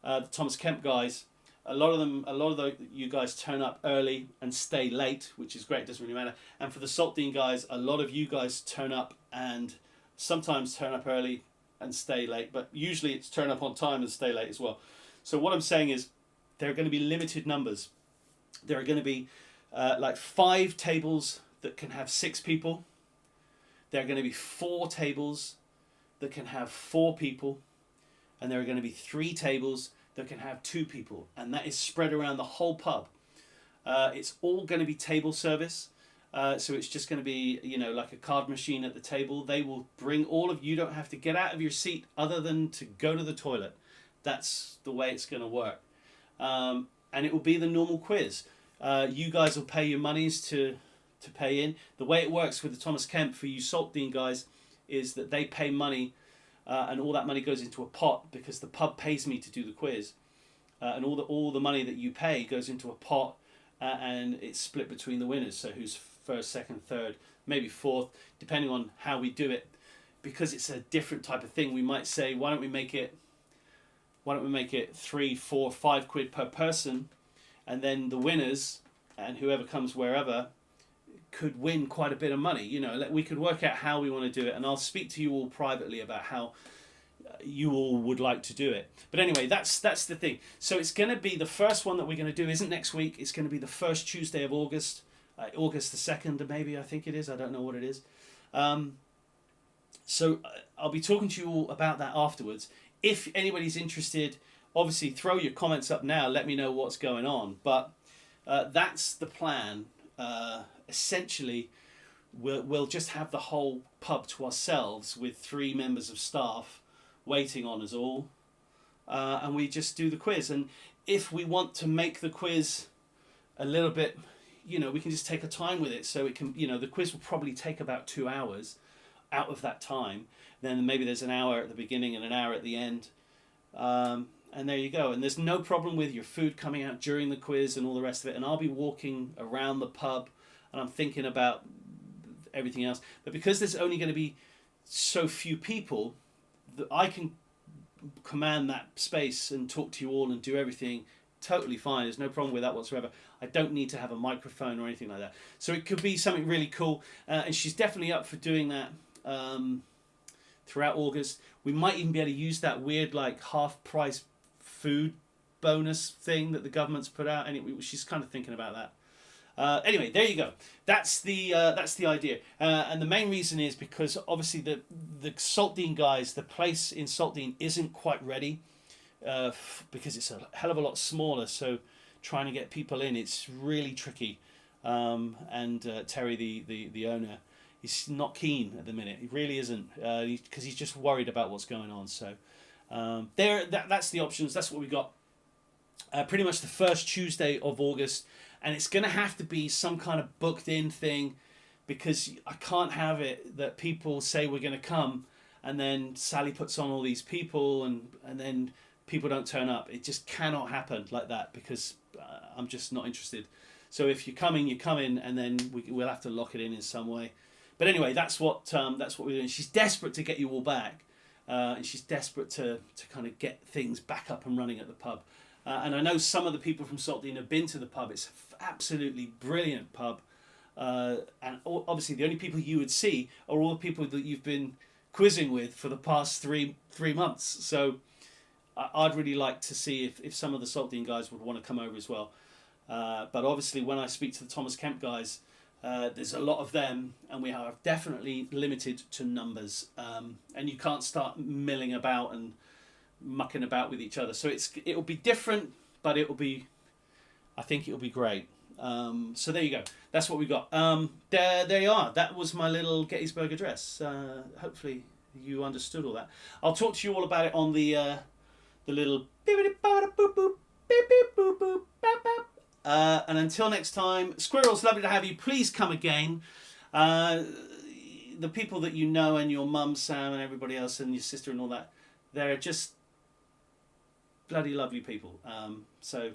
the Thomas Kemp guys, a lot of you guys turn up early and stay late, which is great, doesn't really matter. And for the Saltdean guys, a lot of you guys turn up and sometimes turn up early and stay late, but usually it's turn up on time and stay late as well. So what I'm saying is there are going to be limited numbers. There are going to be like 5 tables that can have 6 people. There are going to be 4 tables that can have 4 people. And there are going to be 3 tables that can have 2 people. And that is spread around the whole pub. It's all going to be table service. So it's just going to be, like a card machine at the table. They will bring all of you. Don't have to get out of your seat other than to go to the toilet. That's the way it's going to work. And it will be the normal quiz. You guys will pay your monies to pay in. The way it works with the Thomas Kemp for you Saltdean guys is that they pay money, and all that money goes into a pot, because the pub pays me to do the quiz, and all the money that you pay goes into a pot, and it's split between the winners. So who's first, second, third, maybe fourth, depending on how we do it. Because it's a different type of thing, we might say, why don't we make it 3, 4, 5 quid per person, and then the winners and whoever comes wherever could win quite a bit of money. We could work out how we want to do it, and I'll speak to you all privately about how you all would like to do it. But anyway, that's the thing. So it's going to be, the first one that we're going to do isn't next week. It's going to be the first Tuesday of August, August the 2nd, maybe, I think it is. I don't know what it is. So I'll be talking to you all about that afterwards. If anybody's interested, obviously throw your comments up now. Let me know what's going on. But that's the plan. Essentially, we'll just have the whole pub to ourselves with 3 members of staff waiting on us all. And we just do the quiz. And if we want to make the quiz a little bit, we can just take our time with it. So it can, the quiz will probably take about 2 hours out of that time. Then maybe there's an hour at the beginning and an hour at the end. And there you go. And there's no problem with your food coming out during the quiz and all the rest of it. And I'll be walking around the pub and I'm thinking about everything else. But because there's only going to be so few people, I can command that space and talk to you all and do everything totally fine. There's no problem with that whatsoever. I don't need to have a microphone or anything like that. So it could be something really cool. And she's definitely up for doing that throughout August. We might even be able to use that weird half-price food bonus thing that the government's put out. Anyway, she's kind of thinking about that. Anyway, there you go. That's the idea, and the main reason is because obviously the Saltdean guys, the place in Saltdean isn't quite ready, because it's a hell of a lot smaller. So trying to get people in, it's really tricky. And Terry, the owner, he's not keen at the minute. He really isn't, because he's just worried about what's going on. So that's the options. That's what we got. Pretty much the first Tuesday of August. And it's going to have to be some kind of booked in thing, because I can't have it that people say we're going to come and then Sally puts on all these people and then people don't turn up. It just cannot happen like that, because I'm just not interested. So if you're coming, and then we'll have to lock it in some way. But anyway, that's what we're doing. She's desperate to get you all back, and she's desperate to kind of get things back up and running at the pub. And I know some of the people from Saltdean have been to the pub. It's an absolutely brilliant pub. And obviously the only people you would see are all the people that you've been quizzing with for the past three months. So I'd really like to see if some of the Saltdean guys would want to come over as well. But obviously when I speak to the Thomas Kemp guys, there's a lot of them, and we are definitely limited to numbers. And you can't start milling about and mucking about with each other. So it'll be different, but I think it'll be great. So there you go. That's what we got. There you are. That was my little Gettysburg Address. Hopefully you understood all that. I'll talk to you all about it on the little and until next time, squirrels, lovely to have you. Please come again. The people that you know, and your mum Sam and everybody else, and your sister and all that, they're just bloody lovely people. So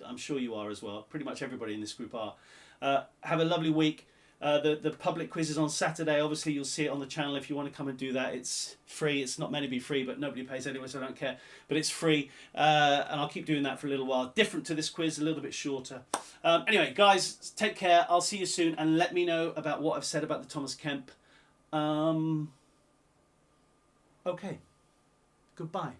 I'm sure you are as well. Pretty much everybody in this group are. Have a lovely week. The public quiz is on Saturday. Obviously you'll see it on the channel if you want to come and do that. It's free. It's not meant to be free, but nobody pays anyway, so I don't care. But it's free, and I'll keep doing that for a little while. Different to this quiz, a little bit shorter. Anyway, guys, take care. I'll see you soon, and let me know about what I've said about the Thomas Kemp. Okay. Goodbye.